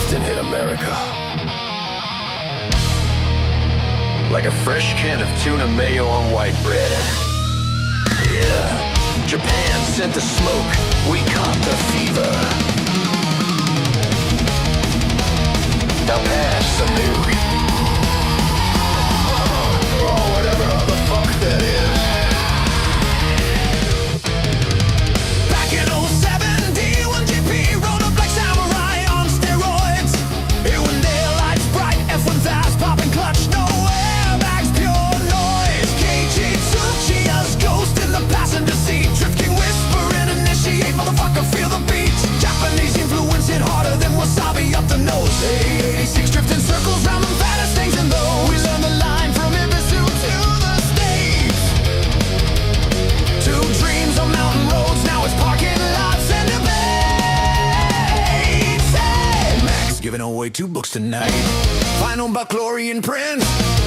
instant hit America. Like a fresh can of tuna mayo on white bread. Yeah. Japan sent the smoke, we caught the fever. Now pass the nuke. Oh, whatever the fuck that is. Back in '07, D1GP rode up like samurai on steroids. It when daylight's bright, F1 fast, popping clutch, no airbags, pure noise. KG Tsuchiya's ghost in the passenger seat, drifting, whisper and initiate, motherfucker, feel the beat. Japanese influence hit harder than wasabi up the nose. 86 drifting circles round them fattest things, and though we learned the line from Ibisu to the States, two dreams on mountain roads, now it's parking lots and debates. Hey, Max giving away 2 books tonight. Final Bucklorian Prince,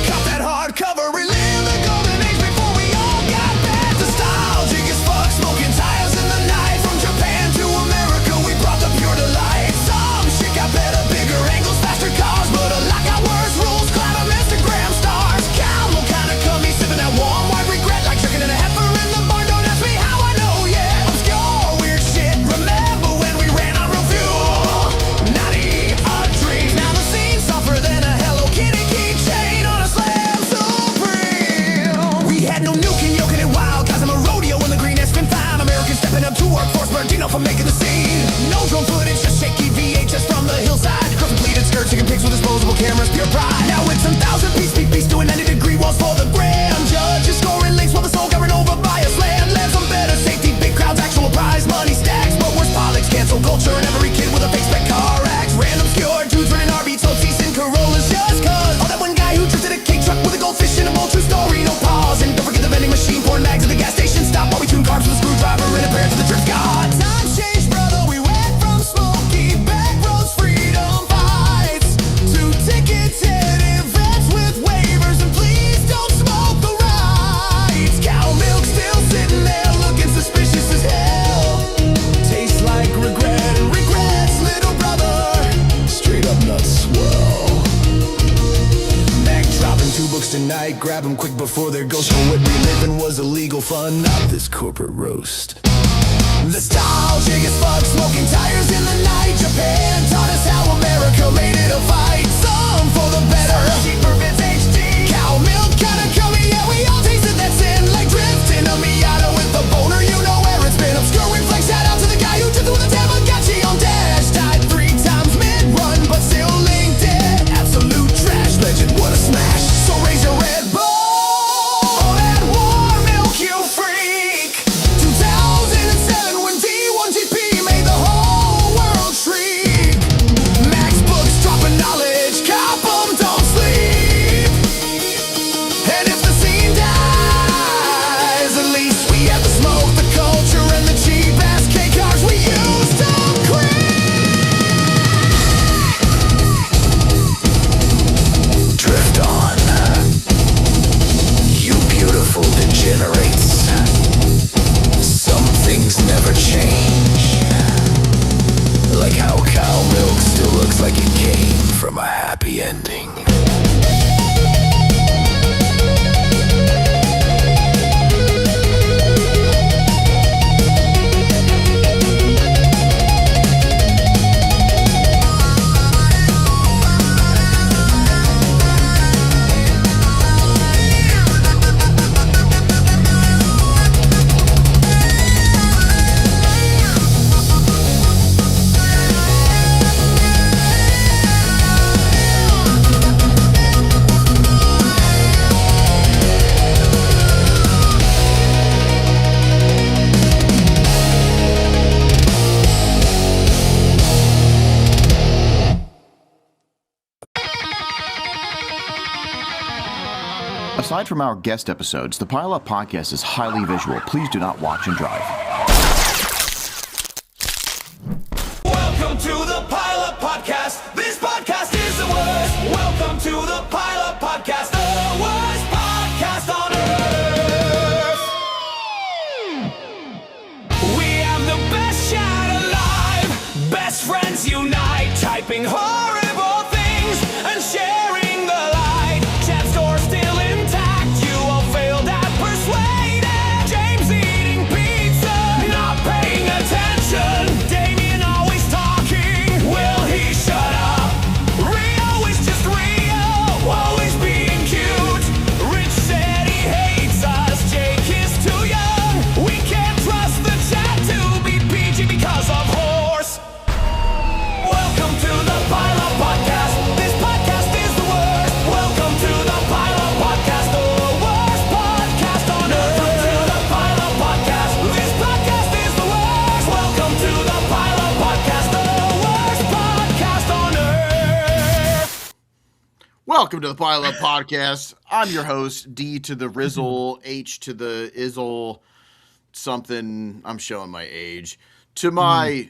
cop that hardcover, relive the golden age before we all got bad. Nostalgic as fuck, smoking tires in the night. From Japan to America, we brought the pure delight. Some shit got better, bigger angles, faster cars, but a lot got worse rules, cloud of Instagram stars. Camel kinda cummy, sipping that warm white regret, like chicken and a heifer in the barn. Don't ask me how I know yet. Obscure weird shit, remember when we ran on real fuel? Naughty odd dreams, now the scene's softer than a Hello Kitty keychain on a Slam Supreme. We had no nuking, yoking it wild, guys, I'm a rodeo in the green S-5. Americans stepping up to work, force Bernardino for making the scene. No drone footage, just shaky VHS from the hillside. Girls with pleated skirts, taking pics with disposable cameras, pure pride. Now it's 1,000 speed beats doing 90-degree walls for the grand judge. Is scoring links while the soul governed over by a land. Lands on better safety, big crowds, actual prize, money stacks. But worse politics, cancel culture, and every kid with a fake spec car acts. Random obscure dudes running RV totes, and Corollas just cause. Oh, that one guy who drifted a cake truck with a goldfish in a bowl, true story, no pause. And don't forget the vending machine, pouring bags at the gas station stop while we tune cars with a screwdriver and a pair to the drift god. Times changed, brother, we went from smoky back roads, freedom fights, to ticketed events with waivers, and please don't smoke the rides. Cow milk still sitting there looking suspicious as hell. Tastes like regret and regrets, little brother, straight up nuts swirl. Mac dropping 2 books tonight, grab them quick before their ghost. For what reliving was illegal fun, not this corporate roast. Nostalgic as fuck, smoking tires in the night. Japan taught us how America made it a fight. Some for the better, cheaper Vince HD. Cow milk kinda cummy, yeah, we all tasted that sin. Like drifting a Miata with a boner, you know where it's been. Obscure reflex, shout out to the guy who drifted with a Tamagotchi on dash. Died 3 times mid-run, but still linked it. Absolute trash, legend, what a smash. So raise your red bull, that warm milk, you freak. 2007 when D1GP made the whole world shriek. Max books dropping knowledge, cop 'em, don't sleep. And if the scene dies, at least we have the smoke, the culture, and the cheap ass K cars we used to drift on, you beautiful degenerates. Some things never change, like how cow milk still looks like it came from a happy ending. Aside from our guest episodes, the Pile Up Podcast is highly visual. Please do not watch and drive. Welcome to the Pile Up Podcast. This podcast is the worst. Welcome to the Pile Up Podcast, the worst podcast on earth. We have the best chat alive. Best friends unite, typing horror Welcome to the Pile Up Podcast. I'm your host, D to the Rizzle, H to the Izzle, something. I'm showing my age. To my...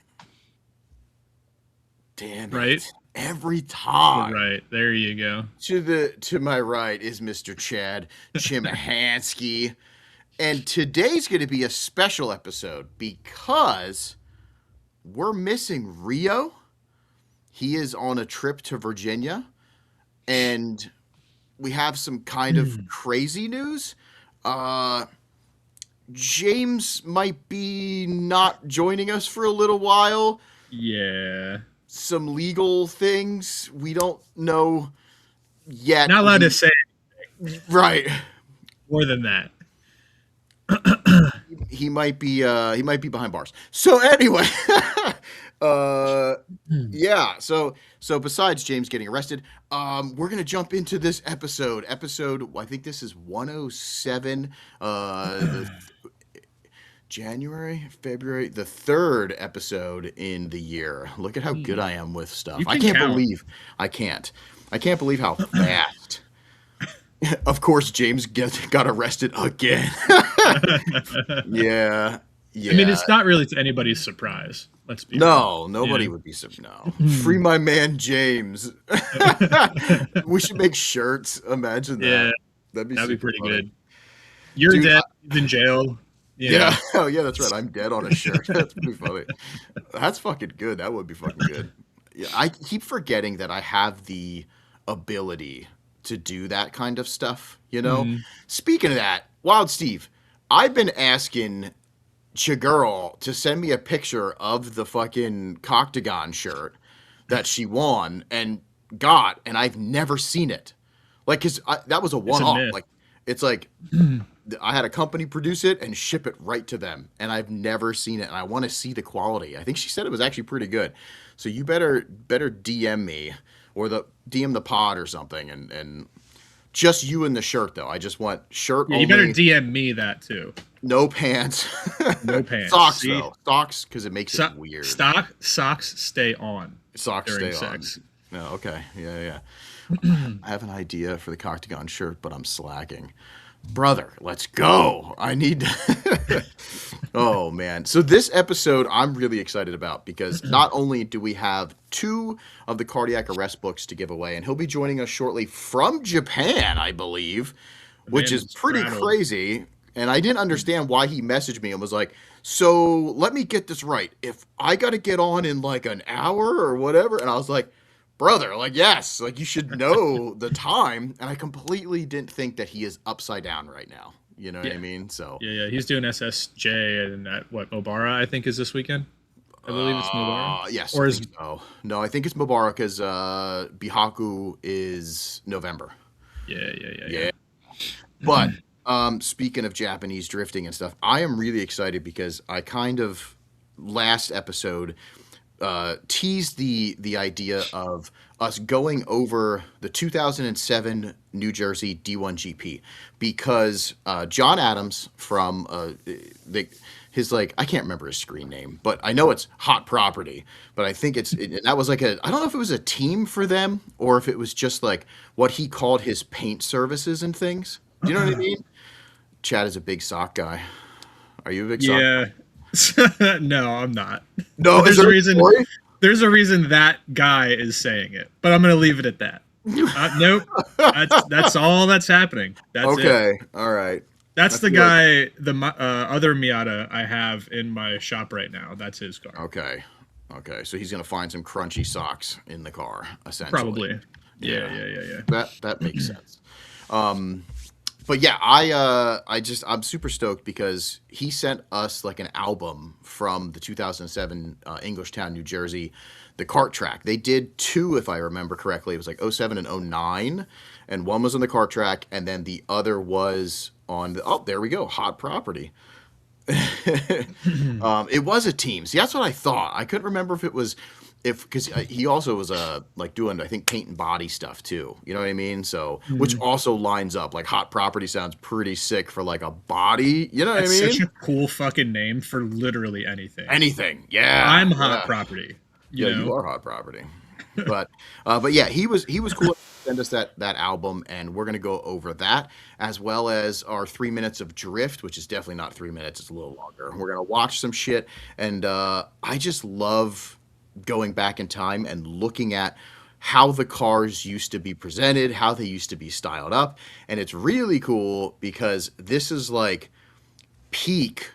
Damn it. Right? Every time. Right. There you go. To my right is Mr. Chad Chimahansky. And today's going to be a special episode because we're missing Rio. He is on a trip to Virginia. And we have some kind of crazy news. James might be not joining us for a little while. Yeah. Some legal things we don't know yet. Not allowed to say Right. more than that. He might be behind bars. So anyway, yeah. So besides James getting arrested, we're gonna jump into this episode. I think this is 107. January, February, the third episode in the year. Look at how good I am with stuff. I can't believe how fast. Of course, James got arrested again. Yeah. I mean, it's not really to anybody's surprise. Let's be nobody would be Free my man James. We should make shirts. Imagine that. Yeah, that'd be pretty good. You're dead. He's in jail. Yeah. Oh, yeah, that's right. I'm dead on a shirt. That's pretty funny. That's fucking good. That would be fucking good. Yeah, I keep forgetting that I have the ability to do that kind of stuff, you know? Speaking of that, Wild Steve, I've been asking Chagirl to send me a picture of the fucking Coctagon shirt that she won and got, and I've never seen it. Like, cause that was a one-off. Like, it's like I had a company produce it and ship it right to them, and I've never seen it, and I want to see the quality. I think she said it was actually pretty good. So you better DM me or DM the pod or something, and just you in the shirt though. I just want shirt only. You better DM me that too. No pants. No pants. Socks though. Socks because it makes it weird. Socks stay on. Socks during stay sex. on. Oh, okay. Yeah. I have an idea for the Coctagon shirt, but I'm slacking. Brother, let's go. I need to... Oh, man. So this episode I'm really excited about because not only do we have 2 of the cardiac arrest books to give away, and he'll be joining us shortly from Japan, I believe, which is pretty crazy. And I didn't understand why he messaged me and was like, so let me get this right. If I got to get on in like an hour or whatever, and I was like, brother, like, yes, like you should know the time. And I completely didn't think that he is upside down right now. You know what I mean? So yeah, he's doing SSJ and at Mobara, I think is this weekend. I believe it's Mobara. Yes. Or is no, I think it's Mobara because Bihaku is November. Yeah. But speaking of Japanese drifting and stuff, I am really excited because I kind of last episode teased the idea of us going over the 2007 New Jersey D1GP because John Adams from his like I can't remember his screen name, but I know it's Hot Property, but I think that was like I don't know if it was a team for them or if it was just like what he called his paint services and things. Do you know what I mean? Chad is a big sock guy. Are you a big sock guy? No, I'm not. No, there's a reason. There's a reason that guy is saying it, but I'm going to leave it at that. Nope. That's all that's happening. That's okay. It. All right. That's the guy, the other Miata I have in my shop right now. That's his car. Okay. So he's going to find some crunchy socks in the car, essentially. Probably. Yeah. That makes sense. But yeah, I'm super stoked because he sent us like an album from the 2007 Englishtown, New Jersey, the kart track. They did 2, if I remember correctly. It was like 07 and 09, and one was on the kart track, and then the other was on there we go, Hot Property. It was a team. See, that's what I thought. I couldn't remember if it was because he also was like doing I think paint and body stuff too. You know what I mean? So which also lines up. Like Hot Property sounds pretty sick for like a body. You know what I mean? Such a cool fucking name for literally anything. Anything. Yeah. I'm Hot Property. You know? You are Hot Property. But yeah, he was cool. send us that album, and we're gonna go over that as well as our 3 minutes of drift, which is definitely not 3 minutes; it's a little longer. We're gonna watch some shit, and I just love going back in time and looking at how the cars used to be presented, how they used to be styled up, and it's really cool because this is like peak,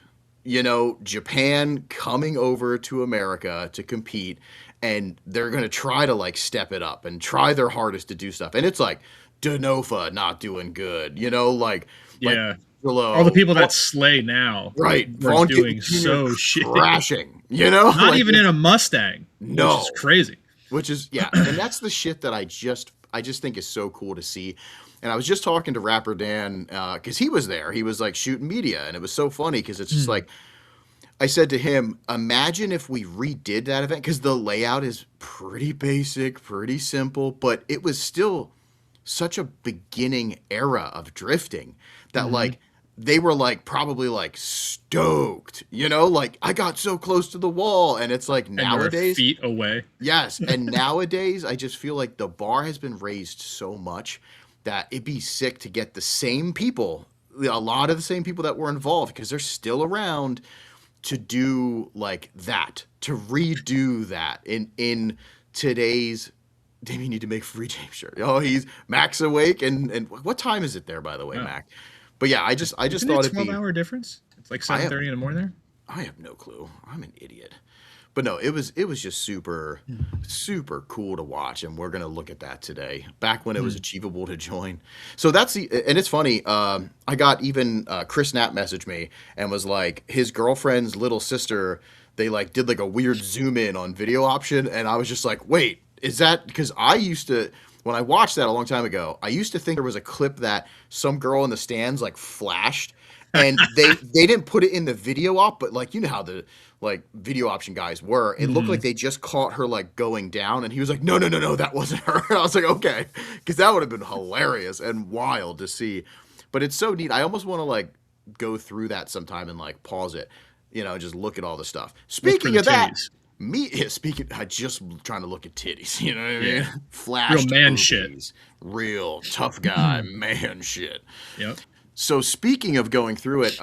Japan coming over to America to compete, and they're going to try to like step it up and try their hardest to do stuff. And it's like Denofa not doing good, like Yeah. below. All the people that slay now Right. were Vaughn doing Gittin Jr. so shit. crashing, Not like, even in a Mustang. No. Which is crazy. which is and that's the shit that I just think is so cool to see. And I was just talking to rapper Dan because he was there. He was like shooting media, and it was so funny because it's just like, I said to him, imagine if we redid that event, because the layout is pretty basic, pretty simple, but it was still such a beginning era of drifting that like they were like probably like stoked, like I got so close to the wall. And it's like And they're nowadays, feet away. yes, and nowadays I just feel like the bar has been raised so much that it'd be sick to get the same people, a lot of the same people that were involved, because they're still around, to do like that, to redo that in today's. Damn, you need to make free James shirt. Oh, he's Mac's awake, and what time is it there, by the way, Mac? But yeah, I just Isn't thought it it'd be 12-hour difference? It's like 7:30 in the morning there. I have no clue. I'm an idiot. But no, it was just super cool to watch, and we're gonna look at that today. Back when it was achievable to join. So and it's funny. I got even Chris Knapp messaged me and was like, his girlfriend's little sister. They like did like a weird zoom in on video option, and I was just like, wait, is that because I used to. When I watched that a long time ago, I used to think there was a clip that some girl in the stands like flashed, and they didn't put it in the video op, but like how the like video option guys were. It looked like they just caught her like going down, and he was like, no, that wasn't her. I was like, okay, because that would have been hilarious and wild to see. But it's so neat. I almost want to like go through that sometime and like pause it, just look at all the stuff. Speaking of that. I just trying to look at titties, you know what I mean? Yeah. Flash Real man boobies, shit. Real tough guy, man shit. Yep. So speaking of going through it,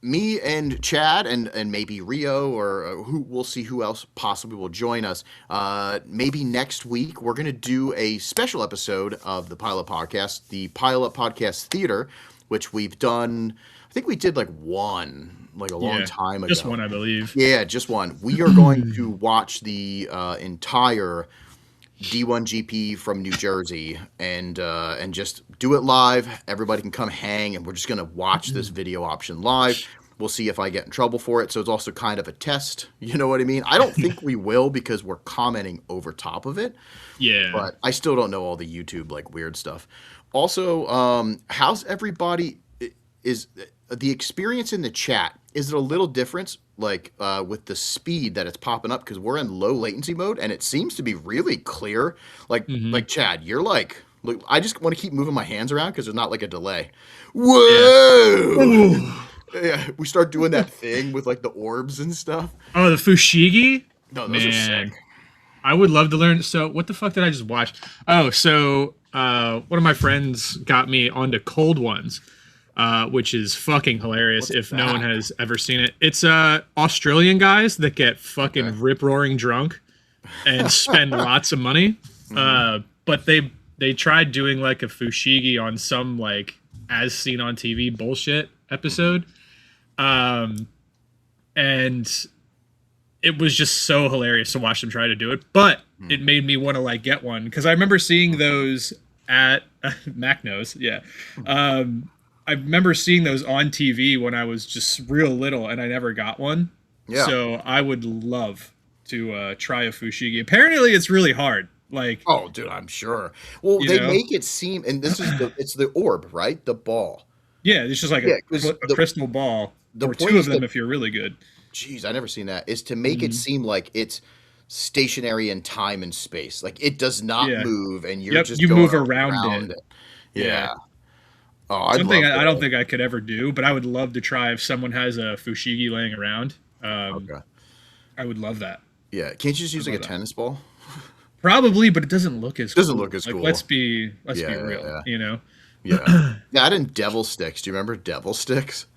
me and Chad and maybe Rio or who we'll see who else possibly will join us. Maybe next week we're gonna do a special episode of the Pilot Podcast, the Pilot Podcast Theater, which we've done. I think we did like one. Like a long time ago. Just one, I believe. Yeah, just one. We are going to watch the entire D1GP from New Jersey and just do it live. Everybody can come hang, and we're just going to watch this video option live. We'll see if I get in trouble for it. So it's also kind of a test. You know what I mean? I don't think we will because we're commenting over top of it. Yeah. But I still don't know all the YouTube like weird stuff. Also, how's everybody? Is the experience in the chat, is it a little different like with the speed that it's popping up, because we're in low latency mode and it seems to be really clear, like Chad, you're like, look, I just want to keep moving my hands around because there's not like a delay. Whoa. Yeah, we start doing that thing with like the orbs and stuff. Oh, the Fushigi? No, those are sick. I would love to learn. So what the fuck did I just watch? Oh, so one of my friends got me onto Cold Ones. Which is fucking hilarious. If no one has ever seen it, it's Australian guys that get fucking rip roaring drunk and spend lots of money. But they tried doing like a fushigi on some like as seen on TV bullshit episode, and it was just so hilarious to watch them try to do it. But it made me want to like get one, because I remember seeing those at Mac knows, yeah. I remember seeing those on TV when I was just real little, and I never got one. Yeah. So I would love to try a fushigi. Apparently, it's really hard. Like, oh, dude, I'm sure. Well, they make it seem, and this is it's the orb, right? The ball. Yeah, it's just like a crystal ball, or two of them if you're really good. Jeez, I never seen that. Is to make it seem like it's stationary in time and space. Like it does not move, and you're just you going move around it. Yeah. Oh, something I don't think I could ever do, but I would love to try if someone has a fushigi laying around. Okay. I would love that. Yeah, can't you just use like a tennis ball? Probably, but it doesn't look as Doesn't cool. look as like, cool. Let's be Yeah, real, yeah. you know? Yeah. That and devil sticks. Do you remember devil sticks?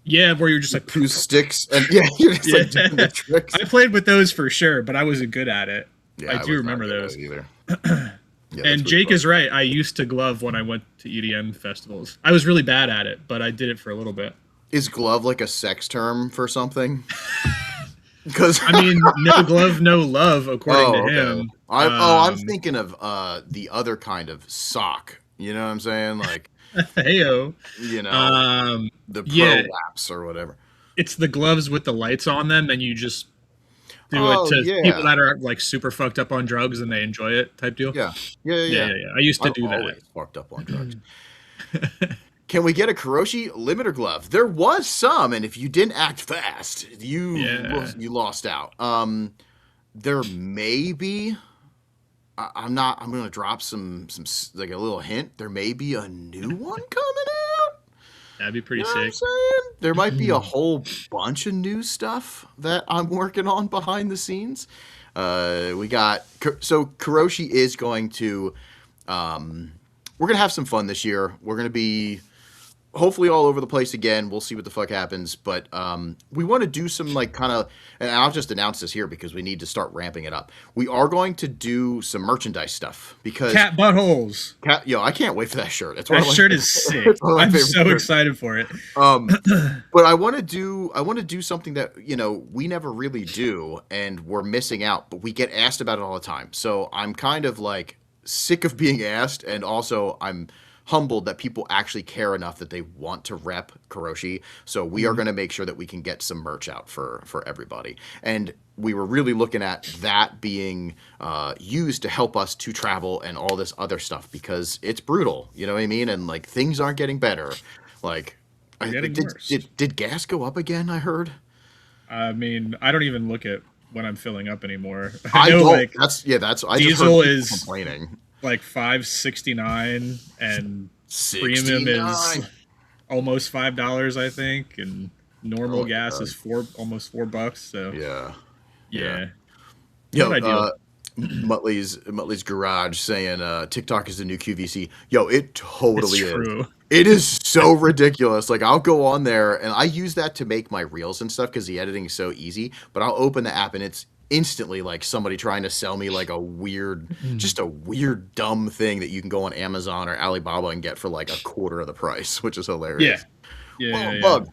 Yeah, where you're just like, Two sticks, and yeah, you're just like doing the tricks. I played with those for sure, but I wasn't good at it. Yeah, I do was not remember good at those. it either. Yeah, And Jake is right. I used to glove when I went to EDM festivals. I was really bad at it, but I did it for a little bit. Is glove like a sex term for something? Because I mean, no glove, no love, according to him. I'm thinking of the other kind of sock. You know what I'm saying? Like, Heyo. you know, the pro laps or whatever. It's the gloves with the lights on them, and you just do it to people that are like super fucked up on drugs and they enjoy it type deal. Yeah. I used to do always that. fucked up on drugs. Can we get a Kuroshi limiter glove? There was some, and if you didn't act fast, you lost out. There may be. I'm going to drop some like a little hint. There may be a new one coming out. That'd be pretty You know what I'm sick. saying? There might be a whole bunch of new stuff that I'm working on behind the scenes. We got so Kuroshi is going to. We're gonna have some fun this year. We're gonna be hopefully all over the place again. We'll see what the fuck happens, but we want to do some like kind of, and I'll just announce this here because we need to start ramping it up. We are going to do some merchandise stuff because Cat buttholes. I can't wait for that shirt. It's That shirt is sick. I'm so excited for it. But I want to do something that, you know, we never really do and we're missing out, but we get asked about it all the time. So I'm kind of like sick of being asked, and also I'm humbled that people actually care enough that they want to rep Kuroshi. So we are going to make sure that we can get some merch out for everybody. And we were really looking at that being used to help us to travel and all this other stuff because it's brutal. You know what I mean? And like things aren't getting better. Like, did gas go up again? I heard. I mean, I don't even look at when I'm filling up anymore. I know, don't. like, I diesel just heard is complaining. Like $5.69 and 69. premium is almost $5, I think, and normal gas is almost $4. So yeah. Yo, Muttley's garage saying TikTok is the new QVC. Yo, it totally is. True. It is so ridiculous. Like I'll go on there and I use that to make my reels and stuff because the editing is so easy. But I'll open the app and it's instantly like somebody trying to sell me like a weird, just a weird dumb thing that you can go on Amazon or Alibaba and get for like a quarter of the price, which is hilarious. Yeah. Bug.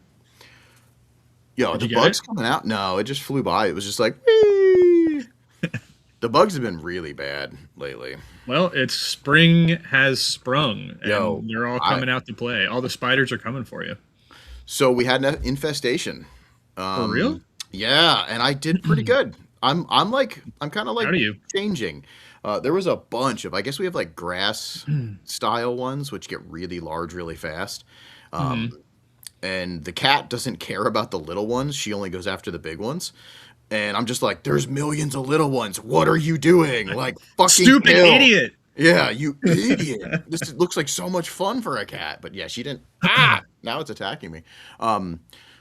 Yo, the bug's coming out. No, it just flew by. It was just like, whee! The bugs have been really bad lately. Well, it's spring has sprung, and they're all coming out to play. All the spiders are coming for you. So we had an infestation. For real? Yeah, and I did pretty good. I'm kind of like changing. There was a bunch of, I guess we have like grass style ones, which get really large really fast. And the cat doesn't care about the little ones. She only goes after the big ones. And I'm just like, there's millions of little ones. What are you doing? Like, fucking stupid idiot. Yeah, you idiot. This looks like so much fun for a cat. But yeah, she didn't. Now it's attacking me. But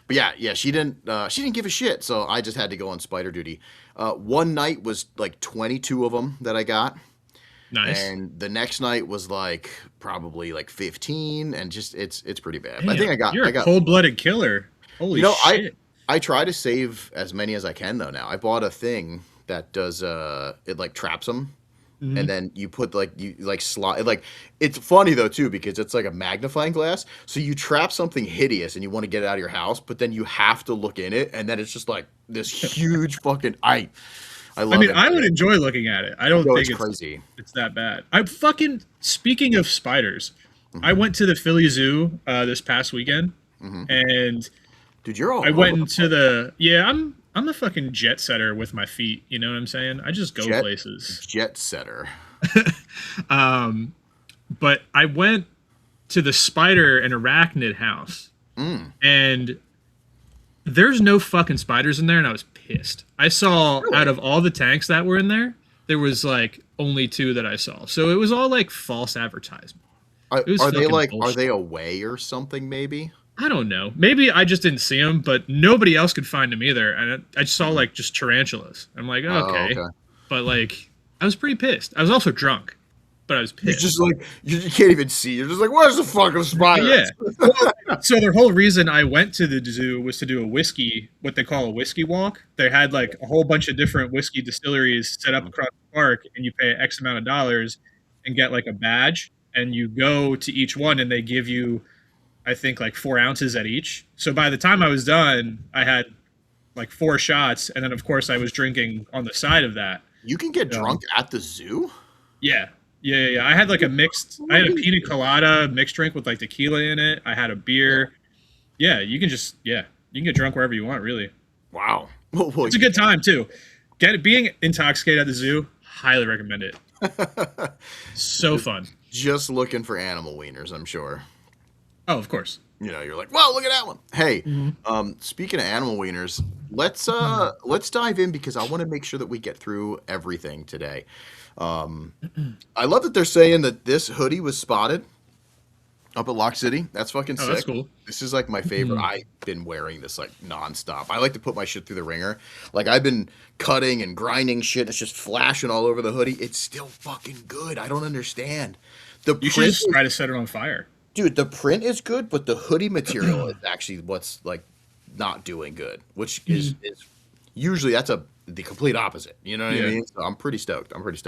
yeah, she didn't give a shit. So I just had to go on spider duty. One night was like 22 of them that I got. Nice. And the next night was like probably like 15, and just it's pretty bad. Damn, I think you're a cold-blooded killer. Holy shit. I try to save as many as I can though now. I bought a thing that does it like traps them. And then you put slide like it's funny though too because it's like a magnifying glass. So you trap something hideous and you want to get it out of your house, but then you have to look in it, and then it's just like this huge fucking I love it. I would enjoy looking at it. I don't think it's crazy. It's that bad. Speaking of spiders, I went to the Philly Zoo this past weekend, and dude, you're all. I went into I'm a fucking jet setter with my feet. You know what I'm saying? I just go places. Jet setter. But I went to the spider and arachnid house, and there's no fucking spiders in there, and I was pissed. I saw out of all the tanks that were in there, there was like only 2 that I saw. So it was all like false advertisement. Are they like bullshit. Are they away or something? Maybe. I don't know. Maybe I just didn't see them, but nobody else could find them either. And I saw like just tarantulas. I'm like, okay. But like, I was pretty pissed. I was also drunk, but I was You're pissed. just like you can't even see. You're just like, where's the fucking spider? Yeah. Well, so their whole reason I went to the zoo was to do what they call a whiskey walk. They had like a whole bunch of different whiskey distilleries set up across the park, and you pay X amount of dollars and get like a badge, and you go to each one, and they give you, I think, like 4 ounces at each. So by the time I was done, I had like 4 shots, and then of course I was drinking on the side of that. You can get drunk at the zoo? Yeah. I had like I had a pina colada mixed drink with like tequila in it. I had a beer. Yeah, you can get drunk wherever you want, really. Wow. Well, It's a good time too. Being intoxicated at the zoo, highly recommend it. So fun. just looking for animal wieners, I'm sure. Oh, of course. You know, you're like, wow, look at that one. Hey, speaking of animal wieners, let's dive in because I want to make sure that we get through everything today. I love that they're saying that this hoodie was spotted up at Lock City. That's fucking sick. That's cool. This is like my favorite. I've been wearing this like nonstop. I like to put my shit through the ringer. Like I've been cutting and grinding shit. It's just flashing all over the hoodie. It's still fucking good. I don't understand. You should just try to set it on fire. Dude, the print is good, but the hoodie material is actually what's like not doing good, which is usually that's the complete opposite. You know what I mean? So I'm pretty stoked. Speaking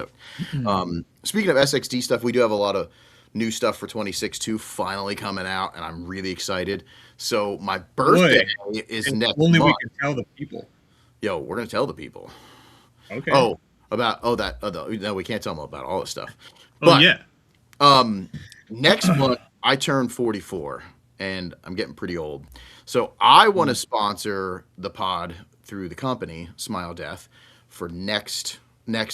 of SXD stuff, we do have a lot of new stuff for 26.2 finally coming out, and I'm really excited. So my birthday is next Only month. we can tell the people. Yo, we're gonna tell the people. Okay. No, we can't tell them about all this stuff. Oh, yeah. Next month, I turn 44, and I'm getting pretty old. So I want to sponsor the pod through the company, Smile Death, for next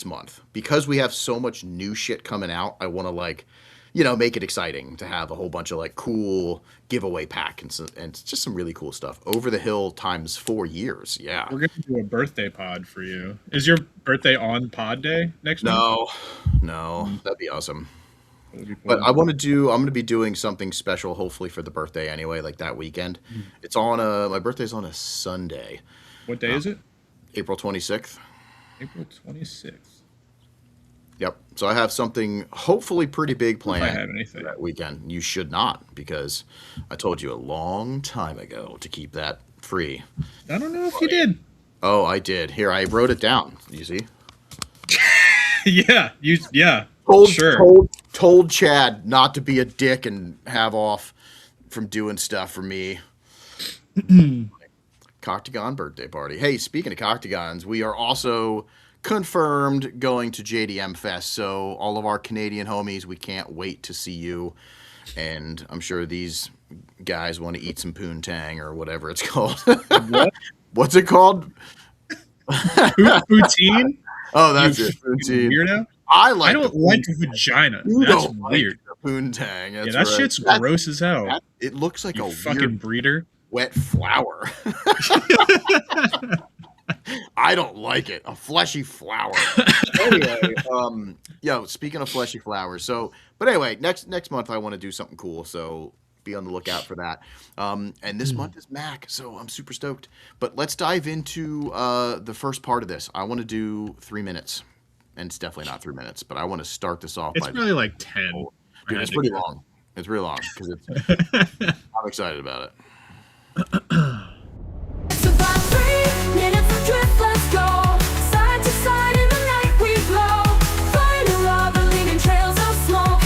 month. Because we have so much new shit coming out, I want to, make it exciting to have a whole bunch of, cool giveaway pack and just some really cool stuff. Over the hill times 4 years, yeah. We're going to do a birthday pod for you. Is your birthday on pod day next month? No. That'd be awesome. But I'm going to be doing something special, hopefully for the birthday anyway, like that weekend. It's on my birthday's on a Sunday. What day is it? April 26th. April 26th. Yep. So I have something hopefully pretty big planned If I have anything. that weekend. You should not, because I told you a long time ago to keep that free. I don't know if you did. Oh, I did. Here, I wrote it down. You see? Yeah. Told Chad not to be a dick and have off from doing stuff for me. Coctagon birthday party. Hey, speaking of Coctagons, we are also confirmed going to JDM Fest. So all of our Canadian homies, we can't wait to see you. And I'm sure these guys want to eat some poontang or whatever it's called. What? What's it called? Poutine? Oh, that's it. Poutine. Weirdo? I don't like vagina. That's weird. Poontang. Yeah, that shit's gross as hell. It looks like a fucking weird breeder. wet flower. I don't like it. A fleshy flower. Anyway, speaking of fleshy flowers. But anyway, next month I want to do something cool. So be on the lookout for that. And this month is Mac, so I'm super stoked. But let's dive into the first part of this. I want to do 3 minutes. And it's definitely not 3 minutes, but I want to start this off. It's really like 10. Dude, it's pretty long. It's really long because I'm excited about it. Survive 3 minutes of drift, let's go. Side to side in the night we glow. Find a lava leaving trails of smoke.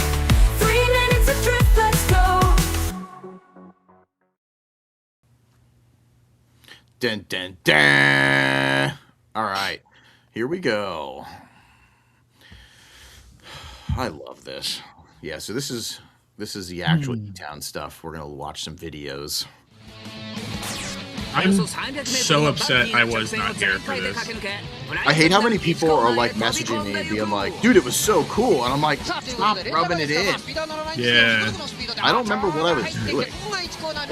3 minutes of drift, let's go. Dun, dun, dun. All right, here we go. I love this. Yeah, so this is the actual E-Town stuff. We're gonna watch some videos. I'm so upset I was not here for this. I hate how many people are messaging me and being like, dude, it was so cool. And I'm like, stop rubbing it in. Yeah. I don't remember what I was doing.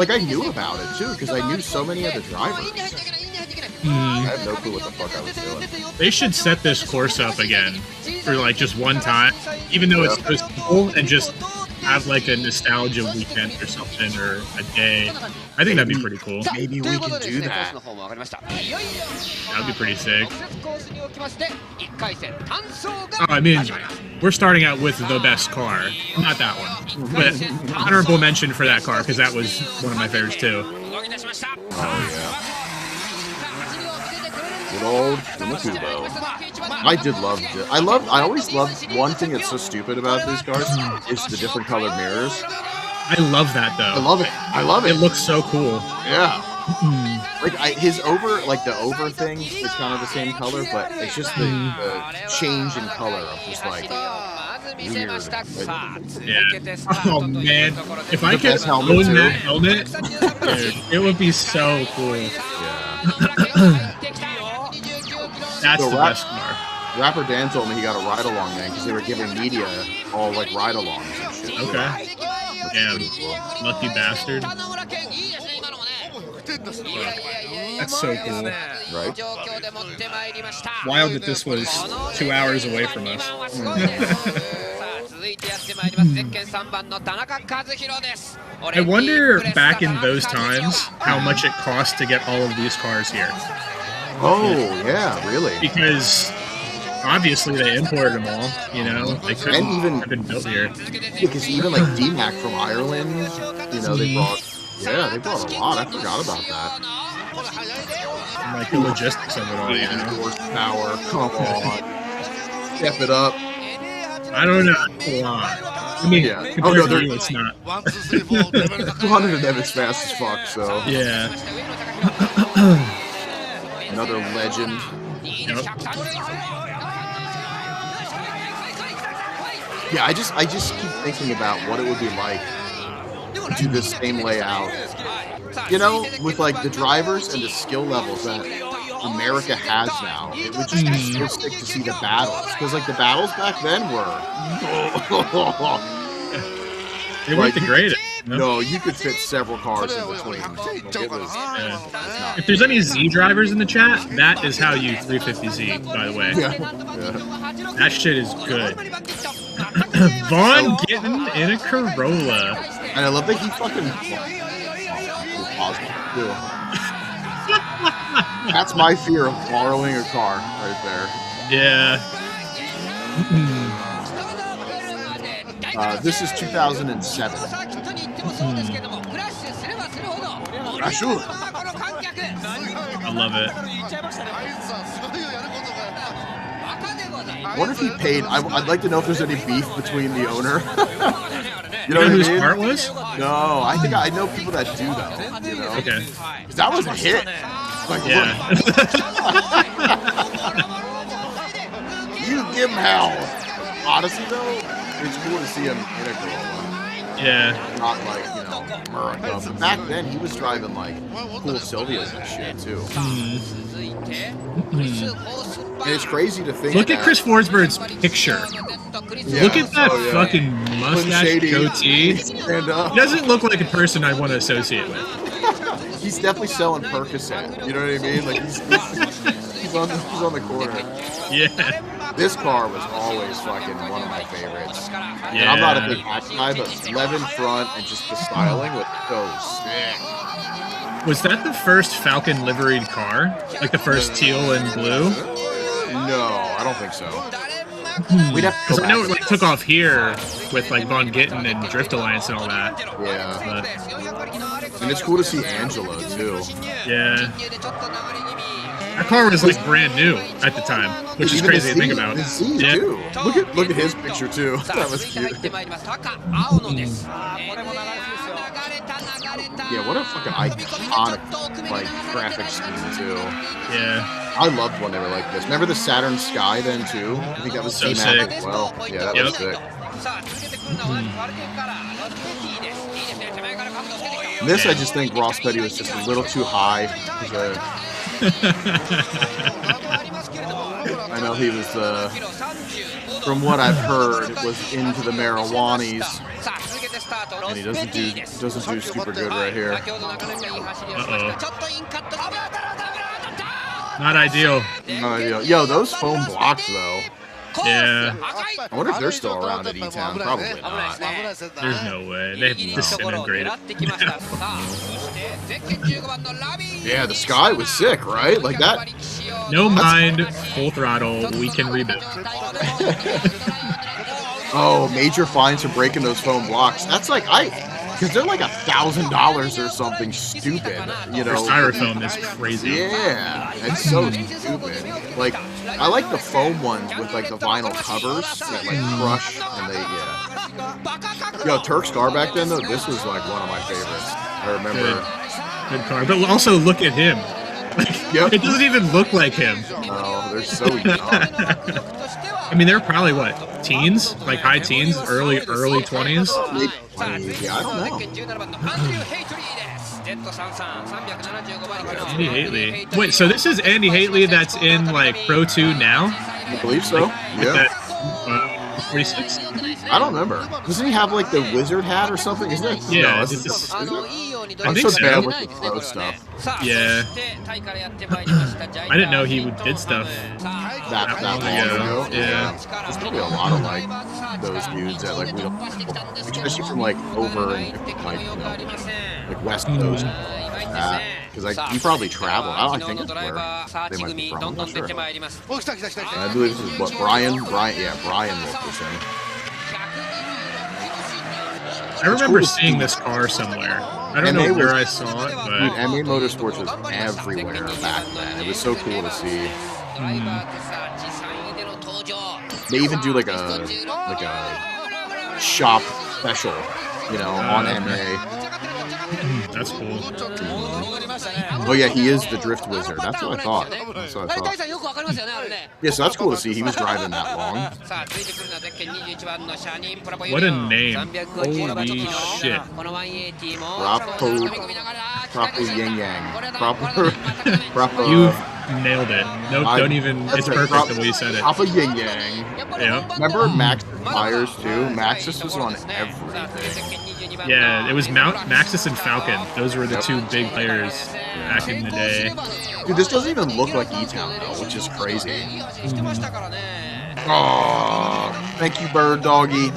I knew about it too, because I knew so many other drivers. I have no clue what the fuck I was doing. They should set this course up again for just one time, even though it's so simple, and just have like a nostalgia weekend or something, or a day. I think that'd be pretty cool. Maybe we can do that. That'd be pretty sick. Oh, I mean, we're starting out with the best car. Not that one, but honorable mention for that car because that was one of my favorites too. Oh yeah. Good old Kubo. I did love it. I always loved one thing that's so stupid about these cars is the different colored mirrors. I love that though. I love it. I love it. It looks so cool. Yeah. Like the over thing is kind of the same color, but it's just the change in color of just like weird. Yeah. Oh man, if I could best helmet, own too. that helmet, dude, it would be so cool. Yeah. That's So the rap- best car. Rapper Dan told me he got a ride along then because they were giving media all like ride alongs and shit. Okay. Damn, lucky bastard. That's so cool. Right? Wild that this was 2 hours away from us. I wonder back in those times how much it cost to get all of these cars here. Oh yeah, really? Because obviously they imported them all, you know? They couldn't And even- have been built here. Because even like D-Mac from Ireland, you know, they brought a lot. I forgot about that. And like the logistics of it all, you know? Horsepower, come on. Step it up. I don't know. It's a lot. I mean, Yeah. compared Oh, no, to they're- you, it's not. 200 of them is fast as fuck, so Yeah. another legend. Yep. Yeah, I just keep thinking about what it would be like to do the same layout. You know, with like the drivers and the skill levels that America has now, it would just be so sick to see the battles. Because like the battles back then were They weren't the Like, greatest. You know? no, you could fit several cars in between. Like, it was, Yeah. it's not- If there's any Z drivers in the chat, that is how you 350Z, by the way. yeah. That shit is good. Vaughn getting in a Corolla. And I love that he fucking. That's my fear of borrowing a car right there. Yeah. This is 2007. Sure. I love it. I wonder if he paid. I'd like to know if there's any beef between the owner. You know what I whose mean? car it was? No, I think I know people that do though. You know, Okay. 'Cause that was a hit. Like, Yeah. you give him hell. Honestly though, it's cool to see him in a Corolla. Yeah. Not like, you know, America. But back then, he was driving like cool Silvias and shit too. And it's crazy to think. Look at that- Chris Forsberg's picture. Yeah. Look at that Oh, yeah. fucking mustache Shady. goatee. Stand up. He doesn't look like a person I want to associate with. He's definitely selling Percocet. You know what I mean? Like he's on the corner. Yeah. This car was always fucking one of my favorites. And Yeah. I'm not a big hatch guy, but 11 front and just the styling was so sick. Was that the first Falcon liveried car? Like the first teal and blue? No, I don't think so. We'd have to Because go I know it back. like took off here with like Von Gittin and Drift Alliance and all that. Yeah, But and it's cool to see Angela too. yeah. That car was like brand new at the time, which is Even crazy to the think Z- about. The Z Yeah. too. Look at his picture too. That was cute. Yeah, what a fucking iconic like graphic scheme too. Yeah. I loved when they were like this. Remember the Saturn Sky then too? I think that was So C-Mac sick. as well. Yeah, that was Yep. sick. This I just think Ross Petty was just a little too high. I know he was from what I've heard, was into the marijuanas, and he doesn't do super good right here. Uh-oh. Not ideal. No idea. Yo, those foam blocks though. Yeah. I wonder if they're still around at E-Town. Probably not. There's no way. They disintegrated. Yeah, the Sky was sick, right? Like that. No mind, full throttle. We can rebuild. Oh, major fines for breaking those foam blocks. That's like because they're like $1,000 or something stupid. You Their know, styrofoam is crazy. Yeah, it's so stupid. Like, I like the foam ones with like the vinyl covers that like crush and they Yo, Turk Star back then though, this was like one of my favorites. I remember. Good car, but also look at him. Yep. It doesn't even look like him. Oh, they're so young. I mean, they're probably what, teens, like high teens, early 20s. Late 20s. Yeah, I don't know. Andy Haley. Wait, so this is Andy Haley that's in like Pro 2 now? I believe so. Yeah. 46? I don't remember. Doesn't he have like the wizard hat or something? Isn't it? Yeah, No, this is- I'm I think so bad so. with the pro stuff. Yeah. I didn't know he did stuff. That long ago. Yeah. There's probably a lot of like those dudes that like we don't, especially from like over in like like West Coast. Because like you probably travel. I think it's where they might be from. I'm not sure. I believe this is what Brian worked this in. I remember seeing this car somewhere. I don't know where I saw it, Dude, but MA Motorsports was everywhere back then. It was so cool to see. They even do like a shop special, you know, on MA. that's cool. Oh yeah, he is the drift wizard. That's what I thought. That's what I thought. Yeah, so that's cool to see. He was driving that long. What a name. Holy shit. Proper yin yang. Proper. You've nailed it. Nope, don't even. That's It's right, perfect the way you said it. Proper yin yang. Yeah. Remember Max's tires too? Maxis was on everything. Yeah, it was Maxis and Falcon. Those were the two big players back in the day. Dude, this doesn't even look like E-Town though, which is crazy. Oh, thank you, Bird Doggy.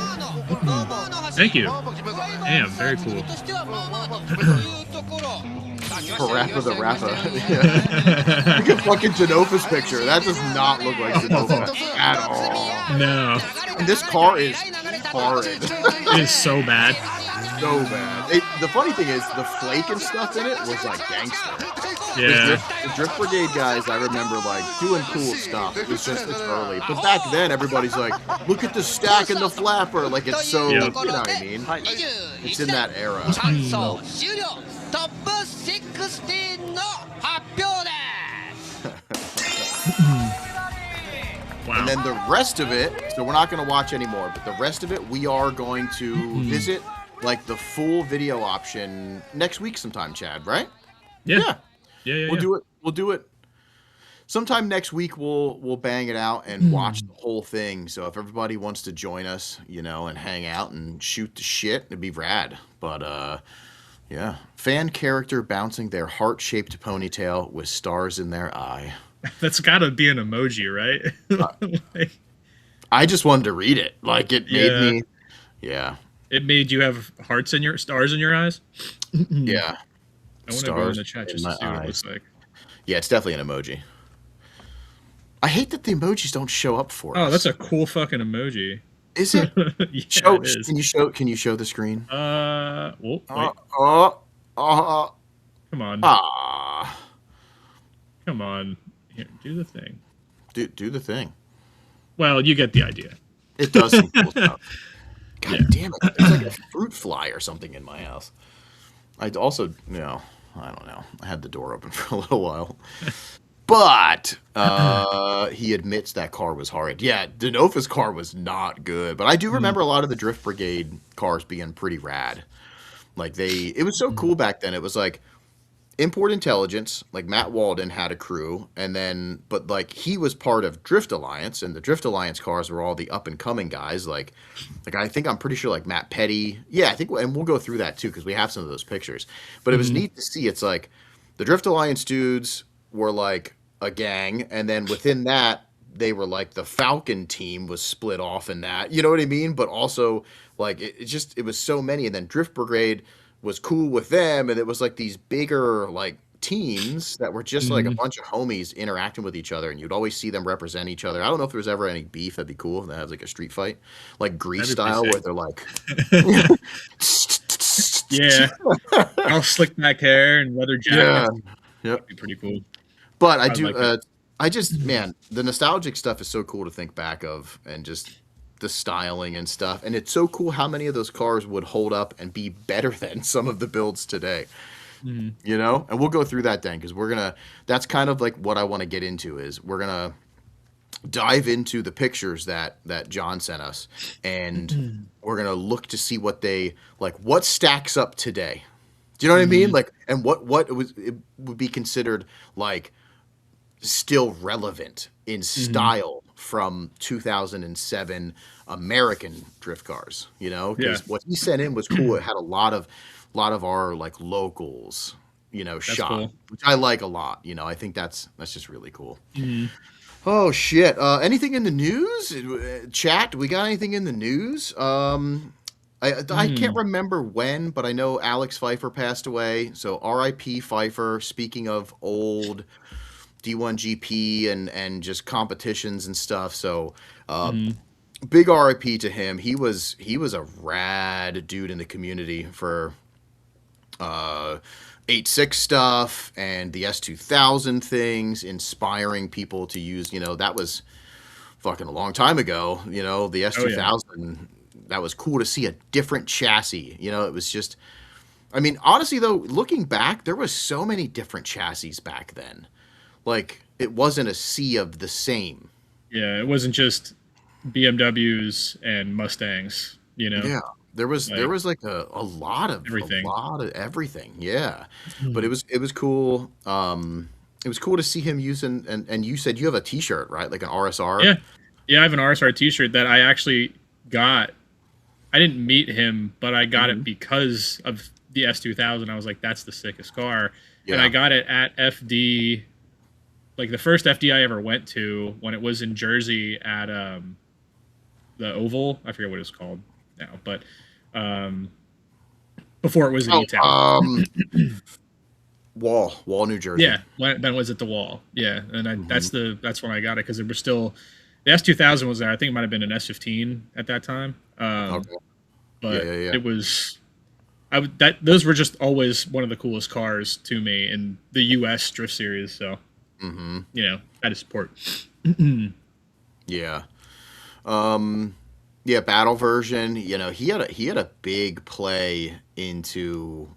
Thank you. Damn, very cool. Parappa the Rappa. Yeah. Look at fucking Genofa's picture. That does not look like Genofa at all. No, And this car is horrid. it is so bad. So bad. The funny thing is, the flake and stuff in it was like gangster. Yeah. The Drift Brigade guys, I remember like doing cool stuff. It was just it's early, but back then everybody's like, look at the stack and the flapper. Like it's so, Yep. you know what I mean? It's in that era. So, トップ16の発表です Wow. and then the rest of it, so we're not going to watch anymore, but the rest of it, we are going to visit like the full video option next week sometime, Chad, right? Yeah. We'll do it. We'll do it. Sometime next week we'll bang it out and watch the whole thing. So if everybody wants to join us, you know, and hang out and shoot the shit, it'd be rad. But yeah. Fan character bouncing their heart-shaped ponytail with stars in their eye. That's got to be an emoji, right? Like, I just wanted to read it. Like it made Yeah. me Yeah. it made you have hearts in your stars in your eyes. Yeah. I want to go in Stars the chat in just to my see what it eyes. looks like. Yeah, it's definitely an emoji. I hate that the emojis don't show up for us. Oh, that's a cool fucking emoji. Is it? Yeah, Show, it is. Can you show the screen? Well, wait, come on, come on. Here, do the thing. do the thing. Well, you get the idea. It does some cool stuff. God Yeah. damn it. There's like a fruit fly or something in my house. I also, I don't know. I had the door open for a little while. But he admits that car was horrid. Yeah, Denofa's car was not good. But I do remember a lot of the Drift Brigade cars being pretty rad. Like it was so cool back then. It was like Import Intelligence, like Matt Walden had a crew, but like he was part of Drift Alliance, and the Drift Alliance cars were all the up and coming guys. Like I'm pretty sure like Matt Petty. Yeah, I think, and we'll go through that too because we have some of those pictures. But it was neat to see. It's like the Drift Alliance dudes were like a gang, and then within that, they were like the Falcon team was split off in that. You know what I mean? But also like it was so many, and then Drift Brigade was cool with them, and it was like these bigger like teams that were just like a bunch of homies interacting with each other, and you'd always see them represent each other. I don't know if there was ever any beef. That'd be cool if that has like a street fight, like Grease That'd be style, sick. where they're like, Yeah, all slick back hair and leather yeah, jackets. yep. That'd be pretty cool. But I I'd do. like that. I just, man, the nostalgic stuff is so cool to think back of, and just the styling and stuff. And it's so cool how many of those cars would hold up and be better than some of the builds today. You know, and we'll go through that then, because that's kind of like what I want to get into, is we're gonna dive into the pictures that John sent us, and we're gonna look to see what stacks up today. Do you know what I mean? Like, and it would be considered like still relevant in style from 2007 American drift cars, you know, because Yeah. what he sent in was cool. It had a lot of our like locals, you know, shot, cool. which I like a lot. You know, I think that's just really cool. Oh shit! Anything in the news? Chat? We got anything in the news? I can't remember when, but I know Alex Pfeiffer passed away. So R.I.P. Pfeiffer. Speaking of old D1GP and just competitions and stuff. So big R.I.P. to him. He was a rad dude in the community for 8.6 stuff and the S2000 things, inspiring people to use. You know, that was fucking a long time ago. You know, the S2000. That was cool to see a different chassis. You know, it was just. I mean, honestly, though, looking back, there was so many different chassis back then. Like, it wasn't a sea of the same. Yeah, it wasn't just BMWs and Mustangs, you know. Yeah, there was like a lot of everything. Yeah, but it was cool. It was cool to see him using, and you said you have a T-shirt, right? Like an RSR. Yeah, I have an RSR T-shirt that I actually got. I didn't meet him, but I got it because of the S2000. I was like, that's the sickest car, and I got it at FD. Like the first FD I ever went to, when it was in Jersey at the Oval. I forget what it's called now, but before it was in E-Town. Wall, New Jersey. Yeah, then it was at the Wall. Yeah, and that's when I got it, because it was still the S2000 was there. I think it might have been an S15 at that time. Okay. But Yeah. it was. Those were just always one of the coolest cars to me in the U.S. Drift Series. So. You know, out of support. Yeah. Yeah, battle version, you know, he had a big play into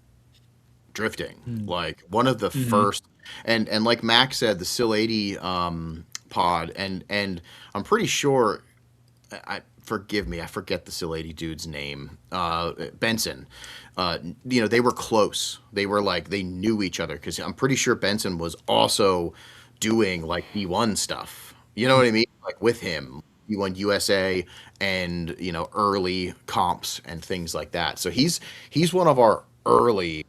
drifting. Like one of the first, and like Max said, the Sil 80 pod, and I'm pretty sure, forgive me, I forget the Sil 80 dude's name. Benson. You know, they were close. They were like, they knew each other, because I'm pretty sure Benson was also doing like D1 stuff. You know what I mean? Like with him, D1 USA, and you know, early comps and things like that. So he's one of our early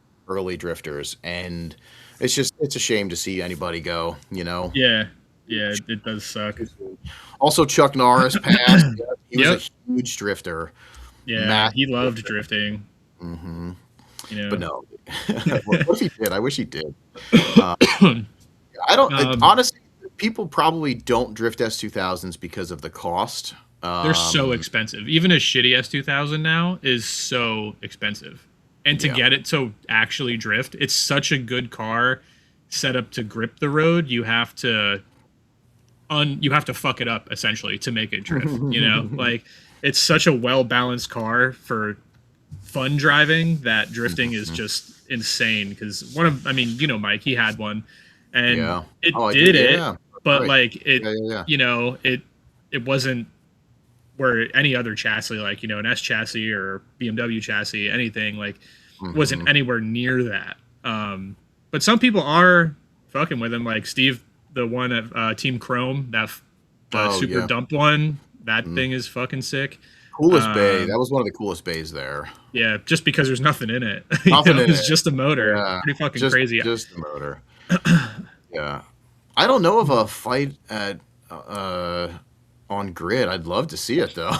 drifters, and it's a shame to see anybody go. You know? Yeah, it does suck. Also, Chuck Norris passed. He was a huge drifter. Yeah, he loved drifting. You know? But no. What if he did? I wish he did. I don't. Honestly, people probably don't drift S2000s because of the cost. They're so expensive. Even a shitty S2000 now is so expensive. And to get it to actually drift, it's such a good car set up to grip the road. You have to fuck it up essentially to make it drift. You know, like it's such a well balanced car for fun driving that drifting is just insane. Because you know, Mike, he had one, and it did it, but like it, you know, it wasn't where any other chassis, like, you know, an S chassis or BMW chassis, anything like wasn't anywhere near that. But some people are fucking with him, like Steve, the one at Team Chrome, that super dump one. That thing is fucking sick. Coolest bay. That was one of the coolest bays there. Yeah, just because there's nothing in it. Nothing in it's it. just a motor. Yeah. Pretty fucking crazy. Just the motor. Yeah. I don't know of a fight at on Grid. I'd love to see it though.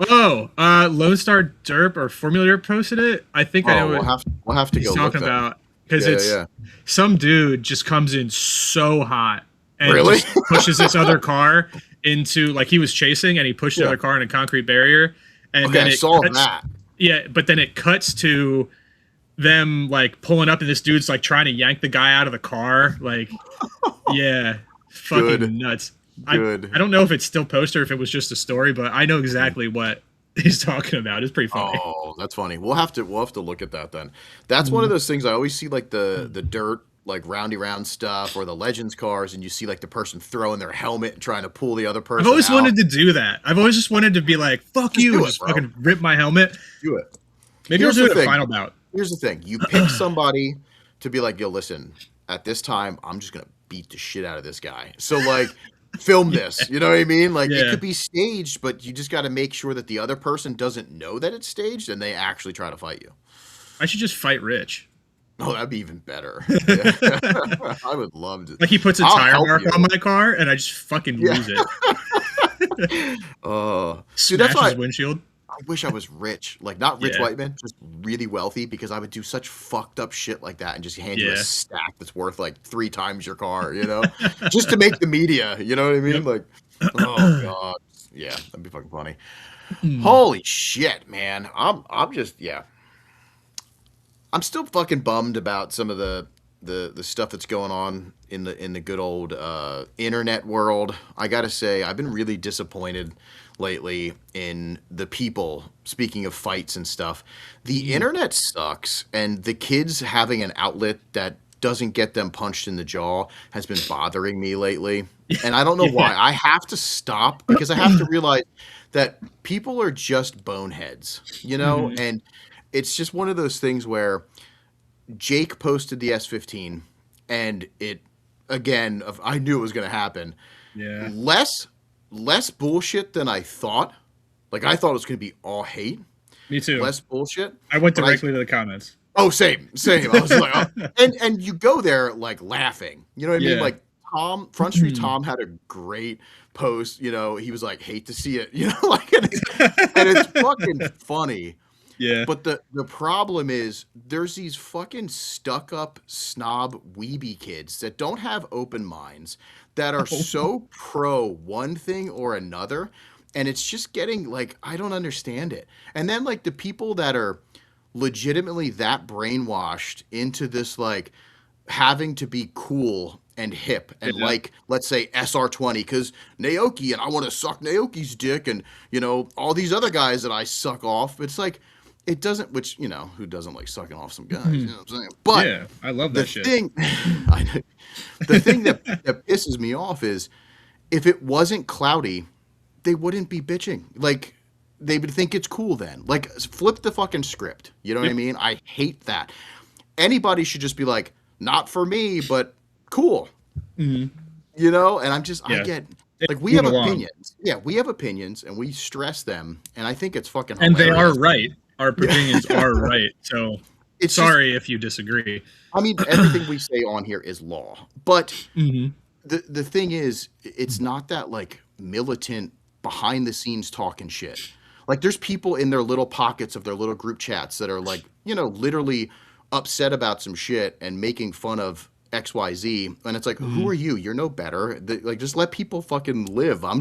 Oh, Lone Star Derp or Formula Derp posted it. I think I know we'll have to he's go look talking that. about, because Yeah, it's yeah. some dude just comes in so hot and Really? just pushes this other car into, like, he was chasing and he pushed the Yeah. other car in a concrete barrier, and Okay, then I it saw cuts, that. yeah, but then it cuts to them like pulling up and this dude's like trying to yank the guy out of the car, like, yeah, fucking Good. nuts. Good. I don't know if it's still posted or if it was just a story, but I know exactly what he's talking about. It's pretty funny. Oh, that's funny. We'll have to look at that then. That's one of those things I always see, like the dirt, like roundy round stuff, or the Legends cars, and you see like the person throwing their helmet and trying to pull the other person. I've always out. wanted to do that. I've always just wanted to be like, fuck Just you, do and it, just bro. fucking rip my helmet. Do it. Maybe Here's I'll do the it at thing. final bout. Here's the thing: you pick somebody to be like, yo, listen, at this time, I'm just gonna beat the shit out of this guy. So like, film this. You know what I mean? Like, it Yeah. could be staged, but you just got to make sure that the other person doesn't know that it's staged, and they actually try to fight you. I should just fight Rich. Oh, that'd be even better. Yeah. I would love to. Like, he puts a I'll tire help mark you. on my car, and I just fucking Yeah. lose it. Dude, that's Smash why his windshield. I wish I was rich. Like, not Rich Yeah. Whiteman, just really wealthy, because I would do such fucked up shit like that and just hand you a Yeah. stack that's worth like 3 times your car, you know? Just to make the media, you know what I mean? Yep. Like, oh god. Yeah, that'd be fucking funny. Holy shit, man. I'm just, yeah. I'm still fucking bummed about some of the stuff that's going on in the good old internet world. I gotta say, I've been really disappointed lately in the people. Speaking of fights and stuff, the internet sucks, and the kids having an outlet that doesn't get them punched in the jaw has been bothering me lately. And I don't know why. I have to stop, because I have to realize that people are just boneheads, you know? And it's just one of those things where Jake posted the S15, and it, again, I knew it was going to happen. Yeah. Less bullshit than I thought. Like, I thought it was going to be all hate. Me too. Less bullshit. I went But directly to the comments. Oh, same. I was like, oh. And you go there like laughing. You know what I mean? Yeah. Like Front Street Tom had a great post. You know, he was like, hate to see it. You know, like, and it's fucking funny. Yeah. But the problem is, there's these fucking stuck up snob weeby kids that don't have open minds, that are so pro one thing or another, and it's just getting like, I don't understand it. And then like the people that are legitimately that brainwashed into this, like, having to be cool and hip and Yeah. like, let's say SR20, because Naoki, and I want to suck Naoki's dick, and you know, all these other guys that I suck off. It's like, it doesn't, which, you know, who doesn't like sucking off some guys, you know what I'm saying? But Yeah. I love the that shit. thing, the thing that pisses me off is, if it wasn't cloudy, they wouldn't be bitching. Like, they would think it's cool then. Like, flip the fucking script. You know what I mean? I hate that. Anybody should just be like, not for me, but cool. You know? And I'm just, I Yeah. get, It- like, we move have along. opinions. Yeah, we have opinions, and we stress them. And I think it's fucking And they hilarious. are right. Our opinions are right. So It's just- sorry if you disagree. I mean, everything we say on here is law. But Mm-hmm. the thing is, it's not that like militant behind the scenes talking shit. Like, there's people in their little pockets of their little group chats that are like, you know, literally upset about some shit and making fun of XYZ. And it's like, who are you? You're no better. Like, just let people fucking live. I'm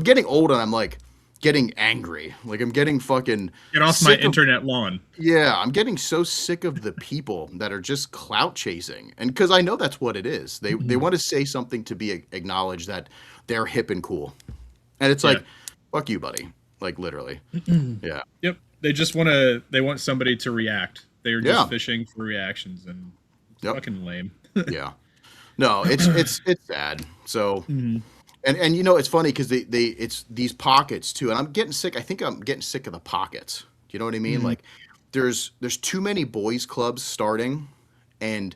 getting old, and I'm like getting angry. Like, I'm getting fucking Get off my sick of- internet lawn. Yeah, I'm getting so sick of the people that are just clout chasing. And because I know that's what it is. They want to say something to be acknowledged that they're hip and cool. And it's like, Yeah. fuck you, buddy. Like, literally. Yeah. Yep. They want somebody to react. They are just Yeah. fishing for reactions, and Yep. fucking lame. Yeah. No, it's sad. So, and you know, it's funny because it's these pockets too. And I'm getting sick. I think I'm getting sick of the pockets. Do you know what I mean? Like, there's too many boys clubs starting, and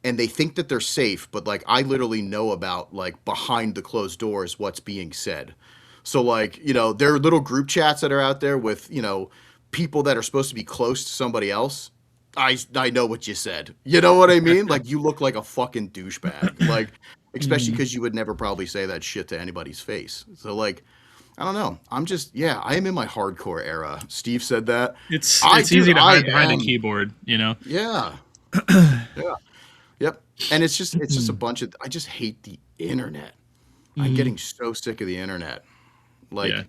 they think that they're safe, but like, I literally know about, like, behind the closed doors what's being said. So, like, you know, there are little group chats that are out there with, you know, people that are supposed to be close to somebody else. I know what you said. You know what I mean? Like, you look like a fucking douchebag. Like, especially because you would never probably say that shit to anybody's face. So like, I don't know. I am in my hardcore era. Steve said that. It's Dude, easy to hide I behind a am. keyboard, you know. Yeah. Yeah. Yep. And it's just a bunch of, I just hate the internet. I'm getting so sick of the internet. Like, Yeah.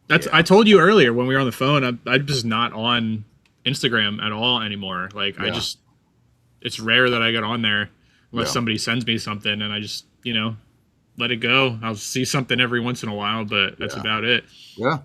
That's yeah. I told you earlier when we were on the phone. I'm just not on Instagram at all anymore. Like Yeah. it's rare that I get on there unless Yeah. somebody sends me something, and I just let it go. I'll see something every once in a while, but that's Yeah. about it. Yeah.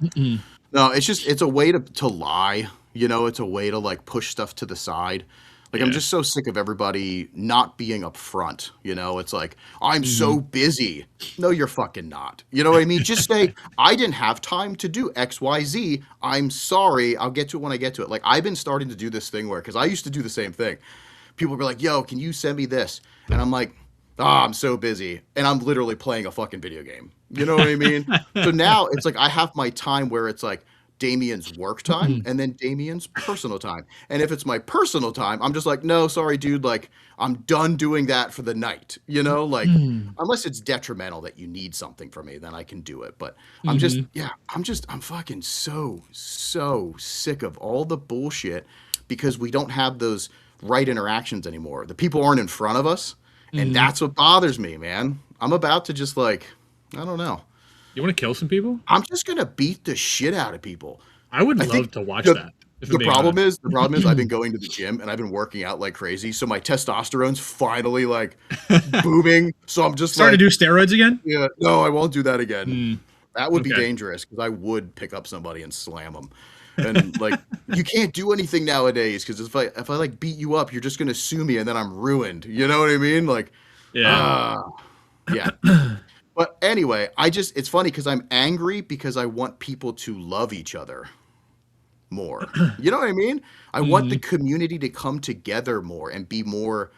No, it's a way to lie. It's a way to like push stuff to the side. Like I'm Yeah. just so sick of everybody not being upfront. It's like I'm so busy. No, you're fucking not. You know what I mean? Just say I didn't have time to do X, Y, Z. I'm sorry. I'll get to it when I get to it. Like I've been starting to do this thing where, because I used to do the same thing. People were like, "Yo, can you send me this?" And I'm like, I'm so busy, and I'm literally playing a fucking video game. You know what I mean? So now it's like I have my time where it's like Damien's work time and then Damien's personal time. And if it's my personal time, I'm just like, no, sorry, dude. Like I'm done doing that for the night. Like unless it's detrimental that you need something from me, then I can do it. But I'm I'm fucking so sick of all the bullshit because we don't have those right interactions anymore. The people aren't in front of us. And that's what bothers me, man. I'm about to just like, I don't know. You want to kill some people? I'm just gonna beat the shit out of people. I would I love think to watch the- that. if The I'm being problem honest. is I've been going to the gym and I've been working out like crazy, so my testosterone's finally like booming. So I'm just Starting like, to do steroids again. yeah, no, I won't do that again. That would be okay. dangerous because I would pick up somebody and slam them. And like, you can't do anything nowadays because if I like beat you up, you're just gonna sue me and then I'm ruined. You know what I mean? Like, Yeah. yeah. But anyway, it's funny because I'm angry because I want people to love each other more. You know what I mean? I want the community to come together more and be more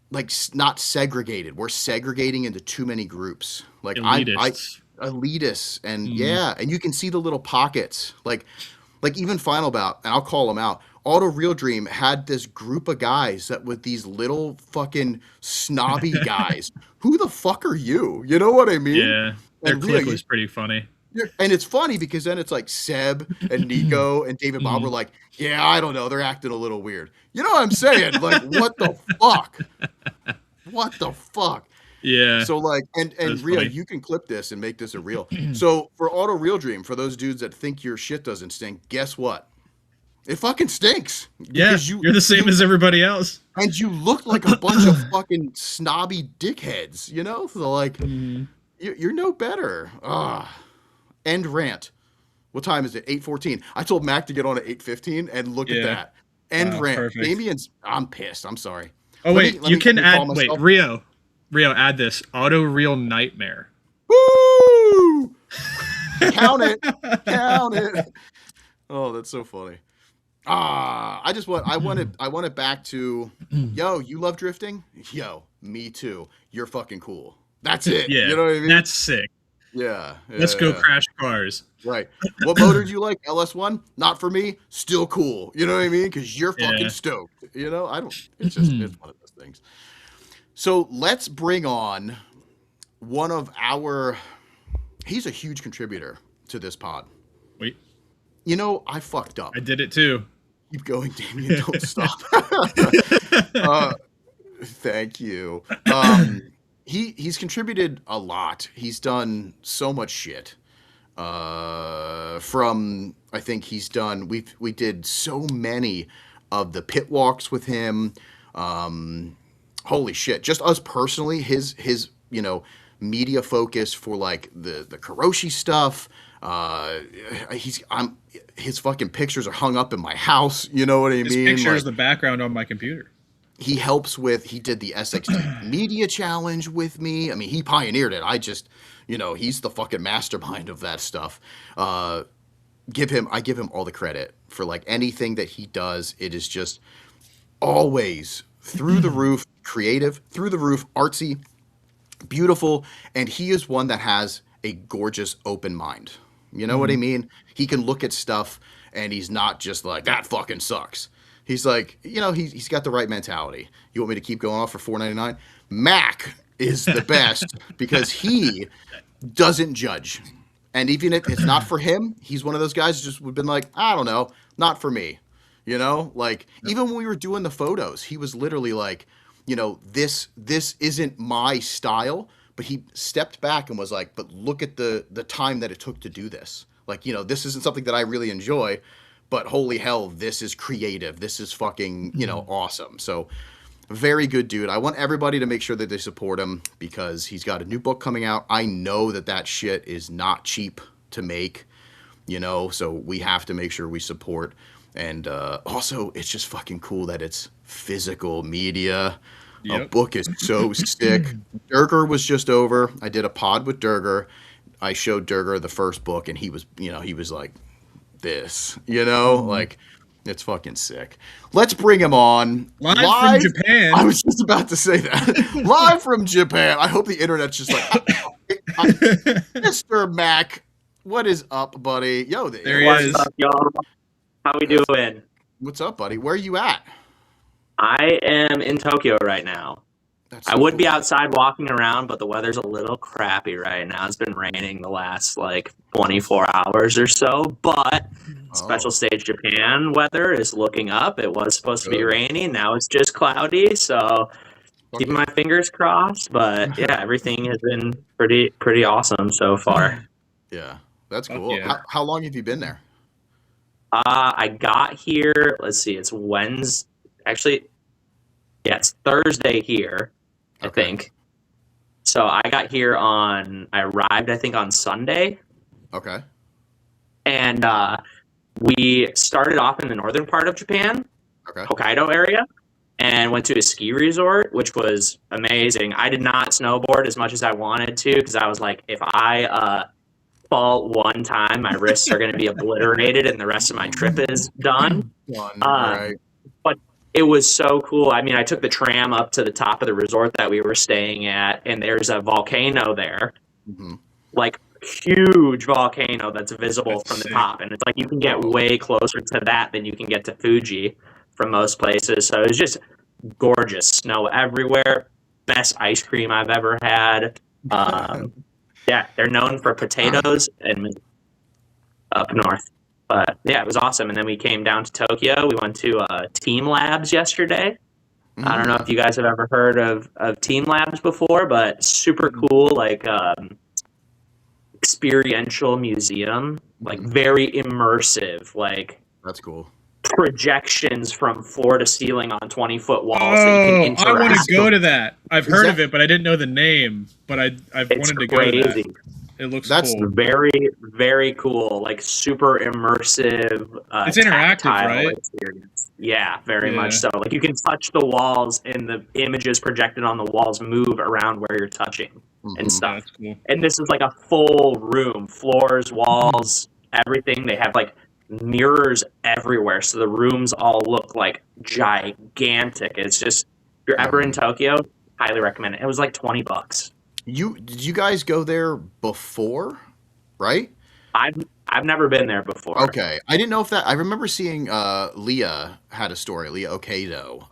like not segregated. We're segregating into too many groups. Like Elitists. elitists and and you can see the little pockets. Like even Final Bout, and I'll call them out. Auto Real Dream had this group of guys that with these little fucking snobby guys. Who the fuck are you? You know what I mean? Yeah. Their And clip Rhea, was pretty funny. and it's funny because then it's like Seb and Nico and David Bob were like, yeah, I don't know, they're acting a little weird. You know what I'm saying? Like, what the fuck? What the fuck? Yeah. So like, and That's Rhea, funny. you can clip this and make this a reel. So for Auto Real Dream, for those dudes that think your shit doesn't stink, guess what? It fucking stinks. yeah. Because You're the same as everybody else. and you look like a bunch of fucking snobby dickheads, So like, you're no better. End rant. What time is it? 8:14. I told Mac to get on at 8:15, and look at Yeah. that. End rant. Perfect. Damien's. I'm pissed. I'm sorry. Oh Let wait, me- let you me- can let me call add. Wait, myself- Rio, add this auto real nightmare. Woo! Count it. Count it. Oh, that's so funny. I want it back to, yo, you love drifting? Yo, me too. You're fucking cool. That's it. Yeah, You know what I mean? that's sick. yeah. Let's go yeah. crash cars. Right. What motor do you like? LS1? Not for me. Still cool. You know what I mean? Because you're fucking Yeah. stoked. I don't. It's just it's one of those things. So let's bring on one of our. He's a huge contributor to this pod. Wait, I fucked up. I did it too. Keep going, Damien. Don't stop. Thank you. He's contributed a lot. He's done so much shit. From I think he's done. We did so many of the pit walks with him. Holy shit! Just us personally, his media focus for like the Kuroshi stuff. His fucking pictures are hung up in my house. You know what I This mean? picture is Like, the background on my computer. he helps with. He did the SXT Media Challenge with me. I mean, he pioneered it. I just, he's the fucking mastermind of that stuff. I give him all the credit for like anything that he does. It is just always through the roof, creative, through the roof, artsy, beautiful, and he is one that has a gorgeous open mind. You know what I mean? He can look at stuff and he's not just like, that fucking sucks. He's like, he's got the right mentality. You want me to keep going off for $4.99? Mac is the best because he doesn't judge. And even if it's not for him, he's one of those guys who just would have been like, I don't know, not for me. Like even when we were doing the photos, he was literally like, this isn't my style. But he stepped back and was like, but look at the time that it took to do this. Like, this isn't something that I really enjoy, but holy hell, this is creative. This is fucking, awesome. So very good dude. I want everybody to make sure that they support him because he's got a new book coming out. I know that shit is not cheap to make, so we have to make sure we support. And also, it's just fucking cool that it's physical media. Yep. A book is so sick. Durger was just over. I did a pod with Durger. I showed Durger the first book, and he was like, this, like, it's fucking sick. Let's bring him on. Live from Japan. I was just about to say that. Live from Japan. I hope the internet's just like, Mr. Mac, what is up, buddy? Yo, there he is. What's up, y'all? How we doing? What's up, buddy? Where are you at? I am in Tokyo right now. That's so I would cool. be outside walking around, but the weather's a little crappy right now. It's been raining the last 24 hours or so, but special stage Japan weather is looking up. It was supposed to be rainy. Now it's just cloudy, so keeping my fingers crossed. But yeah, everything has been pretty awesome so far. Yeah, that's cool. Yeah. How long have you been there? I got here, let's see, it's Wednesday. Actually, yeah, it's Thursday here, I think. So I arrived, I think, on Sunday. Okay. And we started off in the northern part of Japan, Hokkaido area, and went to a ski resort, which was amazing. I did not snowboard as much as I wanted to because I was like, if I fall one time, my wrists are going to be obliterated and the rest of my trip is done. Right. But it was so cool. I mean, I took the tram up to the top of the resort that we were staying at, and there's a volcano there, like huge volcano that's visible from the top. And it's like you can get way closer to that than you can get to Fuji from most places. So it was just gorgeous. Snow everywhere. Best ice cream I've ever had. Yeah, they're known for potatoes and up north. But yeah, it was awesome. And then we came down to Tokyo. We went to Team Labs yesterday. I don't know if you guys have ever heard of Team Labs before, but super cool, experiential museum, very immersive, that's cool. Projections from floor to ceiling on 20-foot walls. Oh, that you can interact. I want to go to that. I've heard of it, but I didn't know the name. But I've wanted to go to that. It looks cool. Very, very cool. Super immersive. It's interactive, tactile right? experience. Yeah, very much so. You can touch the walls, and the images projected on the walls move around where you're touching and stuff. That's cool. And this is a full room, floors, walls, everything. They have mirrors everywhere, so the rooms all look gigantic. It's just, if you're ever in Tokyo, highly recommend it. It was $20. Did you guys go there before, right? I've never been there before. Okay, I didn't know if that. I remember seeing Leah had a story. Leah Okado,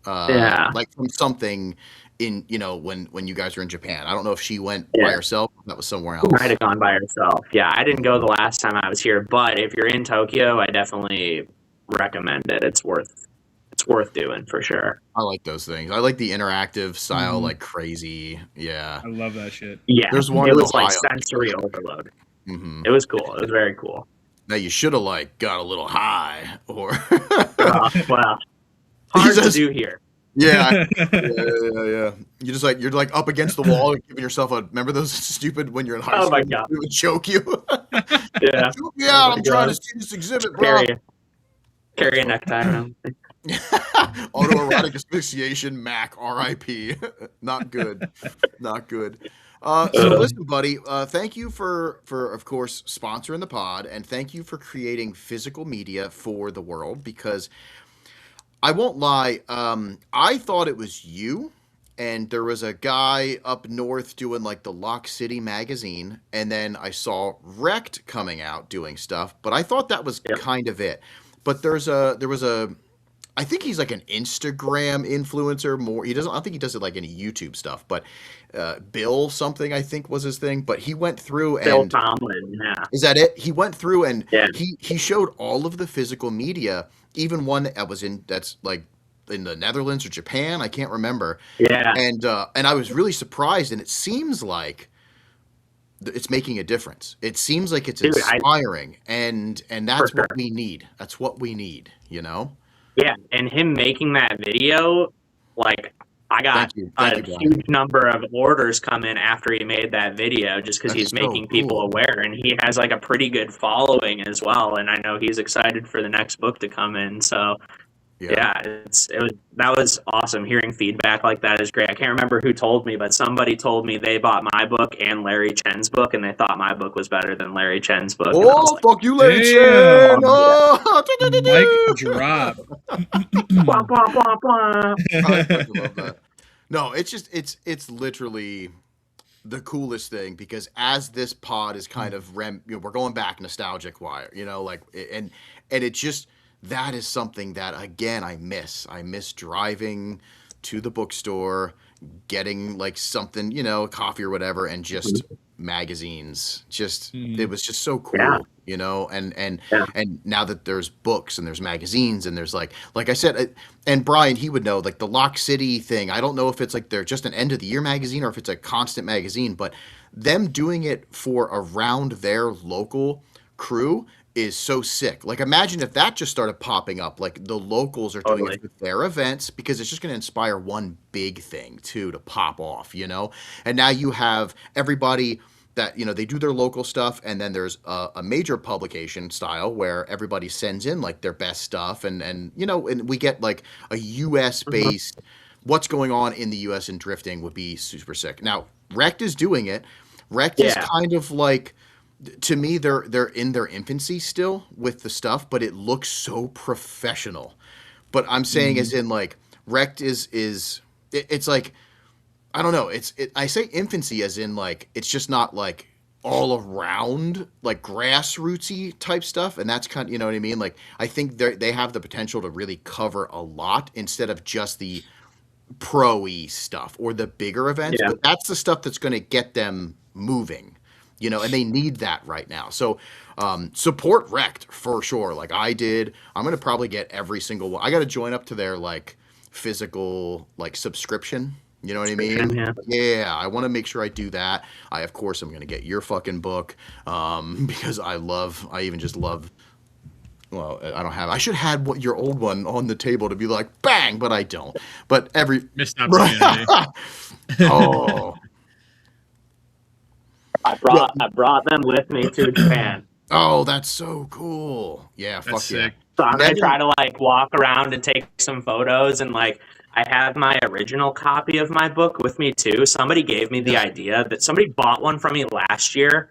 from something in when you guys were in Japan. I don't know if she went by herself. Or that was somewhere else. Might have gone by herself. Yeah, I didn't go the last time I was here, but if you're in Tokyo, I definitely recommend it. It's worth doing for sure. I like those things. I like the interactive style, crazy. Yeah, I love that shit. Yeah, there's one. It was sensory overload. It was cool. It was very cool. Now you should have got a little high, or well, hard to do here. Yeah. You just you're up against the wall and giving yourself remember those stupid when you're in high school? Oh my god, it would choke you. Yeah. Choke me out. I'm trying to see this exhibit, bro. Carry a necktie around. Autoerotic asphyxiation, Mac, R.I.P. Not good. Not good. So listen, buddy, thank you for of course sponsoring the pod, and thank you for creating physical media for the world, because I won't lie, I thought it was you, and there was a guy up north doing the Lock City magazine, and then I saw Wrecked coming out doing stuff, but I thought that was kind of it. But there was a I think he's like an Instagram influencer more. He doesn't. I don't think he does it like any YouTube stuff. But Bill something I think was his thing. But he went through Bill and Tomlin, yeah. is that it? He went through and Yeah. he showed all of the physical media, even one that was that's like in the Netherlands or Japan. I can't remember. Yeah. And I was really surprised. And it seems like it's making a difference. It seems like it's Dude, inspiring, and that's For what sure. we need. That's what we need. You know. Yeah, and him making that video, like I got Thank you, a Brian. huge number of orders come in after he made that video, just because That's he's so making people cool. aware, and he has like a pretty good following as well. And I know he's excited for the next book to come in. So yeah, that was awesome. Hearing feedback like that is great. I can't remember who told me, but somebody told me they bought my book and Larry Chen's book, and they thought my book was better than Larry Chen's book. And I was Oh, like, fuck you, Larry Damn. Chen! Oh, Mic drop. blah, blah, blah, blah. I fucking love that. No, it's just it's literally the coolest thing because as this pod is kind of we're going back nostalgic wire, like and it just that is something that again I miss. I miss driving to the bookstore, getting like something, coffee or whatever, and just magazines. Just it was just so cool, Yeah. and Yeah. and now that there's books and there's magazines and there's like I said, and Brian, he would know like the Lock City thing. I don't know if it's like they're just an end of the year magazine or if it's a constant magazine, but them doing it for around their local crew is so sick. Like imagine if that just started popping up, like the locals are doing Totally. it with their events because it's just going to inspire one big thing too to pop off, and now you have everybody that they do their local stuff, and then there's a major publication style where everybody sends in like their best stuff, and we get like a US based what's going on in the US in drifting would be super sick. Now Rect is doing it. Rect is Yeah. kind of like, to me, they're in their infancy still with the stuff, but it looks so professional. But I'm saying as in like Rect it's like, I don't know. I say infancy as in like it's just not like all around like grassrootsy type stuff, and that's kind of, you know what I mean. Like I think they have the potential to really cover a lot instead of just the pro-y stuff or the bigger events. Yeah. But that's the stuff that's going to get them moving, and they need that right now. So support Rect for sure. Like I did. I'm going to probably get every single one. I got to join up to their like physical like subscription. You know what I mean? Yeah, I want to make sure I do that. Of course, I'm going to get your fucking book because I even just love. Well, I should have had your old one on the table to be like, bang, but I don't. But Missed opportunity. Oh. I brought them with me to Japan. Oh, that's so cool. Yeah, fuck That's yeah. sick. So I'm gonna Imagine- try to like walk around and take some photos, and like I have my original copy of my book with me too. Somebody gave me the idea that somebody bought one from me last year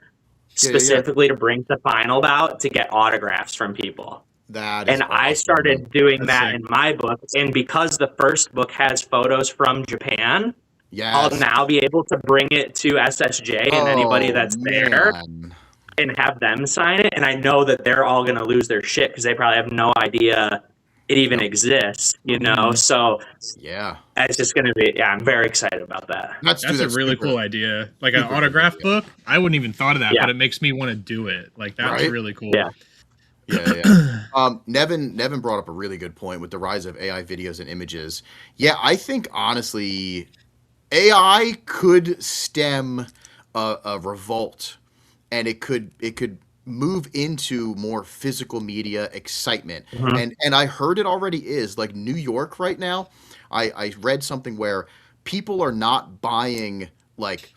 Yeah. specifically to bring to final bout to get autographs from people. That is And I awesome. started doing That's that sick. in my book, and because the first book has photos from Japan, Yes. I'll now be able to bring it to SSJ and anybody that's there man. and have them sign it. And I know that they're all going to lose their shit because they probably have no idea it even exists, So Yeah. it's just going to be, I'm very excited about that. Let's do That's a that really super- cool idea. Like an super autograph cool idea. book. I wouldn't even thought of that, Yeah. but it makes me want to do it. Like that's Right? really cool. Yeah. Yeah. Nevin brought up a really good point with the rise of AI videos and images. Yeah, I think honestly, AI could stem a revolt, and it could move into more physical media excitement. And I heard it already is like New York right now. I read something where people are not buying like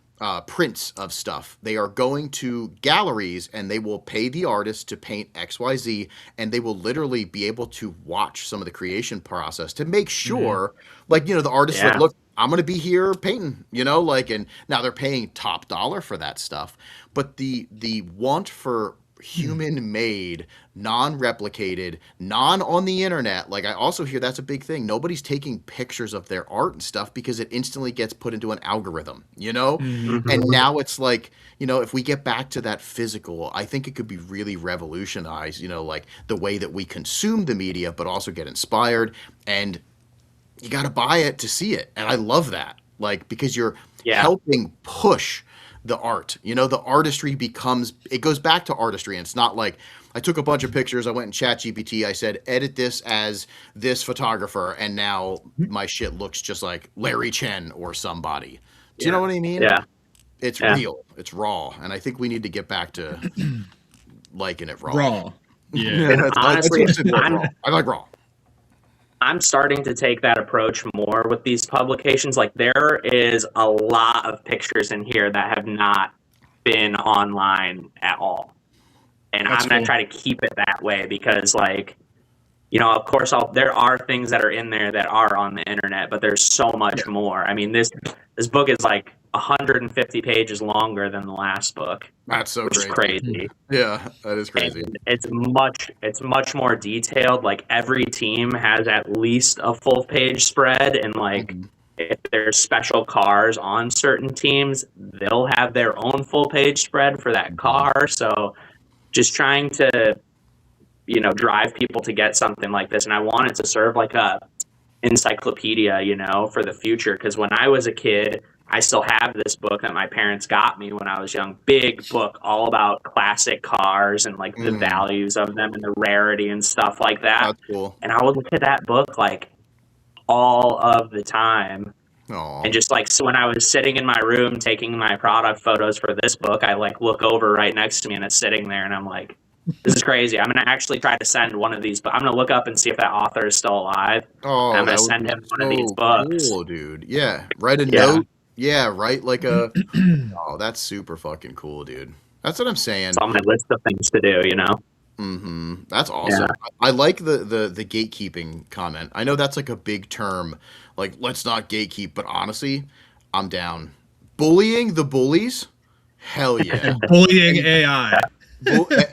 prints of stuff. They are going to galleries and they will pay the artist to paint XYZ, and they will literally be able to watch some of the creation process to make sure, like, the artist, like, Yeah. look, I'm going to be here painting, and now they're paying top dollar for that stuff. But the want for human made, non-replicated, non on the internet. Like, I also hear that's a big thing. Nobody's taking pictures of their art and stuff because it instantly gets put into an algorithm, you know? And now it's like, you know, if we get back to that physical, I think it could be really revolutionized, you know, like the way that we consume the media, but also get inspired. And you got to buy it to see it. And I love that. Like, because you're helping push the art, you know, the artistry becomes, it goes back to artistry. And it's not like I took a bunch of pictures, I went in chat GPT, I said, edit this as this photographer. And now my shit looks just like Larry Chen or somebody. Do you know what I mean? Yeah. It's real. It's raw. And I think we need to get back to liking it raw. Raw. Yeah. And honestly, I like raw. I'm starting to take that approach more with these publications. Like, there is a lot of pictures in here that have not been online at all. And I'm going to try to keep it that way because, like, you know, of course, there are things that are in there that are on the internet, but there's so much more. I mean, this book is like 150 pages longer than the last book. That's so which crazy. is crazy. Yeah, that is crazy. And it's much more detailed. Like, every team has at least a full page spread, and like if there's special cars on certain teams, they'll have their own full page spread for that car. So just trying to, you know, drive people to get something like this. And I want it to serve like a encyclopedia, you know, for the future. Because when I was a kid, I still have this book that my parents got me when I was young. Big book, all about classic cars and like the values of them and the rarity and stuff like that. That's cool. And I would look at that book like all of the time. Aw. And just like, so when I was sitting in my room taking my product photos for this book, I like look over right next to me and it's sitting there and I'm like, this is crazy. I'm going to actually try to send one of these, but I'm going to look up and see if that author is still alive. Oh, I'm going that to would send be him one of these books. Cool, dude. Yeah, write a note. Yeah, write like a. Oh, that's super fucking cool, dude. That's what I'm saying. It's on my list of things to do, you know? That's awesome. I like the gatekeeping comment. I know that's like a big term, like let's not gatekeep, but honestly, I'm down. Bullying the bullies, hell yeah. Bullying AI.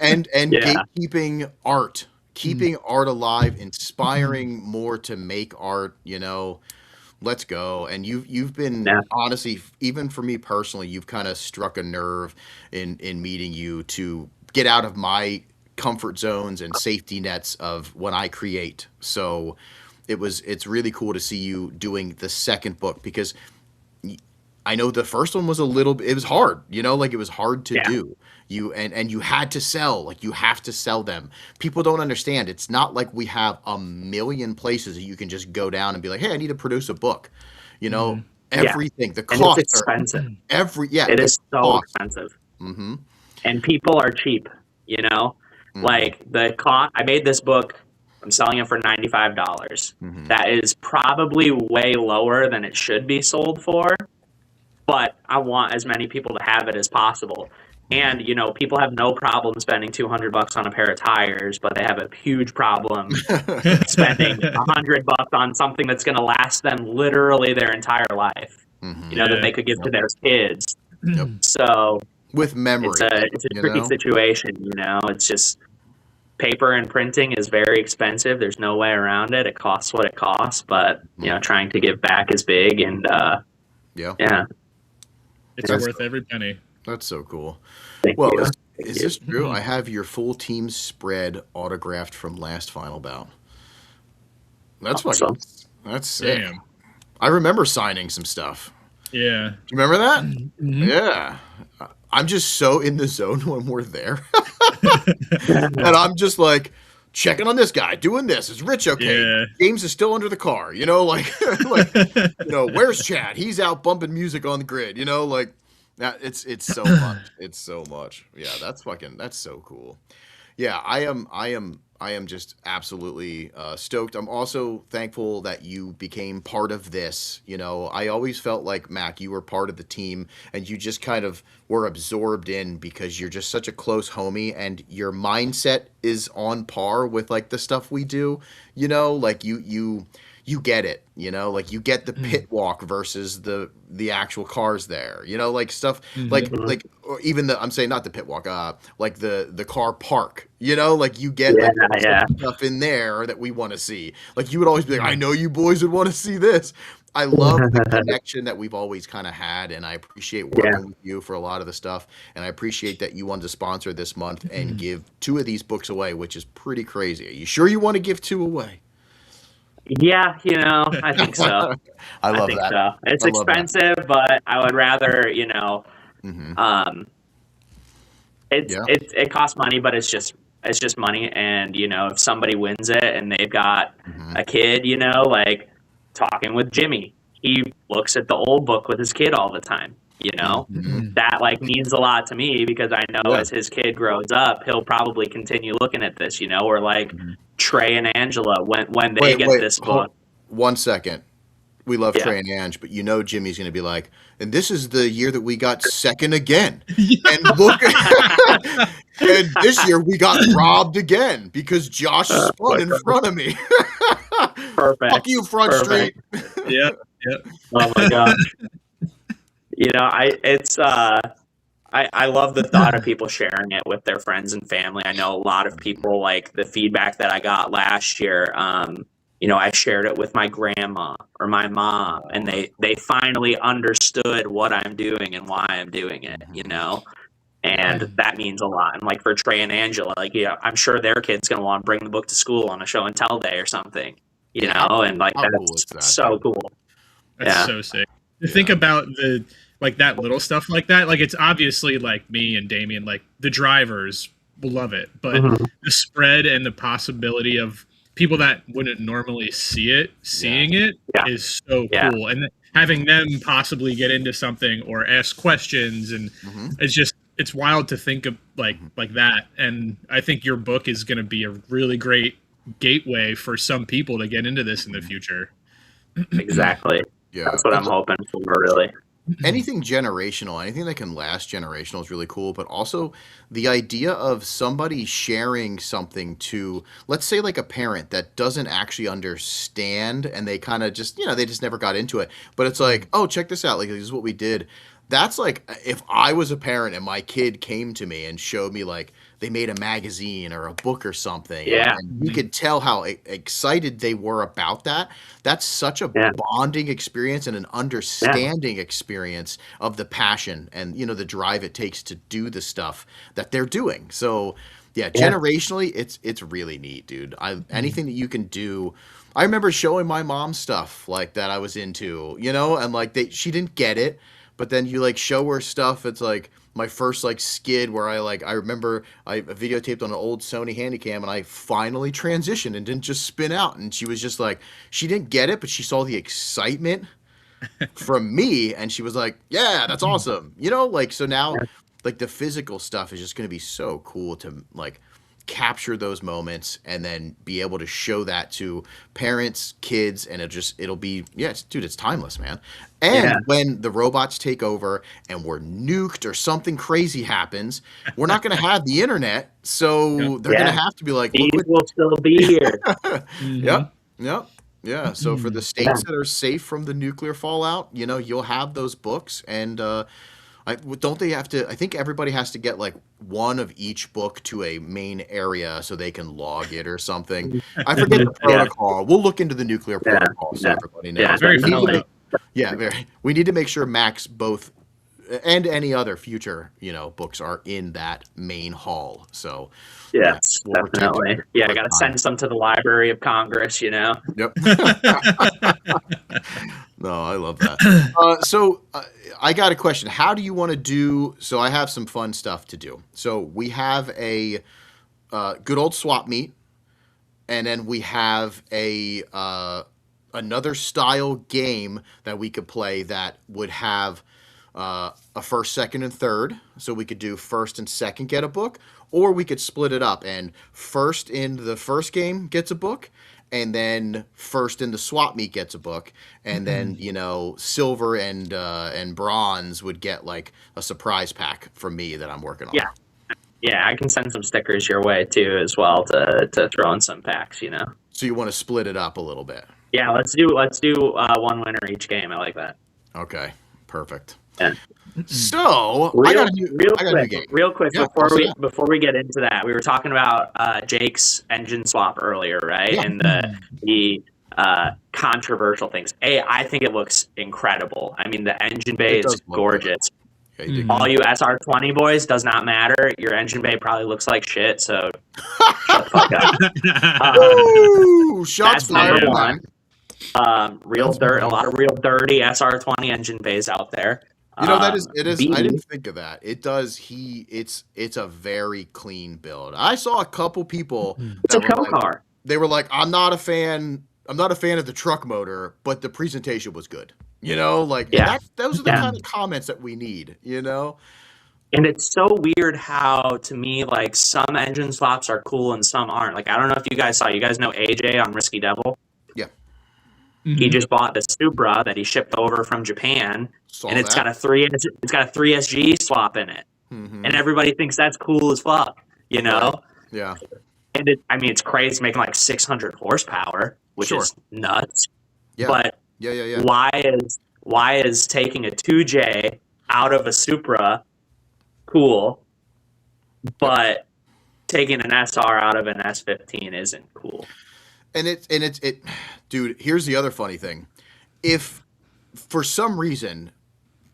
And gatekeeping art, keeping art alive, inspiring more to make art, you know. Let's go. And you've been honestly, even for me personally, you've kind of struck a nerve in meeting you to get out of my comfort zones and safety nets of when I create. So it's really cool to see you doing the second book, because I know the first one was it was hard, you know, like it was hard to do. And you had to sell, like you have to sell them. People don't understand. It's not like we have a million places that you can just go down and be like, hey, I need to produce a book. You know, everything, the costs and it's expensive. It is so expensive. And people are cheap, you know, like the cost. I made this book. I'm selling it for $95. That is probably way lower than it should be sold for, but I want as many people to have it as possible. And, you know, people have no problem spending $200 on a pair of tires, but they have a huge problem spending $100 on something that's going to last them literally their entire life, you know, that they could give to their kids. So with memory, it's a tricky situation, you know. It's just paper and printing is very expensive. There's no way around it. It costs what it costs, but, you know, trying to give back is big. And, it's worth every penny. That's so cool. Thank Well, you. is this true? I have your full team spread autographed from last final bout. That's Awesome. fucking. That's sick. Damn. I remember signing some stuff. Yeah. Do you remember that? Yeah. I'm just so in the zone when we're there, and I'm just like checking on this guy, doing this. Is Rich okay? Yeah. James is still under the car. You know, like, you know, where's Chad? He's out bumping music on the grid. You know, like. It's so much. It's so much. Yeah, that's so cool. Yeah, I am just absolutely stoked. I'm also thankful that you became part of this. You know, I always felt like, Mac, you were part of the team and you just kind of were absorbed in because you're just such a close homie and your mindset is on par with like the stuff we do. You know, like you get it, you know, like you get the pit walk versus the actual cars there, you know, like stuff like or even I'm saying not the pit walk, like the car park, like you get Yeah, like yeah. stuff in there that we want to see. Like you would always be like, I know you boys would want to see this. I love the connection that we've always kind of had, and I appreciate working with you for a lot of the stuff. And I appreciate that you wanted to sponsor this month and give 2 of these books away, which is pretty crazy. Are you sure you want to give 2 away? Yeah, I think so. I love think that. so. It's I love that. expensive, but I would rather, it costs money, but it's just money. And if somebody wins it and they've got a kid, like talking with Jimmy, he looks at the old book with his kid all the time. That like means a lot to me, because I know as his kid grows up, he'll probably continue looking at this. Or like Trey and Angela when they get this book. 1 second. We love Trey and Ange, but Jimmy's going to be like, and this is the year that we got second again. And look, and this year we got robbed again because Josh spun in front of me. Perfect. Fuck you, Front Street. Yeah. Oh my gosh. I love the thought of people sharing it with their friends and family. I know a lot of people, like the feedback that I got last year. I shared it with my grandma or my mom, and they finally understood what I'm doing and why I'm doing it, and that means a lot. And like for Trey and Angela, like, I'm sure their kid's going to want to bring the book to school on a show and tell day or something, and like that's so cool. That's so sick. To think about that little stuff like that. Like, it's obviously like me and Damien, like the drivers will love it, but the spread and the possibility of people that wouldn't normally seeing it is so cool. And having them possibly get into something or ask questions, and it's wild to think of like that. And I think your book is going to be a really great gateway for some people to get into this in the future. Exactly. Yeah. That's what I'm hoping for, really. Anything generational, anything that can last generational is really cool, but also the idea of somebody sharing something to, let's say, like a parent that doesn't actually understand, and they kind of just, they just never got into it, but it's like, oh, check this out, like, this is what we did. That's like, if I was a parent and my kid came to me and showed me, like, they made a magazine or a book or something, and you could tell how excited they were about that. That's such a bonding experience and an understanding experience of the passion and, the drive it takes to do the stuff that they're doing. So, generationally, it's really neat, dude. Anything that you can do. I remember showing my mom stuff like that I was into, and like she didn't get it, but then you like show her stuff. It's like my first like skid where I remember I videotaped on an old Sony Handycam, and I finally transitioned and didn't just spin out. And she was just like, she didn't get it, but she saw the excitement from me, and she was like, yeah, that's awesome. Like, so now like the physical stuff is just going to be so cool to like capture those moments and then be able to show that to parents, kids, and it'll be, it's timeless, man. And when the robots take over and we're nuked or something crazy happens, we're not going to have the internet, so they're going to have to be like, look, will still be here. Yeah. So for the states that are safe from the nuclear fallout, you'll have those books, and don't they have to? I think everybody has to get like one of each book to a main area so they can log it or something. I forget the protocol. We'll look into the nuclear protocol so everybody knows. Yeah, very familiar. We need to make sure Max both and any other future books are in that main hall. So yes, definitely. I got to send some to the Library of Congress. Yep. No, I love that. So I got a question. How do you want to do? So I have some fun stuff to do. So we have a good old swap meet, and then we have a another style game that we could play that would have a first, second, and third. So we could do first and second get a book, or we could split it up, and first in the first game gets a book, and then first in the swap meet gets a book, and then silver and bronze would get like a surprise pack from me that I'm working on. Yeah, I can send some stickers your way too as well to throw in some packs. So you want to split it up a little bit? Yeah, let's do one winner each game. I like that. Okay, perfect. Yeah. So I Real, got a new game. real quick Yeah, before also we that. before we get into that, we were talking about Jake's engine swap earlier, right? Yeah. And the controversial things. I think it looks incredible. I mean, the engine bay It is does look gorgeous. Yeah, you did All you SR20 boys, does not matter. Your engine bay probably looks like shit, so shut the fuck up. Ooh, shots That's number fired. one. Real dirt, a lot of real dirty SR20 engine bays out there. You know, that is it is. B, I didn't think of that. It does. It's a very clean build. I saw a couple people it's a that were co like, car. they were like, I'm not a fan of the truck motor, but the presentation was good. You know, like, Yeah. and those are the Yeah. kind of comments that we need. You know, And it's so weird how, to me, like, some engine swaps are cool and some aren't. Like, I don't know if you guys saw. You guys know AJ on Risky Devil? yeah. He just bought the Supra that he shipped over from Japan, Saw and it's that. got a 3SG swap in it, Mhm. and everybody thinks that's cool as fuck, you know. Yeah. And I mean, it's crazy, it's making like 600 horsepower, which Sure. is nuts. Yeah. But Yeah. why is taking a 2J out of a Supra cool, but taking an SR out of an S15 isn't cool? And it's dude, here's the other funny thing. If for some reason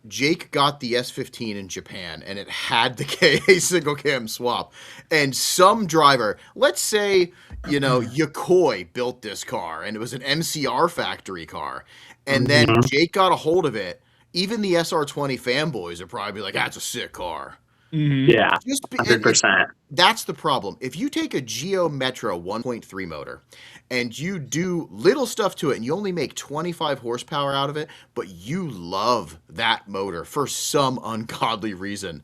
Jake got the S15 in Japan and it had the KA single cam swap, and some driver, let's say, you know, Yokoi built this car and it was an MCR factory car, and then Jake got a hold of it, even the SR20 fanboys are probably like, that's a sick car. Yeah, Just be, 100%. that's the problem. If you take a Geo Metro 1.3 motor and you do little stuff to it and you only make 25 horsepower out of it, but you love that motor for some ungodly reason,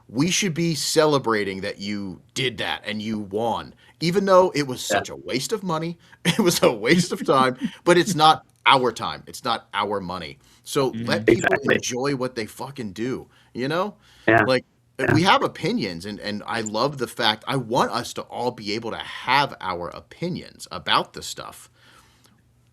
we should be celebrating that you did that and you won. Even though it was such a waste of money, it was a waste of time, but it's not our time. It's not our money. So let people Exactly. enjoy what they fucking do, you know? Yeah. Like, we have opinions, and I love the fact I want us to all be able to have our opinions about the stuff,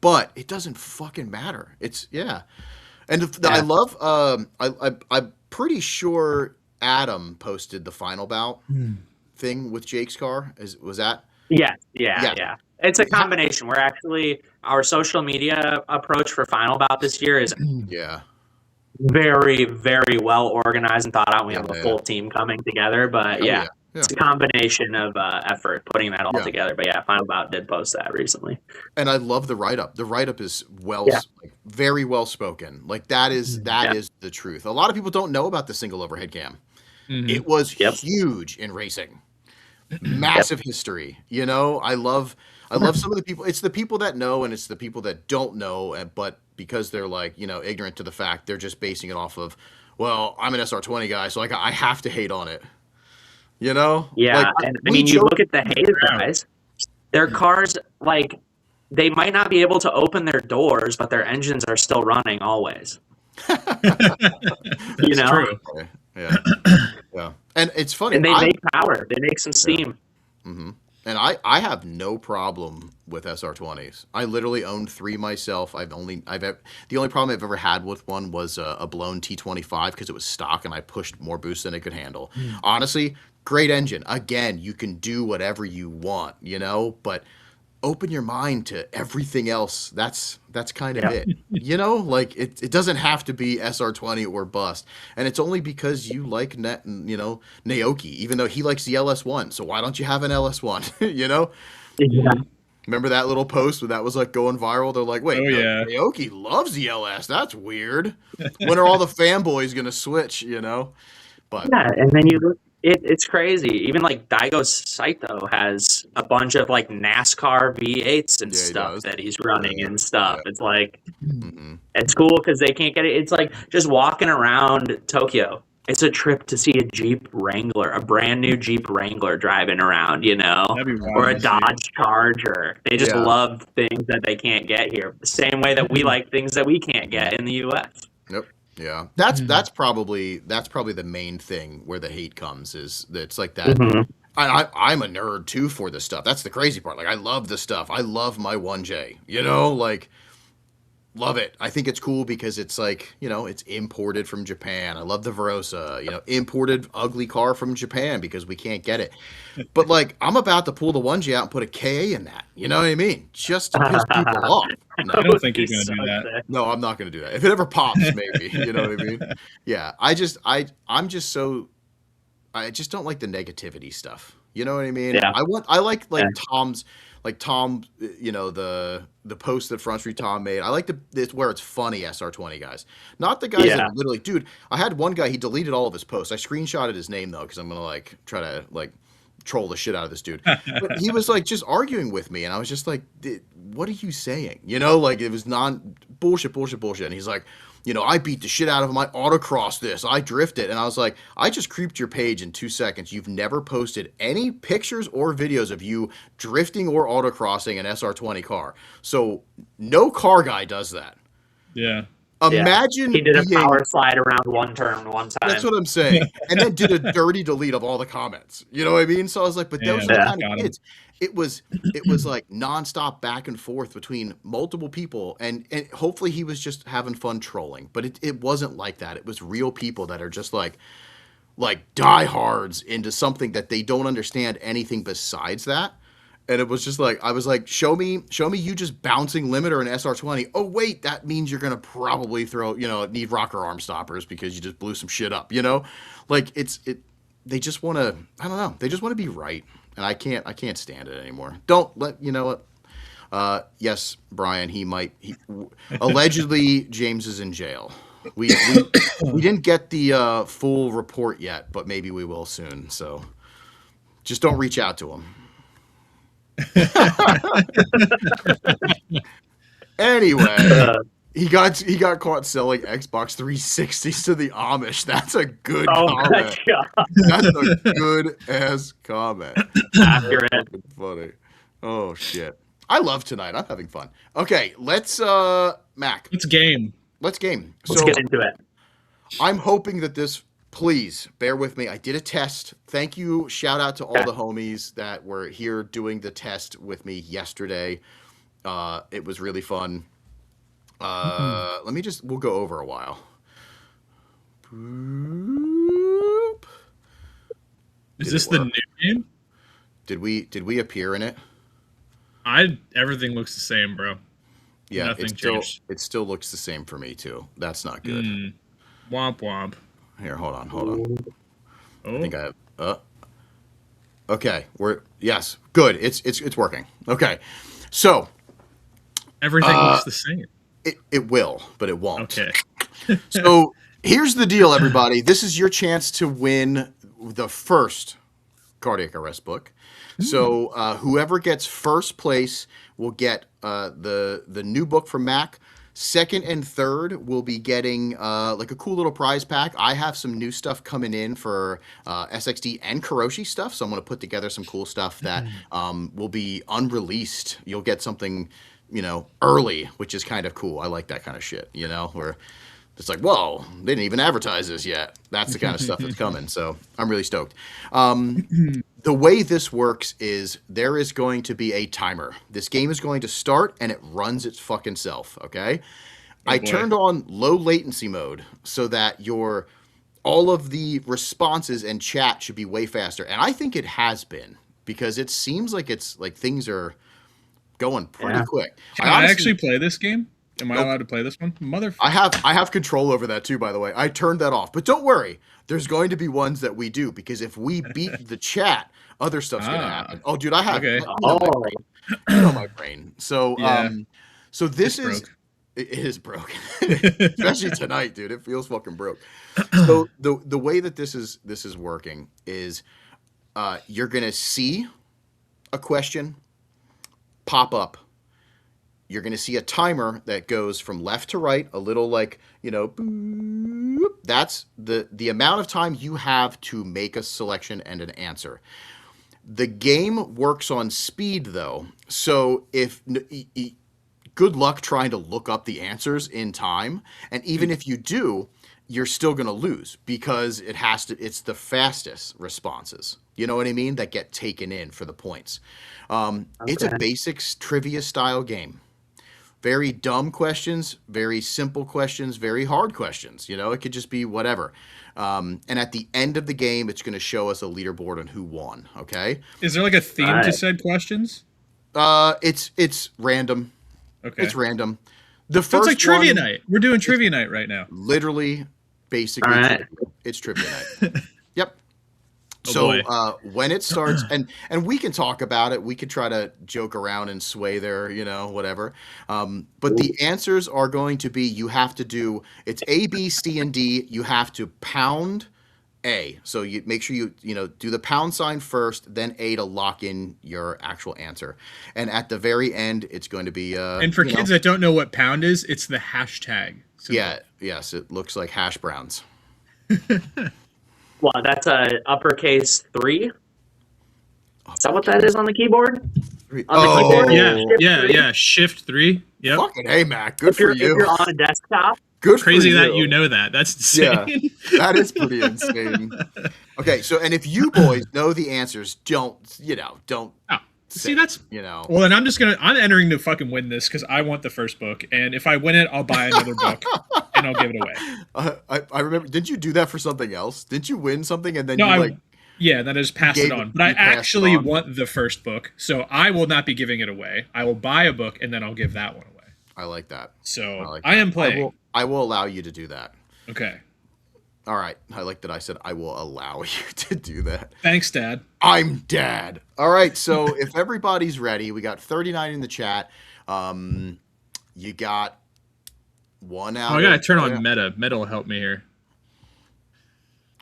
but it doesn't fucking matter. It's and I love. I'm pretty sure Adam posted the final bout thing with Jake's car. Was that? Yeah. It's a How- combination. We're actually, our social media approach for Final Bout this year is Yeah. very, very well organized and thought out. We have a Yeah. full team coming together, but Oh, yeah, yeah. it's a combination of effort putting that all Yeah. together. But yeah, Final Bout did post that recently. And I love the write up. The write up is Yeah. like, very well spoken. Like that is the truth. A lot of people don't know about the single overhead cam. It was Yep. huge in racing. Massive history. You know, I love some of the people. It's the people that know and it's the people that don't know, but because they're like, you know, ignorant to the fact, they're just basing it off of, well, I'm an SR20 guy, so I have to hate on it. You know? Yeah, Like, and I we mean, you joke- look at the Hayes guys, their cars, like, they might not be able to open their doors, but their engines are still running always. You know? True. Yeah. Yeah. And it's funny. And they make power. They make some steam. And I have no problem with SR20s. I literally own 3 myself. The only problem I've ever had with one was a blown T25 because it was stock and I pushed more boost than it could handle. Honestly, great engine. Again, you can do whatever you want, you know, but open your mind to everything else. That's kind of it. You know, like it doesn't have to be SR20 or bust. And it's only because you like Naoki, even though he likes the LS1. So why don't you have an LS1? You know? Yeah. Remember that little post where that was like going viral? They're like, wait, Oh, yeah. Naoki loves the LS. That's weird. When are all the fanboys gonna switch, you know? But Yeah, and then you look, it's crazy. Even like Daigo's Saito has a bunch of like NASCAR V8s and Yeah, he stuff does. that he's running and stuff. Yeah. It's like, mhm. it's cool because they can't get it. It's like just walking around Tokyo. It's a trip to see a Jeep Wrangler, a brand new Jeep Wrangler driving around, you know, That'd be wild or a to see. Dodge Charger. They just Yeah. love things that they can't get here. The same way that we like things that we can't get in the U.S. Yep. Yeah. That's probably the main thing where the hate comes is that it's like that. I'm a nerd too for this stuff. That's the crazy part. Like I love this stuff. I love my 1J. You know, like Love it. I think it's cool because it's like, it's imported from Japan. I love the Verosa, imported ugly car from Japan because we can't get it. But like, I'm about to pull the 1G out and put a KA in that. You know what I mean? Just to piss people off. No, I don't think you're gonna do that. no, I'm not going to do that. If it ever pops, maybe. You know what I mean? Yeah. I'm just so, I just don't like the negativity stuff. You know what I mean? Yeah. I like Yeah. Tom's, like Tom, the post that Front Street Tom made. I like it's where it's funny SR20 guys, not the guys that Yeah. are literally, dude. I had one guy, he deleted all of his posts. I screenshotted his name though, because I'm gonna like try to like troll the shit out of this dude. But he was like just arguing with me, and I was just like, what are you saying? Like it was bullshit. And he's like, I beat the shit out of him. I autocross this. I drifted. And I was like, I just creeped your page in 2 seconds. You've never posted any pictures or videos of you drifting or autocrossing an SR20 car. So no car guy does that. Yeah. Imagine He did a being- power slide around one turn one time. That's what I'm saying. And then did a dirty delete of all the comments. You know what I mean? So I was like, but those are the Yeah, kind got of 'em. kids. It was like nonstop back and forth between multiple people, and hopefully he was just having fun trolling. But it wasn't like that. It was real people that are just like diehards into something that they don't understand anything besides that. And it was just like, I was like, show me you just bouncing limiter in SR20. Oh wait, that means you're gonna probably throw, need rocker arm stoppers because you just blew some shit up. Like they just want to, I don't know, they just want to be right. And I can't stand it anymore. Don't let, what? Yes, Brian, allegedly James is in jail. We didn't get the full report yet, but maybe we will soon. So just don't reach out to him. Anyway, he got caught selling Xbox 360s to the Amish. That's a good Oh my comment. god. That's a good ass comment. Accurate. Fucking funny. Oh shit. I love tonight. I'm having fun. Okay, let's Mac. It's game. Let's game. Let's So get into it. I'm hoping that this, please bear with me. I did a test. Thank you. Shout out to all the homies that were here doing the test with me yesterday. It was really fun. We'll go over a while. Boop. Is Did this it the work? new game? Did we appear in it? Everything looks the same, bro. Yeah, Nothing it changed. still looks the same for me too. That's not good. Womp womp. Here, hold on. Oh, I think I have. Okay, yes, good. It's working. Okay, so everything looks the same. it will, but it won't. Okay. So here's the deal, everybody. This is your chance to win the first cardiac arrest book. So whoever gets first place will get the new book from Mac. Second and third will be getting like a cool little prize pack. I have some new stuff coming in for SXD and Kuroshi stuff, so I'm going to put together some cool stuff that will be unreleased. You'll get something, early, which is kind of cool. I like that kind of shit, where it's like, whoa, they didn't even advertise this yet. That's the kind of stuff that's coming. So I'm really stoked. The way this works is there is going to be a timer. This game is going to start and it runs its fucking self. Okay. I boy. turned on low latency mode so that all of the responses and chat should be way faster. And I think it has been because it seems like things are going pretty quick. Can I actually play this game? Am I allowed to play this one? Motherfucker. I have control over that too, by the way. I turned that off. But don't worry. There's going to be ones that we do because if we beat the chat, other stuff's going to happen. Oh, dude, I have Okay. my brain. So, Yeah. So this It's is broke. it is broken, especially tonight, dude. It feels fucking broke. So the way that this is working is you're gonna see a question pop up. You're gonna see a timer that goes from left to right, a little like boop. That's the amount of time you have to make a selection and an answer. The game works on speed though, so if good luck trying to look up the answers in time. And even if you do, you're still going to lose because it's the fastest responses. You know what I mean? That get taken in for the points. It's a basics trivia style game. Very dumb questions, very simple questions, very hard questions. You know, it could just be whatever. And at the end of the game, it's going to show us a leaderboard on who won. Okay. Is there like a theme to Alright. said questions? It's random. Okay. It's random. The So first it's like trivia one, night. We're doing trivia night right now. literally, basically, All right. it's trivia night. Yep. Oh, So boy. when it starts, and we can talk about it. We could try to joke around and sway there, you know, whatever. But the answers are going to be, you have to do, it's A, B, C, and D. You have to pound A. So you make sure you know, do the pound sign first, then A to lock in your actual answer. And at the very end, it's going to be And for you kids know, that don't know what pound is, it's the hashtag. symbol. yeah, yes, it looks like hash browns. Well, that's a uppercase 3. Is that what that is on the keyboard? On the keyboard? Yeah, Shift yeah, 3? yeah. Shift 3. Yep. Fucking hey, Mac, good If you're, for you. if you're on a desktop, Good Crazy for that you know that. That's insane. Yeah, that is pretty insane. Okay, so and if you boys know the answers, don't Oh, see, say, that's you know. well. Then I'm entering to fucking win this because I want the first book, and if I win it, I'll buy another book and I'll give it away. I remember. Didn't you do that for something else? Didn't you win something and then No, you I like? yeah, then I just pass gave it it- on. But I you passed it actually on. want the first book, so I will not be giving it away. I will buy a book and then I'll give that one away. I like that. So I like I that. am playing. I will allow you to do that. Okay. All right. I like that I said I will allow you to do that. Thanks, Dad. I'm dad. All right. So if everybody's ready, we got 39 in the chat. You got one out. Oh, I gotta of- turn on Meta. Meta will help me here.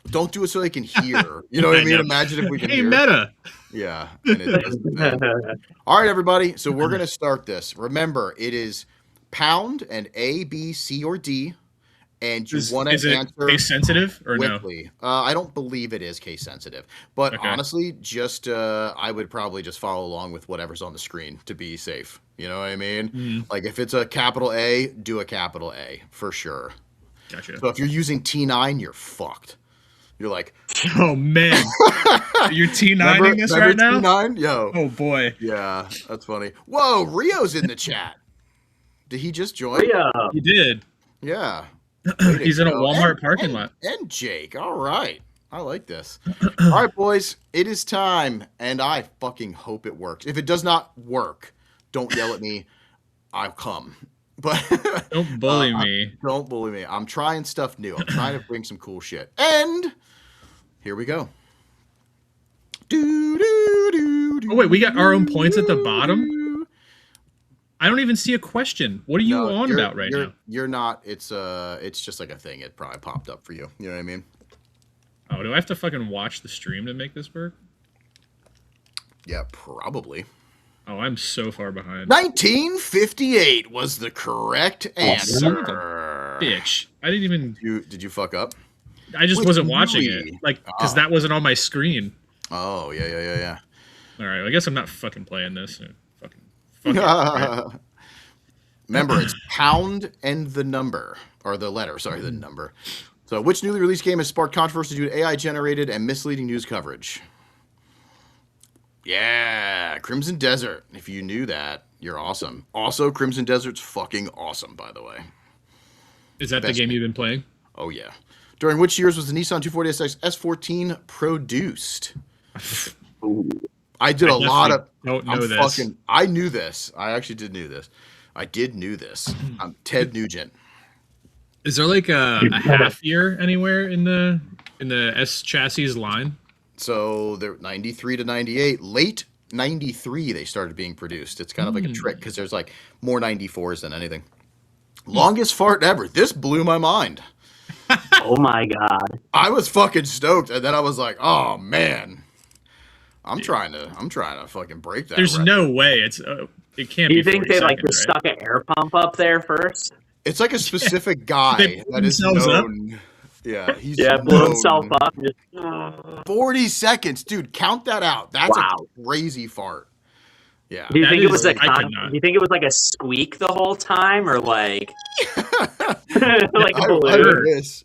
Don't do it so they can hear. You know what I I mean? know. Imagine if we can Hey, hear. Meta. Yeah. And it doesn't. All right, everybody. So we're going to start this. Remember, it is pound and A, B, C, or D. And you want Is to it answer case sensitive or no? quickly. I don't believe it is case sensitive. But Okay. honestly, just I would probably just follow along with whatever's on the screen to be safe. You know what I mean? Mm-hmm. Like if it's a capital A, do a capital A for sure. Gotcha. So if you're using T9, you're fucked. You're like, Oh man, you're T9ing this right now? T9? Yo. Oh boy, Yeah, that's funny. Whoa, Rio's in the chat. Did he just join? Rio. you did. Yeah. Way to He's in a go. Walmart And- parking and- lot. And Jake. All right. I like this. All right, boys. It is time, and I fucking hope it works. If it does not work, don't yell at me. I'll come. But Don't bully me. don't bully me. I'm trying stuff new. I'm trying to bring some cool shit. And here we go. Oh wait, we got our own points at the bottom. I don't even see a question. What are you No, on you're- about right now? You're not. It's just like a thing. It probably popped up for you. You know what I mean? Oh, do I have to fucking watch the stream to make this work? Yeah, probably. Oh, I'm so far behind. 1958 was the correct answer. Bitch, I didn't even. Did you fuck up? I just Which wasn't watching movie? it, like, because Oh. that wasn't on my screen. Oh yeah. All right, I guess I'm not fucking playing this. Fuck it, right? Remember, it's pound and the number, or the letter. Sorry, the number. So, which newly released game has sparked controversy due to AI generated and misleading news coverage? Yeah, Crimson Desert. If you knew that, you're awesome. Also, Crimson Desert's fucking awesome, by the way. Is that the Best game game. you've been playing? Oh yeah. During which years was the Nissan 240SX S14 produced? I did a lot of. don't know this. I knew this. I actually did knew this. I did knew this. I'm Ted Nugent. Is there like a half year anywhere in the S chassis line? So they're 93 to 98. Late 93 they started being produced. It's kind of like a trick because there's like more 94s than anything. Longest fart ever. This blew my mind. Oh my god. I was fucking stoked, and then I was like, "Oh man, I'm trying to fucking break that." There's record. no way it can't Do be. you think 40 they like seconds, just right? stuck an air pump up there first? It's like a specific guy They blew that is themselves up? known. Yeah, he's Yeah, blew known. himself up. And just, 40 seconds, dude. Count that out. That's Wow. a crazy fart. Yeah. do you That think it was is- a I could not. do you think it was like a squeak the whole time, or like like a I balloon? wish.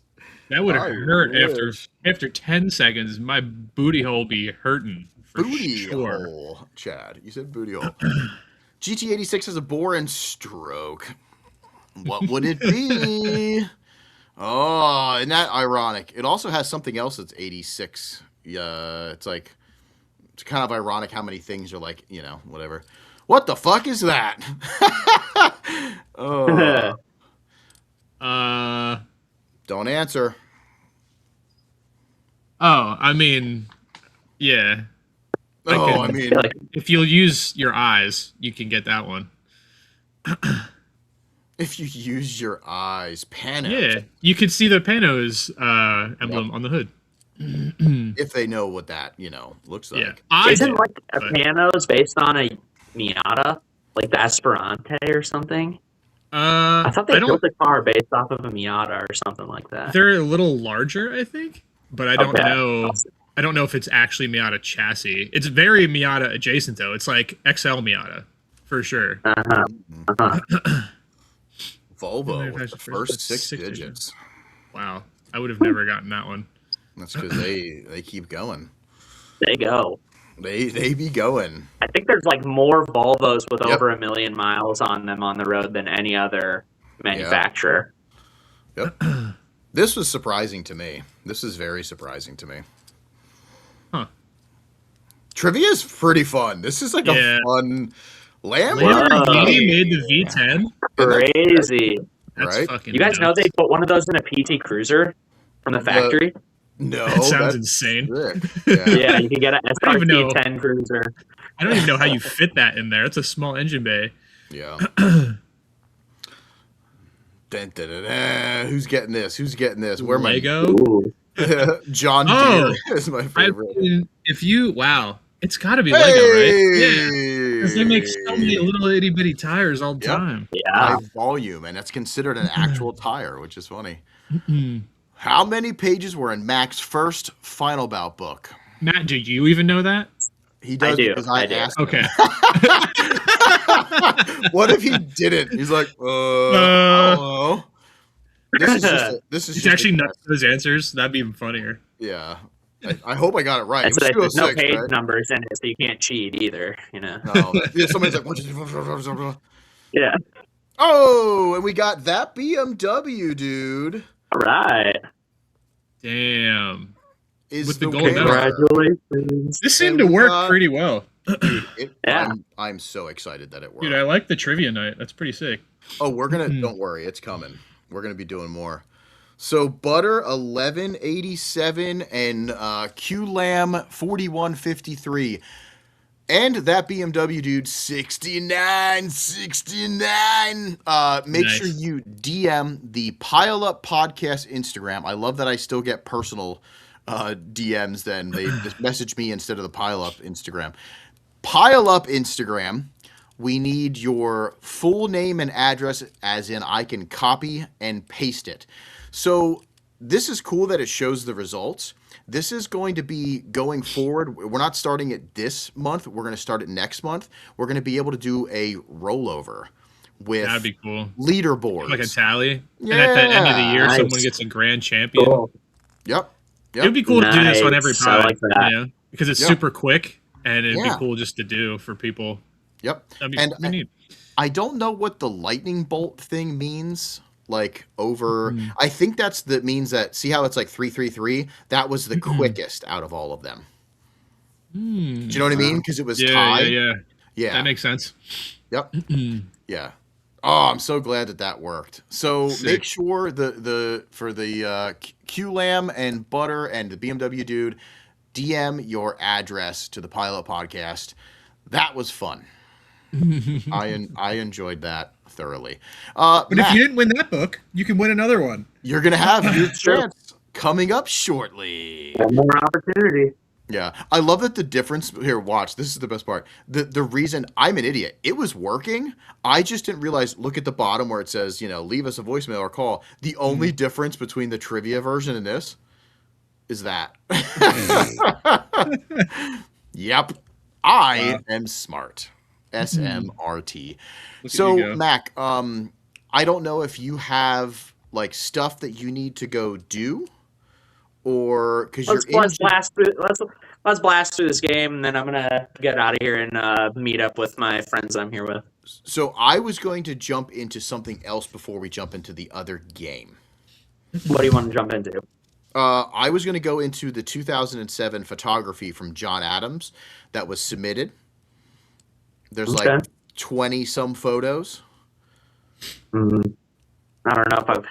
That would have I hurt wish. after 10 seconds. My booty hole be hurting for Booty sure. hole, Chad. You said booty hole. GT86 has a bore and stroke. What would it be? Oh, isn't that ironic? It also has something else that's 86. Yeah, it's kind of ironic how many things are like, whatever. What the fuck is that? Oh. Don't answer. Oh, I mean, yeah. I mean, If you'll use your eyes, you can get that one. if you use your eyes, Panos. Yeah, you can see the Panos emblem on the hood. If they know what that, looks like. Yeah, I Isn't do, like a but- Panos based on a Miata, like the Esperante or something? I thought they built a car based off of a Miata or something like that. They're a little larger, I think, but I don't Okay. know. I don't know if it's actually Miata chassis. It's very Miata adjacent though. It's like XL Miata for sure. Volvo with the first six digits. Wow, I would have never gotten that one. That's because they keep going. They go. They be going. I think there's like more Volvos with over 1 million miles on them on the road than any other manufacturer. Yep. This was surprising to me. This is very surprising to me. Huh. Trivia is pretty fun. This is like a fun Lamborghini Lamborghini. made the V10. Crazy. That's Right? fucking. You guys know nuts. they put one of those in a PT Cruiser from the factory? No, That sounds that's insane. sick. Yeah. Yeah, you can get an don't even know. SRT10 Cruiser. I don't even know how you fit that in there. It's a small engine bay. Yeah. Dun, dun, dun, dun. Who's getting this? Who's getting this? Where am I? Lego. Ooh. John Oh, Deere is my I favorite. mean, wow, it's got to be Lego, right? Yeah, because they make so many little itty bitty tires all the Yep. time. Yeah. High volume, and that's considered an actual tire, which is funny. How many pages were in Mac's first Final Bout book? Matt, do you even know that? He does do, because I I do. asked him. Okay. What if he didn't? He's like, I don't know. This is He's just actually a not guess. those answers. That'd be even funnier. Yeah. I hope I got it right. That's It was there's no 206, page right? numbers in it, so you can't cheat either, No. Yeah, somebody's like, 1, 2, 3, 4, 5, 6, Yeah. oh, and we got that BMW, dude. All right. Damn. Is With the the gold winner. medal. Congratulations. This seemed And to we work got- pretty well. Yeah. I'm so excited that it worked. Dude, I like the trivia night. That's pretty sick. Oh, we're gonna. Don't worry, it's coming. We're gonna be doing more. So Butter 1187 and Q Lamb 4153, and that BMW dude 6969. Make Nice. sure you DM the Pile Up Podcast Instagram. I love that I still get personal DMs. Then they just message me instead of the Pile Up Instagram. Pile Up Instagram. We need your full name and address, as in I can copy and paste it. So this is cool that it shows the results. This is going to be going forward. We're not starting it this month. We're going to start it next month. We're going to be able to do a rollover with That'd be cool. leaderboards. Like a tally. And at the end of the year, Nice. someone gets a grand champion. Cool. Yep. It would be cool to do this on every Nice. pod, I like that. you know, because it's Yeah. super quick and it'd Yeah. be cool just to do for people. Yep. That'd be And neat. I don't know what the lightning bolt thing means. Like over, I think that means that. See how it's like 333? That was the quickest out of all of them. Do you know what I mean? Because it was tied. Yeah. Yeah. That makes sense. Yep. Yeah. Oh, I'm so glad that worked. So Sick. make sure for the Q Lamb and Butter and the BMW dude, DM your address to the Pilot Podcast. That was fun. I enjoyed that thoroughly. But if Matt, you didn't win that book, you can win another one. you're gonna have your Sure. chance coming up shortly. One more opportunity. Yeah, I love that the difference here. Watch, this is the best part. The reason I'm an idiot, it was working. I just didn't realize. Look at the bottom where it says, leave us a voicemail or call. The only difference between the trivia version and this is that. Yep, I am smart. SMRT. Look at So you go. Mac, I don't know if you have like stuff that you need to go do, or because Let's you're blast through. Let's blast through this game, and then I'm gonna get out of here and meet up with my friends I'm here with. So I was going to jump into something else before we jump into the other game. What do you want to jump into? I was going to go into the 2007 photography from John Adams that was submitted. There's Okay. like 20 some photos. I don't know if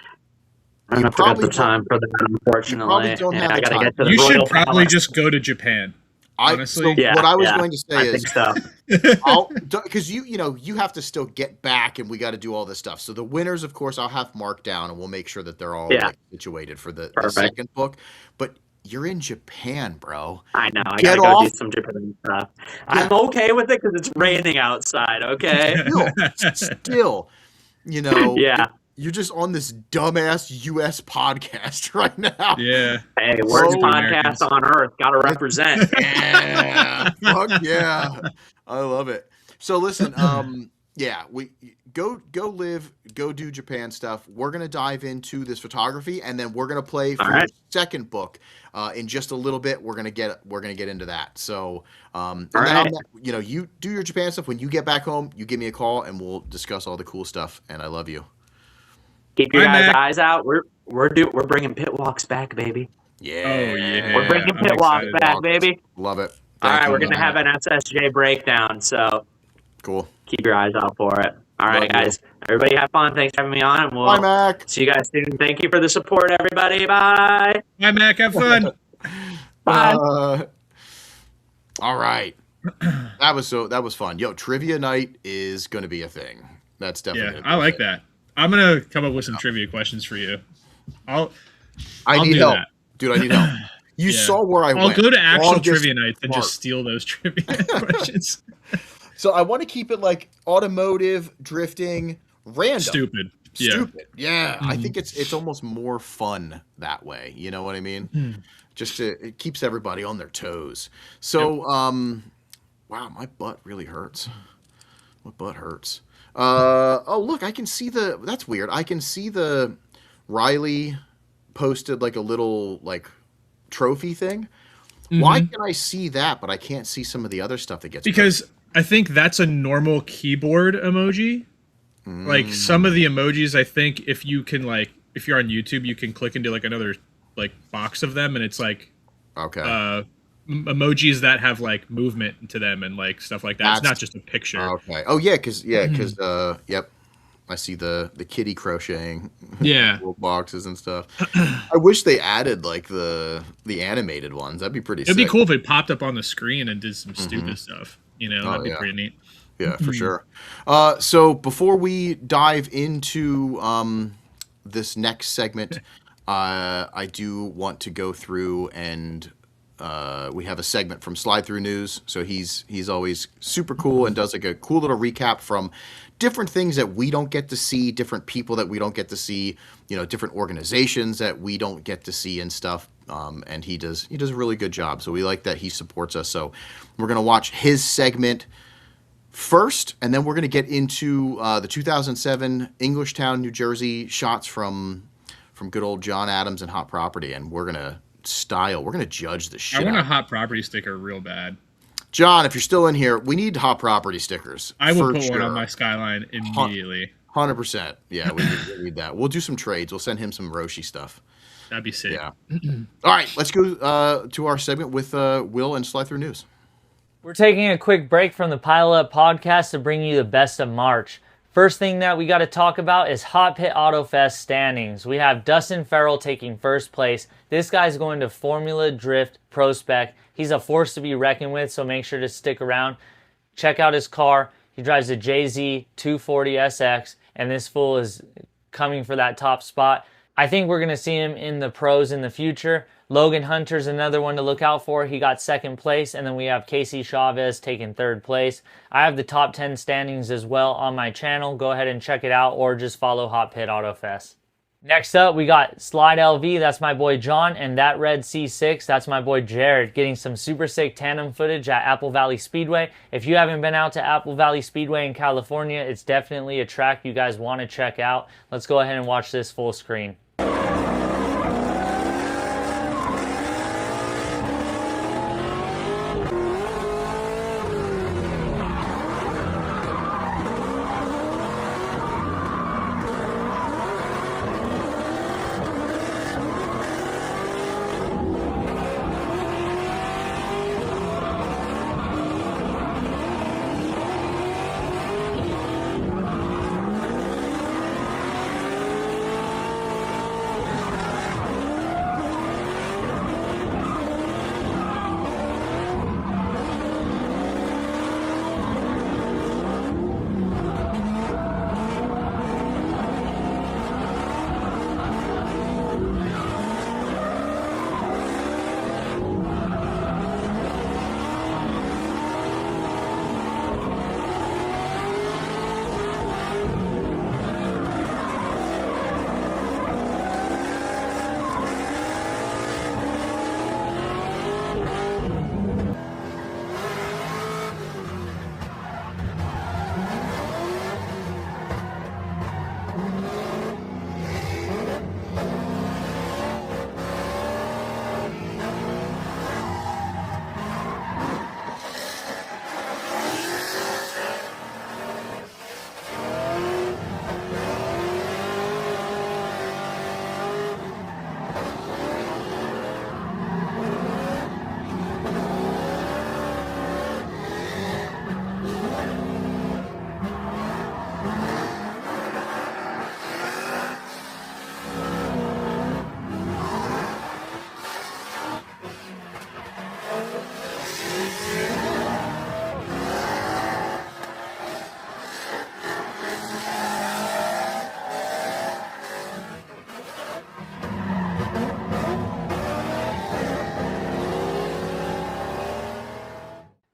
I got probably the time for that, unfortunately. don't have I the got to time. get to the You should Royal probably Palace. just go to Japan. Honestly. So what I was going to say I is, think so. because you have to still get back, and we got to do all this stuff. So the winners, of course, I'll have marked down, and we'll make sure that they're all like, situated for the Perfect. second book. But you're in Japan, bro. I know. I Get gotta go off. do some Japan stuff. I'm okay with it because it's raining outside. Okay. Still, you know, Yeah. you're just on this dumbass U.S. podcast right now. Yeah. Hey, worst So podcast on earth. Gotta represent. Yeah, fuck yeah, I love it. So listen, we go live, go do Japan stuff. We're gonna dive into this photography, and then we're gonna play for the second book in just a little bit. We're gonna get into that. So, and then you do your Japan stuff. When you get back home, you give me a call, and we'll discuss all the cool stuff. And I love you. Keep your Bye, guys' Mac. eyes out. We're bringing pit walks back, baby. Yeah, Oh, yeah. We're bringing I'm pit walks excited. back, baby. love it. All Thank right, you, we're gonna man. have an SSJ breakdown. So Cool. keep your eyes out for it. All right, Love you. guys. Everybody have fun. Thanks for having me on. And we'll Bye, Mac. see you guys soon. Thank you for the support, everybody. Bye. Bye, Mac. Have fun. Bye. All right. That was fun. Yo, trivia night is going to be a thing. That's definitely. Yeah, gonna be I a like thing. that. I'm gonna come up with some trivia questions for you. I I'll need do help, that. dude. I need help. You Yeah. saw where I I'll went. go to actual Longest trivia nights and mark. just steal those trivia questions. So I want to keep it like automotive, drifting, random, Stupid. Yeah. stupid. Yeah, I think it's almost more fun that way. You know what I mean? It keeps everybody on their toes. So, wow, my butt really hurts. My butt hurts. Oh, look, I can see that's weird. I can see the Riley posted like a little like trophy thing. Why can I see that, but I can't see some of the other stuff that gets Because I think that's a normal keyboard emoji. Like some of the emojis, I think if you're on YouTube, you can click into like another like box of them, and it's like okay. Emojis that have like movement to them and like stuff like that. It's not just a picture. Okay. Oh yeah, because yep, I see the kitty crocheting. Yeah. Little boxes and stuff. I wish they added like the animated ones. That'd be pretty. It'd sick. be cool if it popped up on the screen and did some stupid stuff. You know, that'd be yeah. pretty neat. Yeah, for sure. So before we dive into this next segment, I do want to go through and we have a segment from Slide Through News. So he's always super cool and does like a cool little recap from different things that we don't get to see, different people that we don't get to see, different organizations that we don't get to see and stuff. And he does a really good job. So we like that he supports us. So we're gonna watch his segment first, and then we're going to get into the 2007 Englishtown, New Jersey shots from good old John Adams and Hot Property, and we're going to judge the shit I want a out. Hot Property sticker real bad. John, if you're still in here, we need Hot Property stickers. I will for put one on sure. my Skyline immediately. 100%. Yeah, we need that. We'll do some trades. We'll send him some Roshi stuff. That'd be sick. Yeah. All right, let's go to our segment with Will and Slide Through News. We're taking a quick break from the Pile Up podcast to bring you the best of March. First thing that we got to talk about is Hot Pit Auto Fest standings. We have Dustin Farrell taking first place. This guy's going to Formula Drift Pro Spec. He's a force to be reckoned with, so make sure to stick around. Check out his car. He drives a JZ 240SX, and this fool is coming for that top spot. I think we're going to see him in the pros in the future. Logan Hunter's another one to look out for. He got second place. And then we have Casey Chavez taking third place. I have the top 10 standings as well on my channel. Go ahead and check it out, or just follow Hot Pit Auto Fest. Next up, we got Slide LV. That's my boy John. And that red C6, that's my boy Jared, getting some super sick tandem footage at Apple Valley Speedway. If you haven't been out to Apple Valley Speedway in California, it's definitely a track you guys want to check out. Let's go ahead and watch this full screen.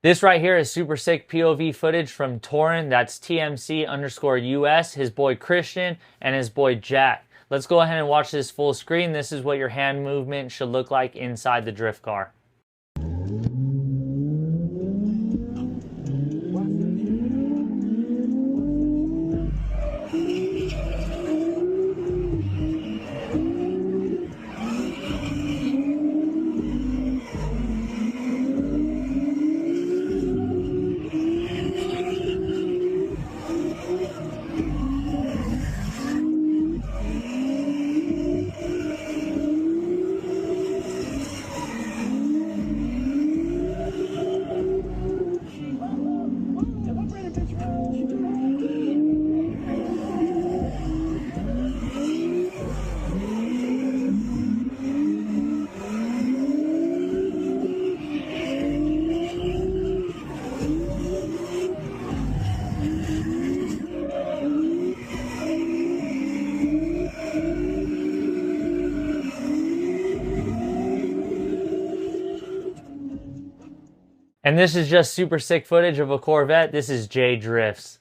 This right here is super sick POV footage from Torin. That's TMC_US, his boy Christian, and his boy Jack. Let's go ahead and watch this full screen. This is what your hand movement should look like inside the drift car. And this is just super sick footage of a Corvette. This is Jay Drifts.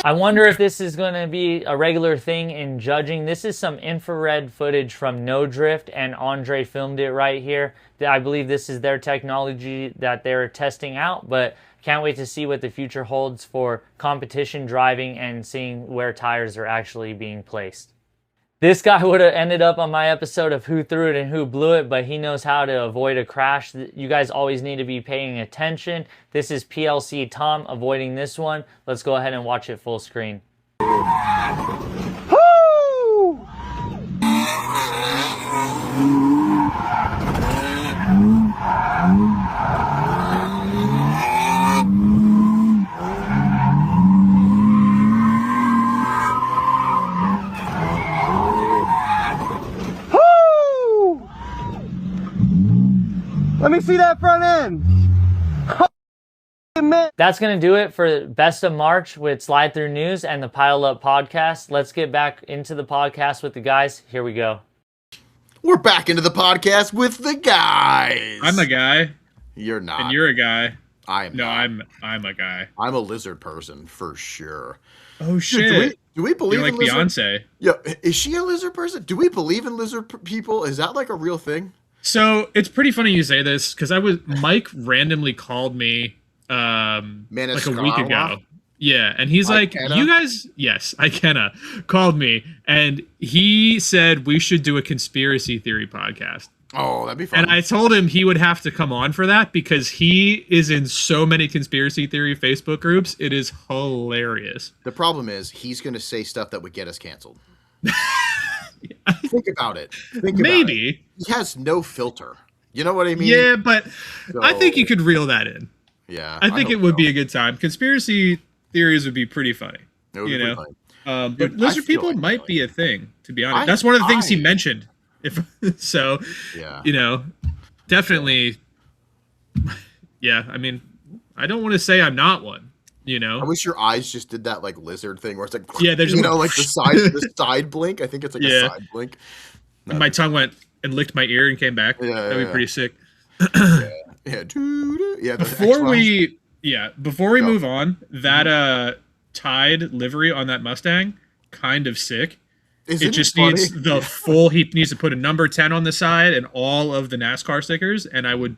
I wonder if this is going to be a regular thing in judging. This is some infrared footage from No Drift, and Andre filmed it right here. I believe this is their technology that they're testing out, but can't wait to see what the future holds for competition driving and seeing where tires are actually being placed. This guy would have ended up on my episode of Who Threw It and Who Blew It, but he knows how to avoid a crash. You guys always need to be paying attention. This is PLC Tom avoiding this one. Let's go ahead and watch it full screen. Let me see that front end. That's going to do it for Best of March with Slide Through News and the Pile Up podcast. Let's get back into the podcast with the guys. Here we go. We're back into the podcast with the guys. I'm a guy, You're not. and you're a guy. I am. No, not. I'm a guy. I'm a lizard person for sure. Oh Dude, shit! do we believe You're like in lizard? Beyonce. Yeah, is she a lizard person? Do we believe in lizard people? Is that like a real thing? So it's pretty funny you say this because Mike randomly called me like a week ago. Yeah, and he's like, Kenna? you guys, yes, Ikenna called me and he said we should do a conspiracy theory podcast. Oh, that'd be fun. And I told him he would have to come on for that because he is in so many conspiracy theory Facebook groups. It is hilarious. The problem is he's going to say stuff that would get us canceled. Think about it. Maybe. He has no filter. You know what I mean? Yeah, but I think So- you could reel that in. Yeah. I think hope it would so. be a good time. Conspiracy theories would be pretty funny. It would be you know? pretty funny. But Dude, I lizard feel people like might that. be a thing, to be honest. I- That's one of the things he I- mentioned. If so, Yeah. you know, definitely. Yeah, I mean, I don't want to say I'm not one. You I know, wish your eyes just did that like lizard thing where it's like, Yeah, there's you a- know, like the side blink. I think it's like Yeah. a side blink. my tongue went and licked my ear and came back. Yeah, That'd be yeah. pretty sick. Yeah. Doo-doo. Yeah. the Before X-Files. before we Go. move on, that Tide livery on that Mustang, kind of sick. Isn't It just funny? needs the full. He needs to put a number 10 on the side and all of the NASCAR stickers, and I would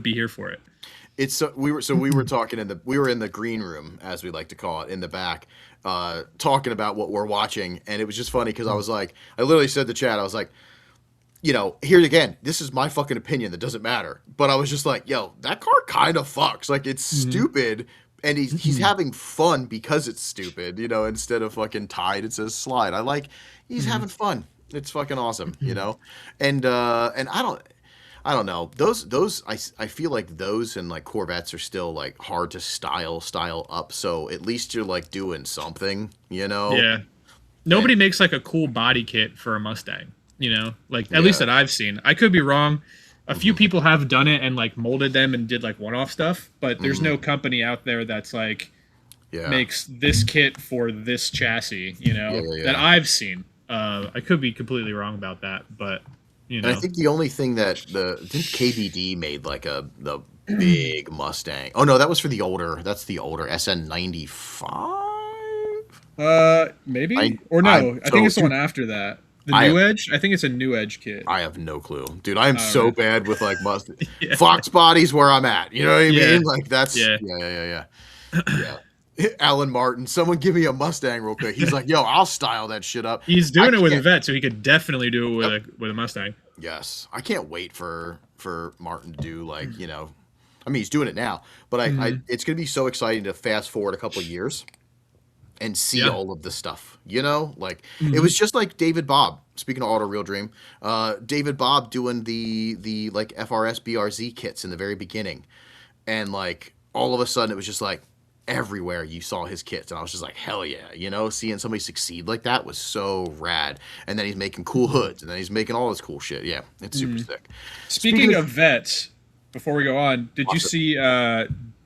be here for it. It's so we were talking we were in the green room, as we like to call it, in the back, talking about what we're watching, and it was just funny because I was like, I literally said to Chad, I was like, you know, here again, this is my fucking opinion that doesn't matter, but I was just like, yo, that car kind of fucks, like it's stupid, and he's having fun because it's stupid, you know, instead of fucking Tide, it says Slide. I like he's having fun. It's fucking awesome, you know, and I don't know. Those I feel like those and like Corvettes are still like hard to style up. So at least you're like doing something, you know? Yeah. nobody makes like a cool body kit for a Mustang, like at least that I've seen. I could be wrong. A few people have done it and like molded them and did like one-off stuff, but there's no company out there that's like makes this kit for this chassis, that I've seen. I could be completely wrong about that, but And I think the only thing that I think KBD made like the big Mustang. Oh no, that was for the older. That's the older SN95. Maybe I think it's the one after that. The New Edge. I think it's a New Edge kit. I have no clue, dude. I am so bad with like Mustang. Fox body's where I'm at. You know what I mean? Like that's yeah. Alan Martin, someone give me a Mustang real quick. He's like, yo, I'll style that shit up. He's doing it with a vet, so he could definitely do it with a Mustang. Yes, I can't wait for Martin to do like I mean he's doing it now, but it's gonna be so exciting to fast forward a couple of years and see all of the stuff. Like it was just like David Bob. Speaking of Auto Real Dream, David Bob doing the like FRS BRZ kits in the very beginning, and like all of a sudden it was just like everywhere you saw his kits, and I was just like, hell yeah, seeing somebody succeed like that was so rad. And then he's making cool hoods, and then he's making all this cool shit. Yeah, it's super sick. Speaking of vets, before we go on, did you see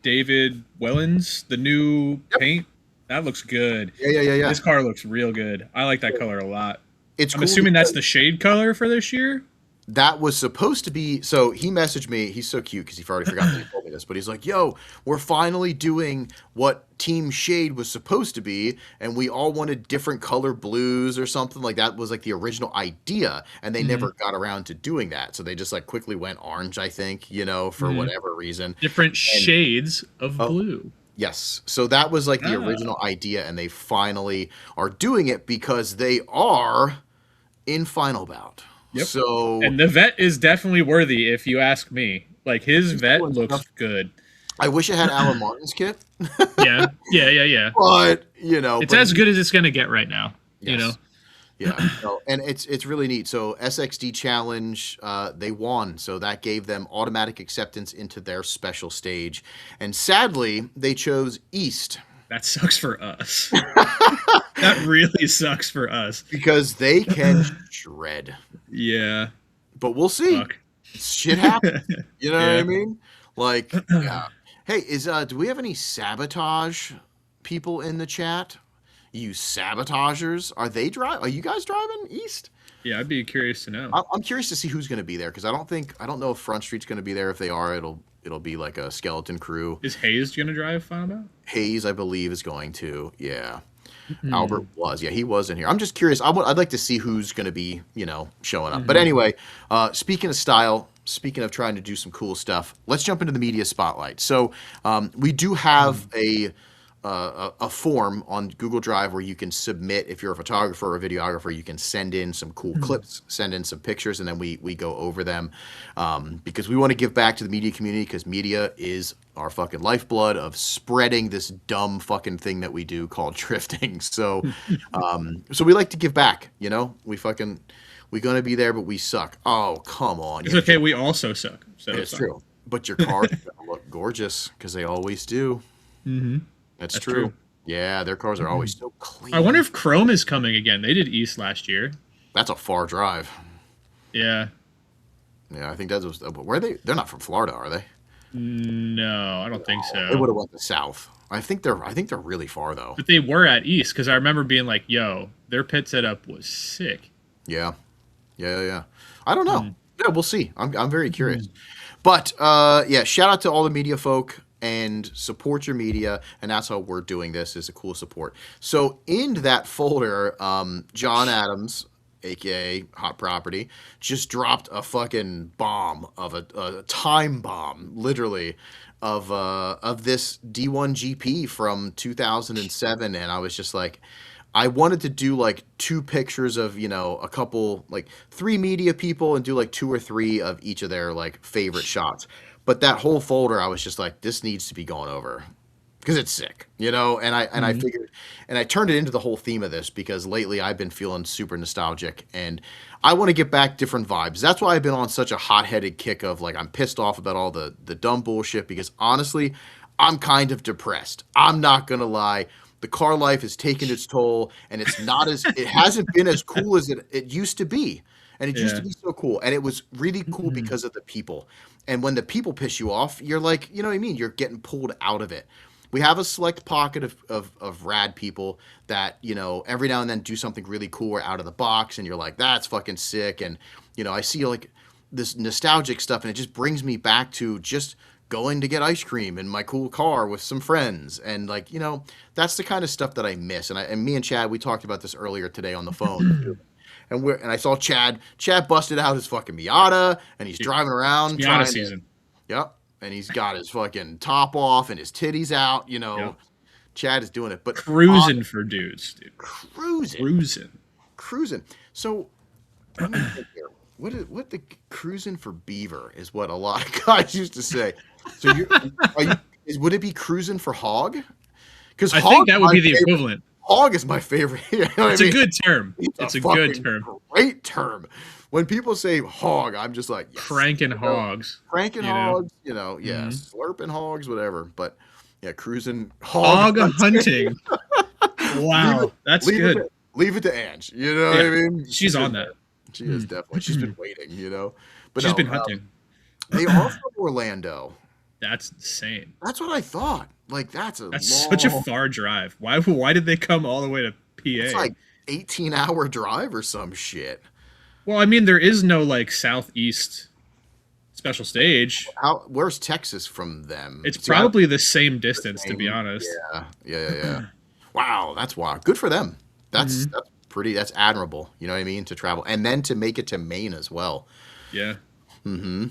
David Wellens, the new paint? That looks good. Yeah. This car looks real good. I like that color a lot. I'm Cool assuming that's the shade color for this year. That was supposed to be. So he messaged me. He's so cute because he already forgot that he told me this. But he's like, "Yo, we're finally doing what Team Shade was supposed to be, and we all wanted different color blues or something like that. Was like the original idea, and they never got around to doing that. So they just like quickly went orange, I think, for whatever reason. Different shades of blue. Yes. So that was like the original idea, and they finally are doing it because they are in final bout. Yep. So and the vet is definitely worthy, if you ask me. Like his vet looks good. I wish it had Alan Martin's kit. Yeah. But it's as good as it's gonna get right now. Yes. Yeah, and it's really neat. So SXD Challenge, they won, so that gave them automatic acceptance into their special stage, and sadly, they chose East. That sucks for us. That really sucks for us because they can shred. Yeah, but we'll see. Fuck. Shit happens. You know what I mean? Like, yeah. Hey, do we have any sabotage people in the chat? You sabotagers, are you guys driving East? Yeah, I'd be curious to know. I'm curious to see who's going to be there because I don't know if Front Street's going to be there. If they are, it'll be like a skeleton crew. Is Hayes going to drive Final Bout? Hayes, I believe, is going to. Yeah. Albert was. Yeah, he was in here. I'm just curious. I'd like to see who's going to be, showing up. But anyway, speaking of style, speaking of trying to do some cool stuff, let's jump into the media spotlight. So we do have a form on Google Drive where you can submit, if you're a photographer or a videographer, you can send in some cool clips, send in some pictures, and then we go over them because we want to give back to the media community because media is our fucking lifeblood of spreading this dumb fucking thing that we do called drifting. So so we like to give back, we're gonna be there, but we suck. Oh, come on. It's okay, we also suck. So it's true. But your cars look gorgeous because they always do. Mm-hmm. That's true. Yeah, their cars are always so clean. I wonder if Chrome is coming again. They did East last year. That's a far drive. Yeah. Yeah, I think that was. Where are they? They're not from Florida, are they? No, I don't think so. They would have went to South. I think they're really far though. But they were at East because I remember being like, "Yo, their pit setup was sick." Yeah. I don't know. Yeah, we'll see. I'm very curious. But yeah, shout out to all the media folk. And support your media, and that's how we're doing this, is a cool support. So in that folder, John Adams, aka Hot Property, just dropped a fucking bomb of a time bomb, literally, of this D1GP from 2007, and I was just like, I wanted to do like 2 pictures of, a couple, like 3 media people and do like 2 or 3 of each of their like favorite shots. But that whole folder, I was just like, this needs to be going over because it's sick, And I figured, and I turned it into the whole theme of this because lately I've been feeling super nostalgic and I want to get back different vibes. That's why I've been on such a hot-headed kick of like, I'm pissed off about all the dumb bullshit because honestly, I'm kind of depressed. I'm not going to lie. the car life has taken its toll, and it hasn't been as cool as it used to be. And it used to be so cool, and it was really cool because of the people. And when the people piss you off, you're like, you know what I mean? You're getting pulled out of it. We have a select pocket of rad people that, you know, every now and then do something really cool or out of the box, and you're like, that's fucking sick. And, you know, I see like this nostalgic stuff, and it just brings me back to just going to get ice cream in my cool car with some friends. And like, you know, that's the kind of stuff that I miss. And me and Chad, we talked about this earlier today on the phone. And I saw Chad busted out his fucking Miata, and he's driving around. Miata season. Yep. And he's got his fucking top off and his titties out, you know. Yep. Chad is doing it. But Cruising for dudes, dude. Cruising. So let me think here. What the cruising for beaver is what a lot of guys used to say. So would it be cruising for hog? Because I think that would be the equivalent. Hog is my favorite. You know what It's I a mean? good term. It's a good term. Great term. When people say hog, I'm just like, yes, Cranking hogs. Cranking you know? hogs, you know, slurping hogs, whatever. But yeah, cruising hog hunting. Wow, that's good. Leave it to Ange. You know what I mean? She's on that. She is definitely. She's been waiting, you know. But She's been hunting. They are from Orlando. That's insane. That's what I thought. Like that's such a far drive. Why did they come all the way to PA? It's like 18-hour drive or some shit. Well, I mean, there is no like southeast special stage. Where's Texas from them? It's probably the same distance, to be honest. Yeah. Wow, that's wild. Good for them. That's pretty. That's admirable. You know what I mean? To travel and then to make it to Maine as well. Yeah. Mm-hmm.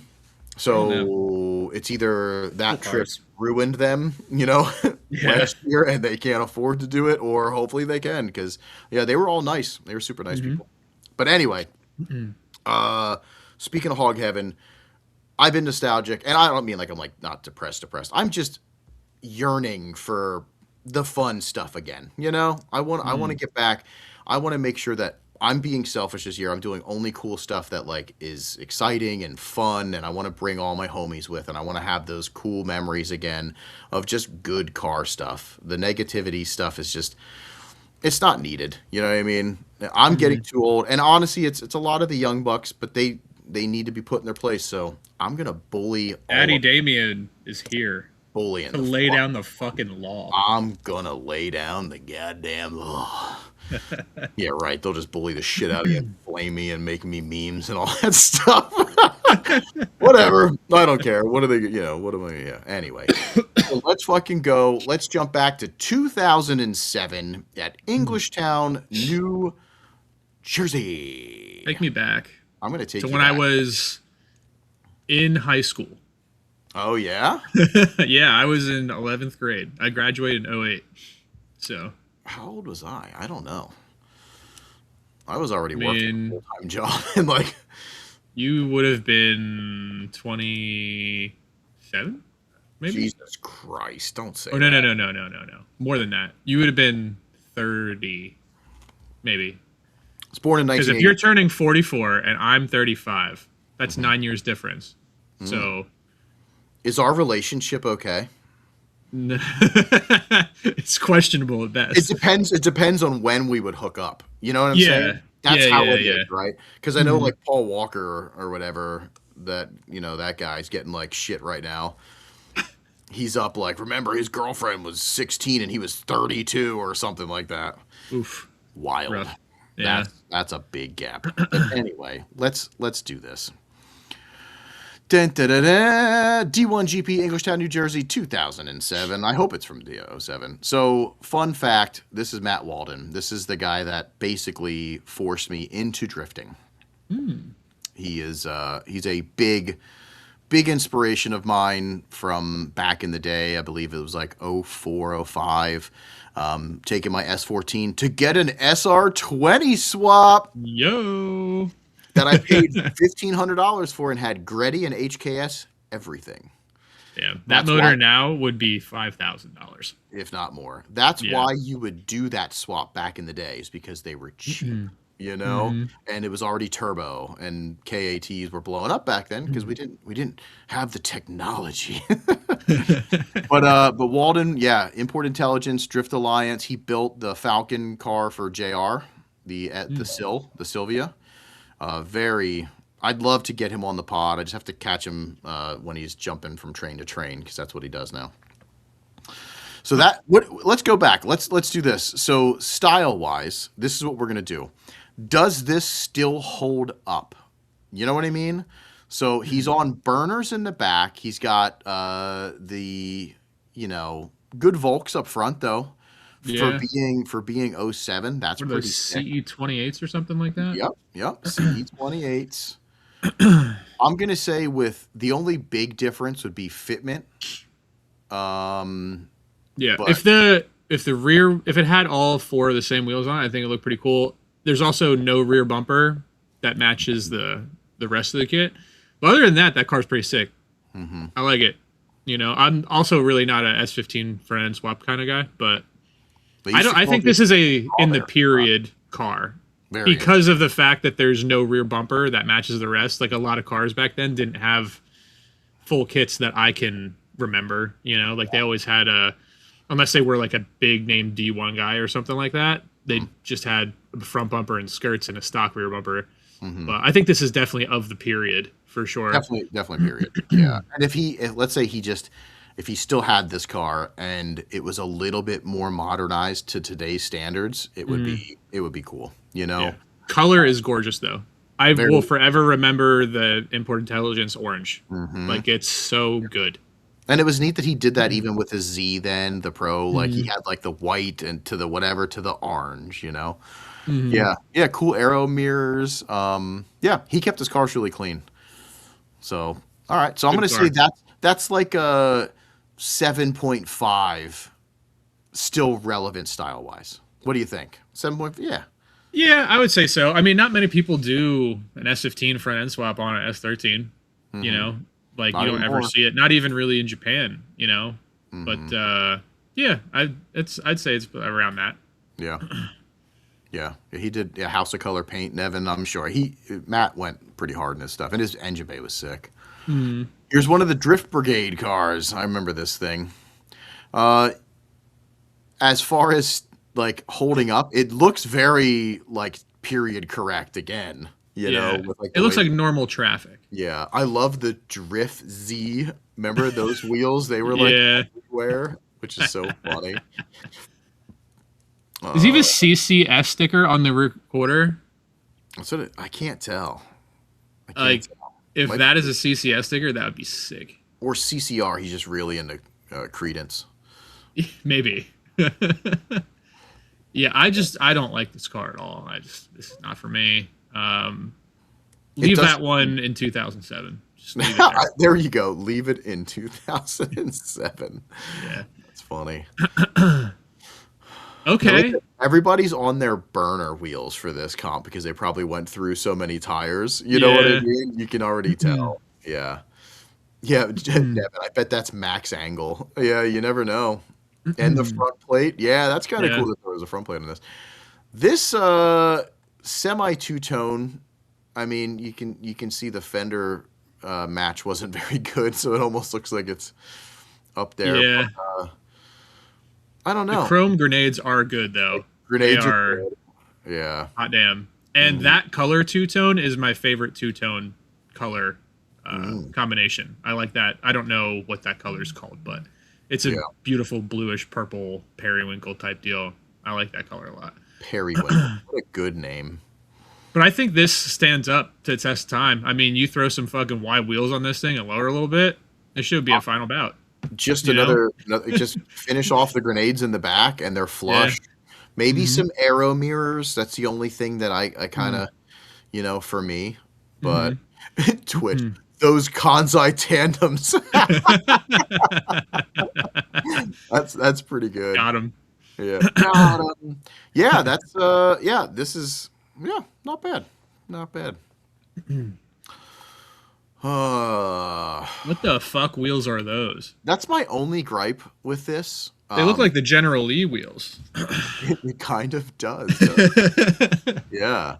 So it's either that trip ruined them, you know, last year, and they can't afford to do it, or hopefully they can, because they were all nice. They were super nice people. But anyway, speaking of hog heaven, I've been nostalgic, and I don't mean like I'm like not depressed. I'm just yearning for the fun stuff again. You know, I want to get back. I want to make sure that I'm being selfish this year. I'm doing only cool stuff that like is exciting and fun, and I want to bring all my homies with, and I want to have those cool memories again of just good car stuff. The negativity stuff is just, it's not needed. You know what I mean? I'm getting too old, and honestly, it's a lot of the young bucks, but they need to be put in their place. So I'm gonna bully. Daddy Damien is here. Bullying to lay down the fucking law. I'm gonna lay down the goddamn law. Yeah, right. They'll just bully the shit out of me and flame me and make me memes and all that stuff. Whatever. I don't care. What are they? You know, what am I? Yeah. Anyway, so let's fucking go. Let's jump back to 2007 at Englishtown, New Jersey. Take me back. I'm gonna take to you when back. I was in high school. Oh yeah. Yeah, I was in 11th grade. I graduated in 08. So. How old was I? I don't know. I was already working a full-time job, and like you would have been 27, maybe. Jesus Christ! Don't say. Oh no. More than that. You would have been 30, maybe. I was born in 1980. Because if you're turning 44 and I'm 35, that's 9 years difference. So. Is our relationship okay? It's questionable at best. It depends on when we would hook up. You know what I'm saying? That's how it is, right? Because I know like Paul Walker or whatever, that that guy's getting like shit right now. He's up like, remember his girlfriend was 16 and he was 32 or something like that. Oof. Wild. Rough. Yeah. That's a big gap. But anyway, let's do this. D1GP, Englishtown, New Jersey, 2007. I hope it's from D07. So, fun fact, this is Matt Walden. This is the guy that basically forced me into drifting. He is he's a big inspiration of mine from back in the day. I believe it was like 04, 05. Taking my S14 to get an SR20 swap. Yo. That I paid $1,500 for and had Greddy and HKS everything. Yeah, that motor now would be $5,000, if not more. That's why you would do that swap back in the days, because they were cheap, you know, and it was already turbo, and KATs were blowing up back then because we didn't have the technology. But Walden, yeah, Import Intelligence, Drift Alliance. He built the Falcon car for JR, the Sylvia. Very. I'd love to get him on the pod. I just have to catch him when he's jumping from train to train because that's what he does now. So let's go back. Let's do this. So style wise, this is what we're gonna do. Does this still hold up? You know what I mean? So he's on burners in the back. He's got the good Volks up front though. Yeah. For being 07, that's What are pretty those sick. CE28s or something like that? Yep. CE28s. I'm gonna say with the only big difference would be fitment. Yeah. But- If it had all four of the same wheels on, I think it looked pretty cool. There's also no rear bumper that matches the rest of the kit. But other than that car's pretty sick. Mm-hmm. I like it. I'm also really not a S15 front end swap kind of guy, but I think this is in the period car. Very Because of the fact that there's no rear bumper that matches the rest. Like a lot of cars back then didn't have full kits that I can remember. Like they always had unless they were like a big name D1 guy or something like that, they just had a front bumper and skirts and a stock rear bumper. Mm-hmm. But I think this is definitely of the period for sure. Definitely period. Yeah. And if let's say if he still had this car and it was a little bit more modernized to today's standards, it would be cool. Yeah. Color is gorgeous though. I will forever remember the Import Intelligence orange. Mm-hmm. Like it's so good. And it was neat that he did that even with his Z then, the Pro. Like he had like the white and to the whatever to the orange, Mm-hmm. Yeah, cool aero mirrors. Yeah, he kept his cars really clean. So, all right. So I'm going to say that's like a 7.5 still relevant style-wise. What do you think? 7.5? Yeah. Yeah, I would say so. I mean, not many people do an S15 front end swap on an S13. Like Not you don't anymore. ever see it. Not even really in Japan. But yeah, I'd say it's around that. Yeah. Yeah, he did House of Color paint. Nevin, I'm sure Matt went pretty hard in his stuff, and his engine bay was sick. Mm-hmm. Here's one of the Drift Brigade cars. I remember this thing. As far as like holding up, it looks very like period correct again. With, like, it looks like normal traffic. Yeah, I love the Drift Z. Remember those wheels? They were like everywhere, which is so funny. Is he have a CCS sticker on the recorder? I can't tell. If that is a CCS sticker, that would be sick. Or CCR, he's just really into Credence. Maybe. Yeah, I don't like this car at all. This is not for me. Leave that one in 2007. Just leave it there. There you go. Leave it in 2007. Yeah. That's funny. Okay. Everybody's on their burner wheels for this comp because they probably went through so many tires. You know what I mean? You can already tell. Yeah. Yeah, Devin, I bet that's max angle. Yeah, you never know. And the front plate. Yeah, that's kind of cool that there was a front plate on this. This semi two-tone, I mean, you can see the fender match wasn't very good, so it almost looks like it's up there. Yeah. But, I don't know. The chrome grenades are good though. Grenades They are are good. Yeah. hot damn. And that color two-tone is my favorite two-tone color combination. I like that. I don't know what that color is called, but it's a beautiful bluish purple periwinkle type deal. I like that color a lot. Periwinkle. What a good name. But I think this stands up to test time. I mean, you throw some fucking wide wheels on this thing and lower a little bit, it should be a final bout. Just You just finish off the grenades in the back and they're flush. Maybe some aero mirrors. That's the only thing that I kind of, for me. But Twitch, those Kansai tandems. That's pretty good. Got him. Yeah. Got 'em. Yeah, that's this is not bad. Not bad. What the fuck wheels are those? That's my only gripe with this. They look like the General Lee wheels. It kind of does. Yeah.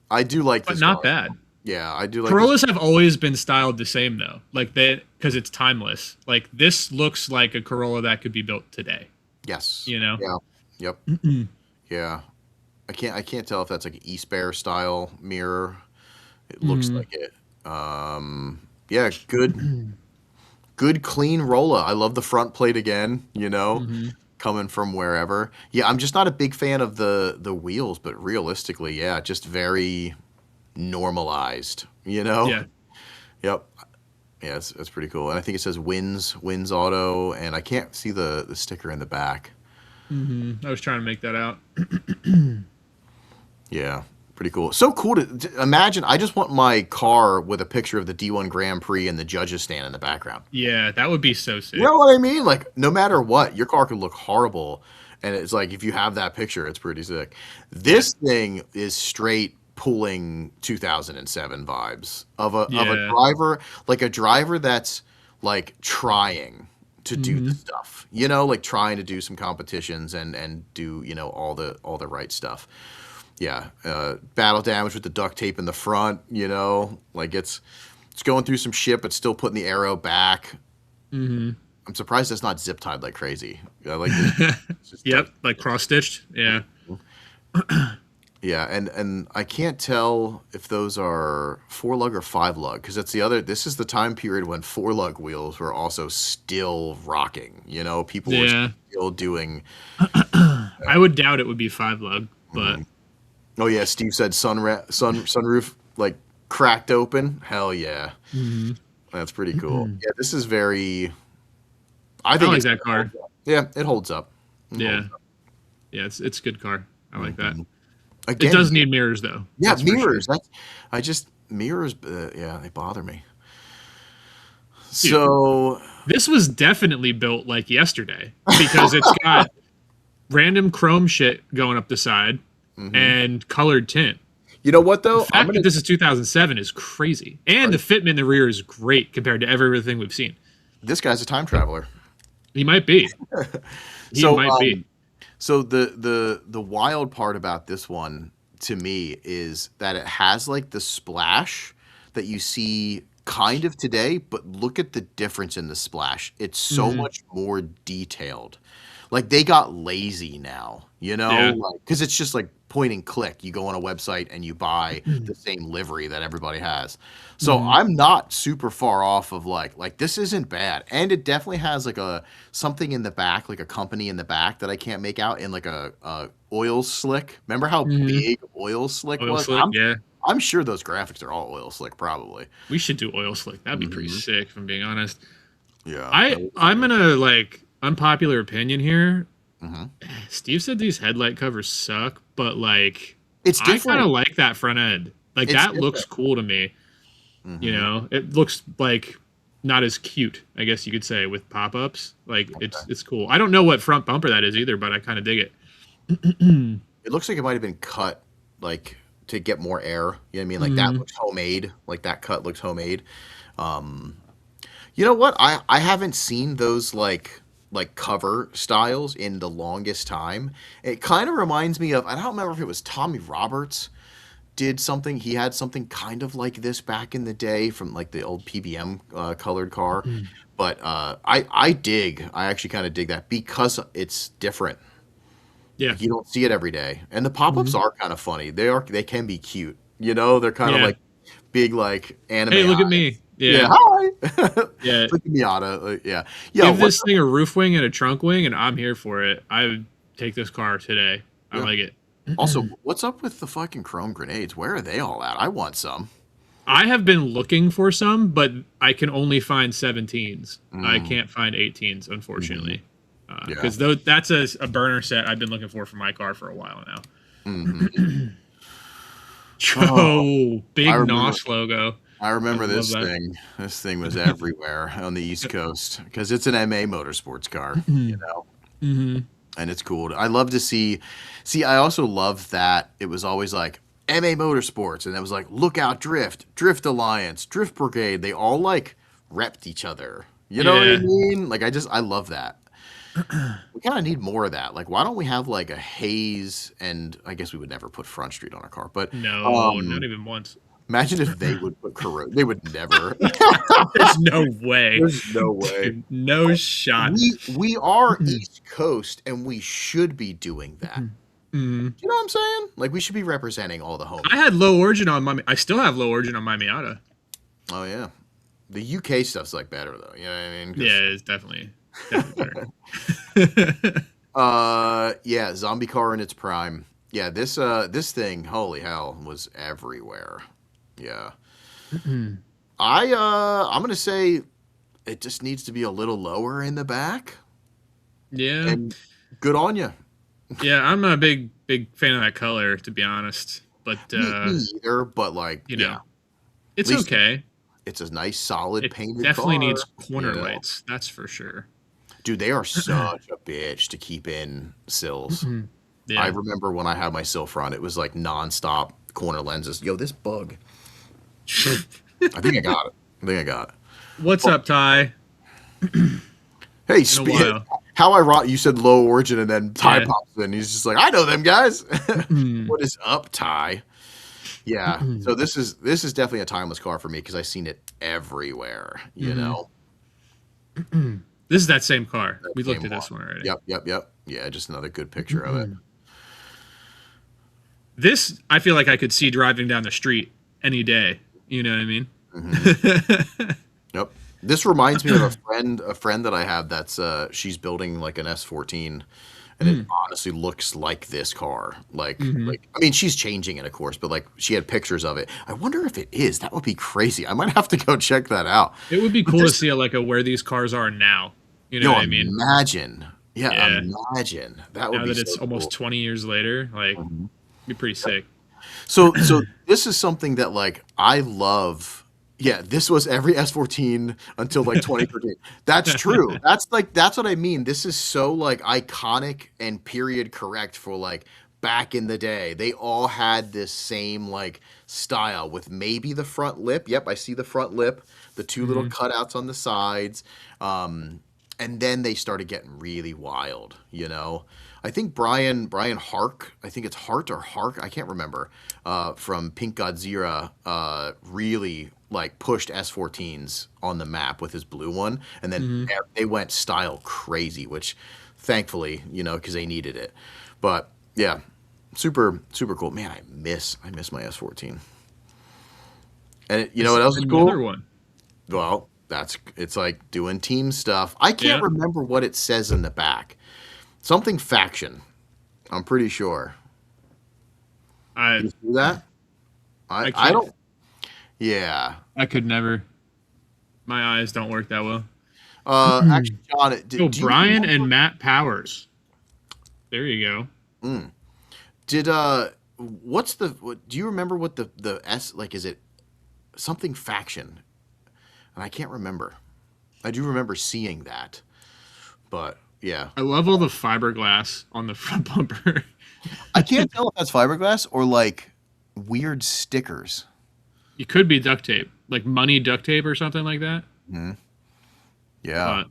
I do like But this not car. bad. Yeah, I do like Corollas have always been styled the same though, like they because it's timeless. Like this looks like a Corolla that could be built today. Yes. You know? Yeah. Yep. Yeah. I can't tell if that's like an East Bear style mirror. It looks like it. Yeah, good clean Rolla. I love the front plate again, coming from wherever. Yeah, I'm just not a big fan of the wheels, but realistically, yeah, just very normalized, Yeah. Yep. Yeah, it's pretty cool. And I think it says Wins Auto, and I can't see the sticker in the back. I was trying to make that out. Yeah, pretty cool. So cool to imagine. I just want my car with a picture of the D1 Grand Prix and the judges stand in the background. Yeah, that would be so sick. You know what I mean? Like, no matter what, your car could look horrible, and it's like if you have that picture, it's pretty sick. This thing is straight pulling 2007 vibes of a driver, like a driver that's like trying to do the stuff, like trying to do some competitions and do all the right stuff. Yeah, battle damage with the duct tape in the front, like it's going through some shit, but still putting the arrow back. I'm surprised it's not zip tied like crazy. I like it's just Yep, like cross stitched. Yeah. Yeah, and I can't tell if those are 4-lug or 5-lug because this is the time period when 4-lug wheels were also still rocking. People were still doing. I would doubt it would be 5-lug, but. Oh yeah, Steve said sunroof like cracked open. Hell yeah, that's pretty cool. Yeah, this is very. I think like that car. Yeah, it holds up. Yeah, it's a good car. I like that. Again, It does need mirrors though. Yeah, That's for mirrors. sure. Mirrors. Yeah, they bother me. So this was definitely built like yesterday because it's got random chrome shit going up the side. And colored tint. You know what though? The fact that this is 2007 is crazy, and the fitment in the rear is great compared to everything we've seen. This guy's a time traveler. He might be. He might be. So the wild part about this one to me is that it has like the splash that you see kind of today, but look at the difference in the splash. It's so much more detailed. Like they got lazy now, because it's just like point and click. You go on a website and you buy the same livery that everybody has. So I'm not super far off of like this isn't bad, and it definitely has like something in the back, like a company in the back that I can't make out in like a oil slick. Remember how big oil slick Oil was? slick, yeah. I'm sure those graphics are all oil slick, probably. We should do oil slick. That'd be pretty sick, if I'm being honest. Yeah, I'm gonna like unpopular opinion here. Steve said these headlight covers suck, but like it's different. I kind of like that front end. Like It's that different. looks cool to me. It looks like not as cute, I guess you could say, with pop-ups. Like it's cool. I don't know what front bumper that is either, but I kind of dig it. It looks like it might have been cut like to get more air. You know what I mean? Like that looks homemade. Like that cut looks homemade. You know what? I haven't seen those like cover styles in the longest time. It kind of reminds me of, I don't remember if it was Tommy Roberts did something. He had something kind of like this back in the day from like the old PBM colored car. But I actually kind of dig that because it's different. Yeah. You don't see it every day. And the pop-ups are kind of funny. They can be cute. They're kind of like big like anime. Hey, look at eyes. me. Yeah, hi. Yeah. Look at Miata. Yeah. Give this thing a roof wing and a trunk wing, and I'm here for it. I would take this car today. I like it. Also, what's up with the fucking chrome grenades? Where are they all at? I want some. I have been looking for some, but I can only find 17s. I can't find 18s, unfortunately. Because that's a burner set I've been looking for my car for a while now. Big NOS logo. I remember I this love that. thing. This thing was everywhere on the East Coast because it's an MA motorsports car, and it's cool. I love to see. I also love that it was always like MA Motorsports, and it was like Lookout Drift, Drift Alliance, Drift Brigade. They all like repped each other. You know what I mean? Like I love that. We kind of need more of that. Like, why don't we have like a haze? And I guess we would never put Front Street on our car, but No, not even once. Imagine if they would put corrosion. They would never. There's no way. There's no way. Dude, no shot. We are East Coast, and we should be doing that. Mm. You know what I'm saying? Like, we should be representing all the homies. I had low origin on my. I still have low origin on my Miata. Oh yeah, the UK stuff's like better though. You know what I mean? 'Cause, Yeah, it's definitely better. yeah, zombie car in its prime. Yeah, this thing, holy hell, was everywhere. Yeah. I'm gonna say it just needs to be a little lower in the back. Yeah, And good on you. yeah. I'm not a big fan of that color, to be honest. But Me either, but like, you know, yeah, it's at least okay. it's a nice, solid It painted definitely car, needs corner you know? lights. That's for sure. Dude, they are such a bitch to keep in sills. Yeah. I remember when I had my sill front, it was like nonstop corner lenses. Yo, this bug. I think I got it. What's up, Ty? Hey, while. how ironic you said low origin and then Ty Yeah. pops in. He's just like, I know them guys. What is up, Ty? Yeah. So this is definitely a timeless car for me because I've seen it everywhere. You know. This is that same car. We looked Same at this one already. Yep. Yeah, just another good picture of it. This, I feel like I could see driving down the street any day. You know what I mean? Yep. This reminds me of a friend that I have that's she's building like an S14 and it honestly looks like this car. Like I mean she's changing it of course, but like she had pictures of it. I wonder if it is. That would be crazy. I might have to go check that out. It would be cool to see where these cars are now. You know Yo, what I mean? imagine. Yeah, Yeah. imagine. That would Now be that it's so almost cool. 20 years later, like, be pretty sick. So this is something that like I love. Yeah, this was every S14 until like 2013. That's true. That's what I mean. This is so like iconic and period correct for like back in the day. They all had this same like style with maybe the front lip. Yep, I see the front lip, the two little cutouts on the sides. And then they started getting really wild, you know. I think Brian Hark, I think it's Hart or Hark, I can't remember, from Pink Godzilla, really like pushed S14s on the map with his blue one, and then they went style crazy, which thankfully, you know, because they needed it. But yeah, super cool. Man, I miss my S14. And you know what else is cool? Another one. Well, it's like doing team stuff. I can't remember what it says in the back. Something faction. I'm pretty sure. You see that? I can't. don't. Yeah. I could never. My eyes don't work that well. Actually, John, do you Brian remember- and Matt Powers. There you go. Did what's the do you remember what the S like? Is it something faction? And I can't remember. I do remember seeing that, but yeah, I love all the fiberglass on the front bumper. I can't tell if that's fiberglass or like weird stickers. It could be duct tape, like money duct tape or something like that. Yeah. But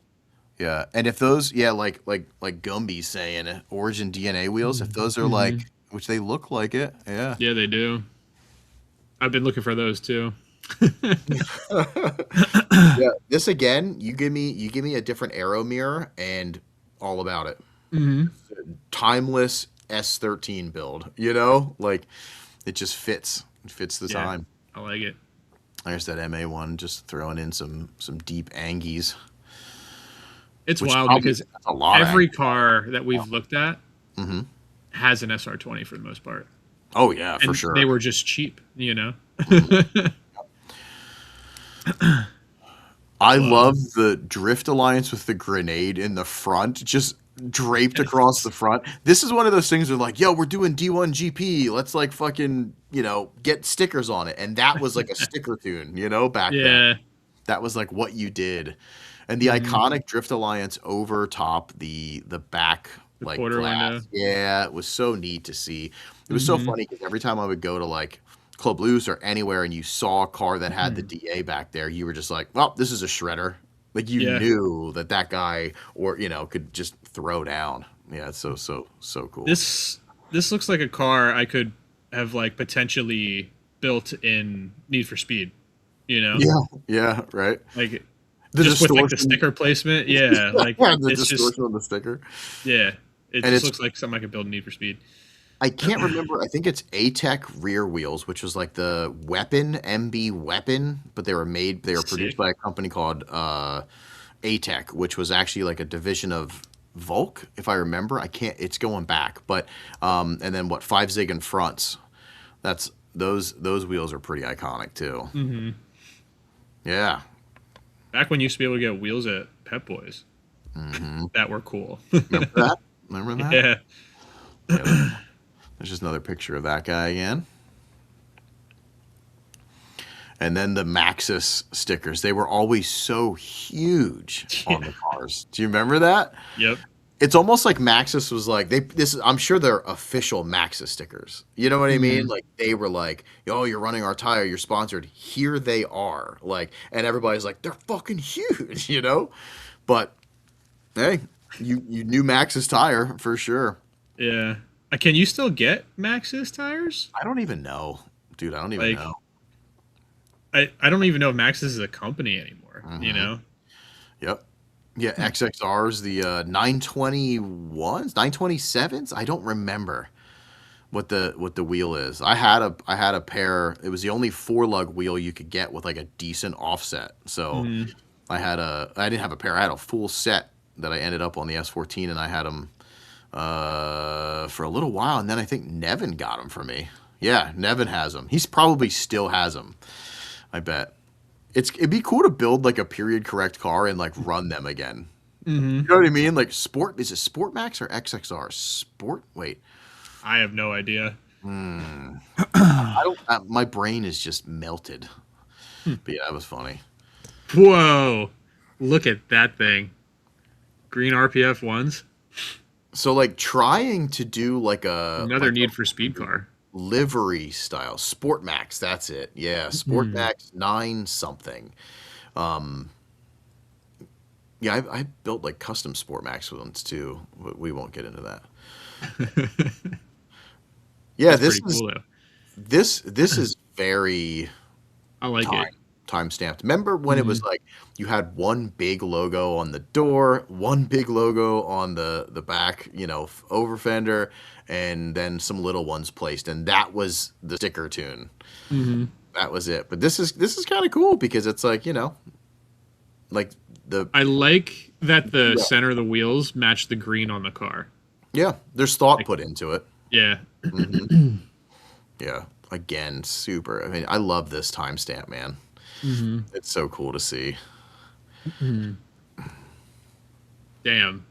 Yeah, and if those, yeah, like Gumby's saying, Origin DNA wheels, if those are like, which they look like it, yeah. yeah, they do. I've been looking for those too. Yeah, this again, you give me a different aero mirror and all about it. Timeless S13 build, you know, like it just fits the Yeah. time. I like it. There's that MA1 just throwing in some deep Angies. It's Which wild probably because has a lot of every Angies. car that we've looked at has an SR20 for the most part. Oh yeah, for And sure. They were just cheap, you know. I love the Drift Alliance with the grenade in the front, just draped across the front. This is one of those things where like, yo, we're doing D1GP. Let's like fucking, you know, get stickers on it. And that was like a sticker tune, you know, back Yeah. then. That was like what you did. And the iconic Drift Alliance over top the back like quarter glass. window. Yeah, it was so neat to see. It was so funny because every time I would go to like Club Loose or anywhere and you saw a car that had the DA back there, you were just like, well, this is a shredder. Like you Yeah. knew that guy or, you know, could just throw down. Yeah, it's so cool. This looks like a car I could have like potentially built in Need for Speed. You know, Yeah, right. like The just with like the distortion. sticker placement. Yeah, like Yeah, the it's just distortion on the sticker. yeah, it And just it's looks like something I could build in Need for Speed. I can't remember. I think it's ATEC rear wheels, which was like the weapon, MB weapon, but they were produced Sick. by a company called ATEC, which was actually like a division of Volk, if I remember. I can't. It's going back, but and then what? 5 Zig and fronts. That's those wheels are pretty iconic too. Mm-hmm. Yeah. Back when you used to be able to get wheels at Pep Boys, that were cool. Remember that? Remember that? Yeah. Yeah. There's just another picture of that guy again. And then the Maxis stickers. They were always so huge on the cars. Do you remember that? Yep. It's almost like Maxis was like I'm sure they're official Maxis stickers. You know what I mean? Like they were like, "Oh, you're running our tire, you're sponsored. Here they are." Like, and everybody's like, "They're fucking huge," you know? But hey, you knew Maxis tire for sure. Yeah. Can you still get Maxxis tires? I don't even know. Dude, I don't even Like, know. I don't even know if Maxxis is a company anymore. You know? Yep. Yeah, XXRs, the 921s, 927s. I don't remember what the wheel is. I had a pair. It was the only 4-lug wheel you could get with like a decent offset. So I didn't have a pair. I had a full set that I ended up on the S14, and I had them for a little while, and then I think Nevin got them for me. Yeah, Nevin has them. He's probably still has them. I bet. It'd be cool to build like a period correct car and like run them again. You know what I mean? Like is it Sport Max or XXR? Sport? Wait, I have no idea. I don't. My brain is just melted. But yeah, that was funny. Whoa. Look at that thing. Green RPF ones. So like trying to do like Another Need for Speed car. livery style Sport Max, that's it. Yeah, Sport Max 9 something. Yeah, I built like custom Sport Max ones too, but we won't get into that. Yeah, That's pretty cool though. this is very I like it. time stamped. Remember when it was like you had one big logo on the door, one big logo on the back, over fender, and then some little ones placed, and that was the sticker tune. That was it. But this is kind of cool because it's like like I like that the center of the wheels match the green on the car. there's thought put into it. Yeah. Yeah, again, super. I mean, I love this timestamp, man. It's so cool to see. Damn.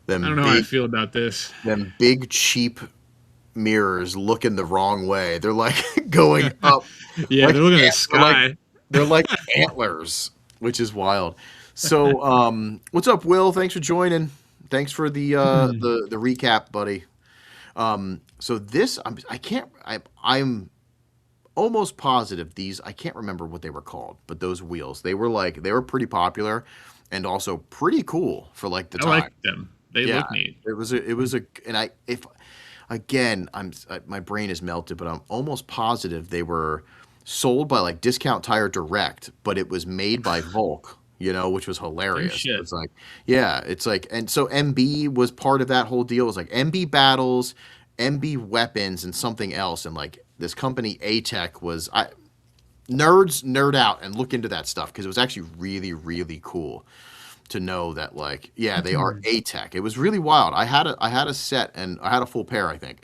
Them I don't know how I feel about this. them big cheap mirrors looking the wrong way. They're like going up. Yeah, like they're looking at the they're like- sky. They're like antlers, which is wild. So, what's up, Will? Thanks for joining. Thanks for the recap, buddy. So this I'm almost positive these, I can't remember what they were called, but those wheels, they were pretty popular and also pretty cool for like the I time. like them. They look neat. My brain is melted, but I'm almost positive they were sold by like Discount Tire Direct, but it was made by Volk, which was hilarious. shit. It's like, yeah, it's like, and so MB was part of that whole deal. It was like MB Battles, MB Weapons, and something else. And like this company ATEC was, nerds nerd out and look into that stuff because it was actually really, really cool to know that like, yeah, they are ATEC. It was really wild. I had a set and I had a full pair, I think.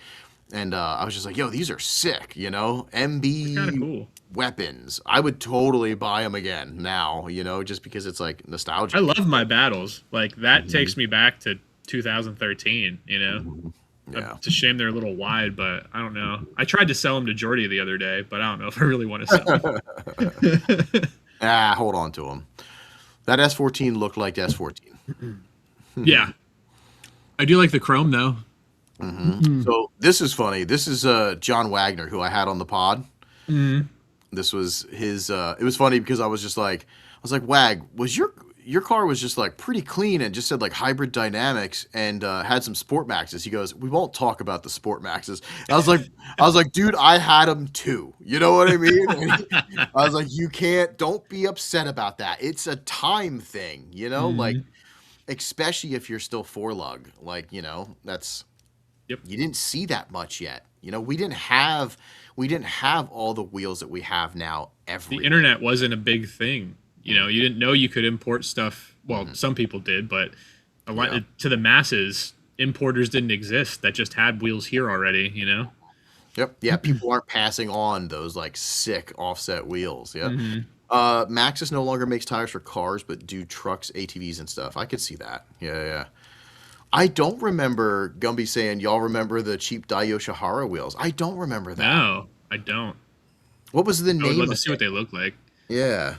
And I was just like, yo, these are sick, MB Kind of cool. Weapons. I would totally buy them again now, just because it's like nostalgia. I love my battles. Like that takes me back to 2013. Yeah. It's a shame they're a little wide, but I don't know. I tried to sell them to Jordy the other day, but I don't know if I really want to sell them. Hold on to them. That S14 looked like the S14. Yeah, I do like the chrome though. So this is funny. This is John Wagner, who I had on the pod. This was his. It was funny because I was like, Wag, was your car was just like pretty clean and just said like hybrid dynamics and had some Sport Maxes. He goes, we won't talk about the Sport Maxes. And I was like, dude, I had them too. You know what I mean? I was like, don't be upset about that. It's a time thing, you know, like, especially if you're still 4-lug, like, you know, that's, Yep. you didn't see that much yet. You know, we didn't have all the wheels that we have now everywhere. The internet wasn't a big thing. You know, you didn't know you could import stuff. Well, some people did, but a lot to the masses, importers didn't exist that just had wheels here already, you know? Yep. Yeah, people aren't passing on those like sick offset wheels. Yeah. Maxxis no longer makes tires for cars, but do trucks, ATVs, and stuff. I could see that. Yeah. I don't remember Gumby saying, y'all remember the cheap Daiyo Shihara wheels. I don't remember that. No, I don't. What was the I would name love of to see what they look like. Yeah.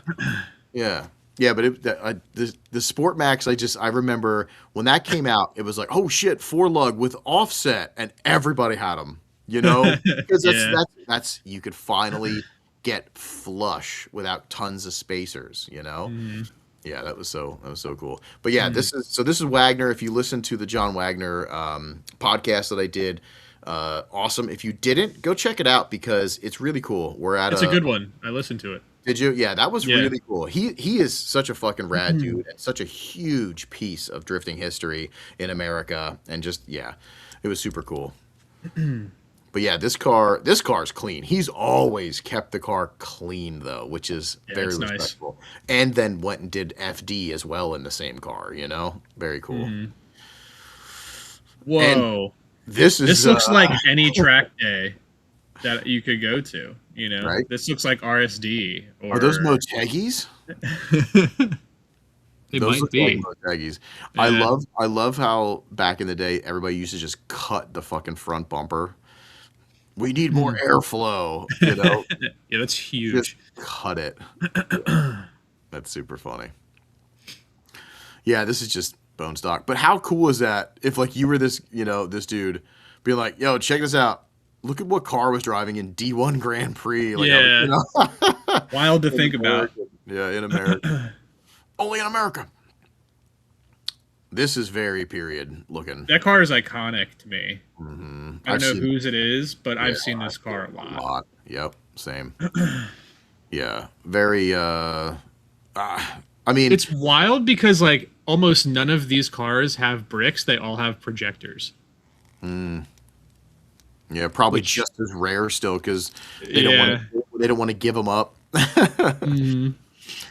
But the Sport Max, I remember when that came out, it was like, oh shit, 4-lug with offset, and everybody had them, you know, because that's you could finally get flush without tons of spacers, you know. Yeah, that was so cool. But yeah, this is Wagner. If you listen to the John Wagner podcast that I did, awesome. If you didn't, go check it out because it's really cool. It's a good one. I listened to it. Did you? Yeah, that was really cool. He is such a fucking rad dude and such a huge piece of drifting history in America, and just it was super cool. But yeah, this car is clean. He's always kept the car clean though, which is very respectful. Nice. And then went and did FD as well in the same car. You know, very cool. Whoa, and this looks like any track day that you could go to. You know, right? This looks like RSD. Are those Motegis? They those might be. Like Motegis. Yeah. I love how back in the day everybody used to just cut the fucking front bumper. We need more airflow, you know. Yeah, that's huge. Just cut it. That's super funny. Yeah, this is just bone stock. But how cool is that if like you were this dude being like, yo, check this out. Look at what car was driving in D1 Grand Prix. Like, yeah. You know? Wild to think about. Yeah, in America. Only in America. This is very period looking. That car is iconic to me. I don't know whose it is, but I've seen this car a lot. Yep, same. Yeah, very. I mean, it's wild because like almost none of these cars have bricks; they all have projectors. Yeah, probably just as rare still because they don't want to give them up.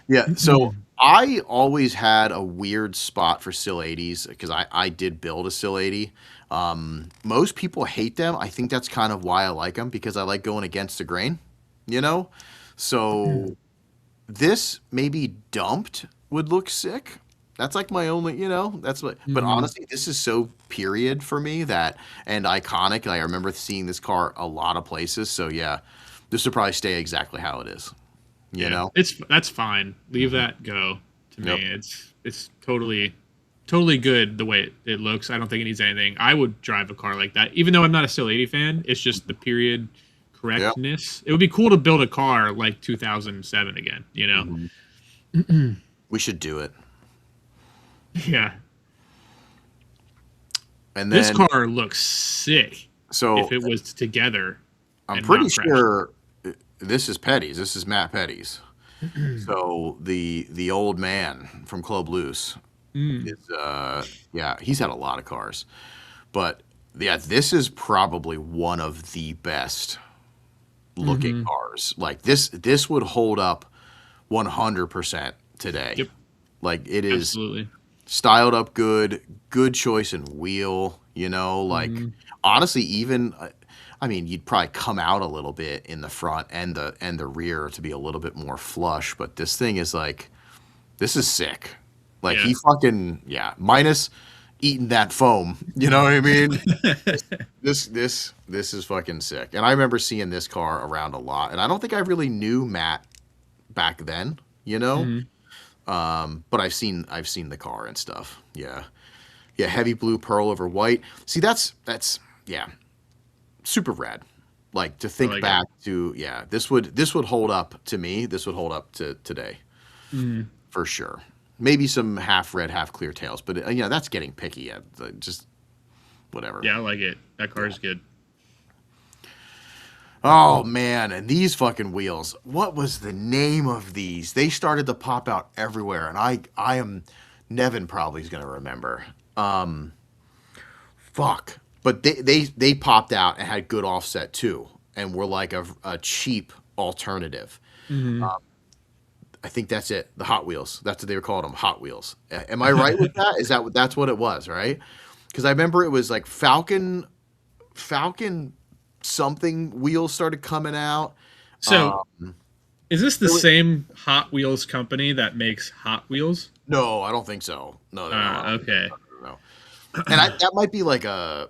Yeah, so I always had a weird spot for Sil 80s because I did build a Sil 80. Most people hate them. I think that's kind of why I like them because I like going against the grain, you know? So this maybe dumped would look sick. That's like my only, you know, that's what, but honestly, this is so period for me and iconic. I remember seeing this car a lot of places. So yeah, this would probably stay exactly how it is. You know, that's fine. Leave that go to me. It's totally good the way it looks. I don't think it needs anything. I would drive a car like that, even though I'm not a Sil 80 fan. It's just the period correctness. It would be cool to build a car like 2007 again. You know, we should do it. Yeah. And then, this car looks sick. So if it was together, I'm pretty sure this is Petty's. This is Matt Petty's. So the old man from Club Loose is he's had a lot of cars. But yeah, this is probably one of the best looking cars. Like this would hold up 100% today. Yep. Like it is absolutely styled up good choice in wheel, you know, like honestly, even I mean, you'd probably come out a little bit in the front and the rear to be a little bit more flush, but this thing is like, this is sick. Like he fucking minus eating that foam, you know what I mean? This is fucking sick. And I remember seeing this car around a lot, and I don't think I really knew Matt back then, you know. But I've seen the car and stuff. Yeah, heavy blue pearl over white. See, that's super rad. Like to think back to this would hold up to me. This would hold up to today for sure. Maybe some half red, half clear tails, but that's getting picky. Just whatever. Yeah, I like it. That car is good. Oh man, and these fucking wheels. What was the name of these? They started to pop out everywhere, and I am Nevin probably is gonna remember. Fuck. But they popped out and had good offset too, and were like a cheap alternative. I think that's it. The Hot Wheels. That's what they were calling them. Hot Wheels. Am I right with that? That's what it was, right? Because I remember it was like Falcon something wheels started coming out. So, is this the same Hot Wheels company that makes Hot Wheels? No, I don't think so. No, they're not. Okay. No. And that might be like a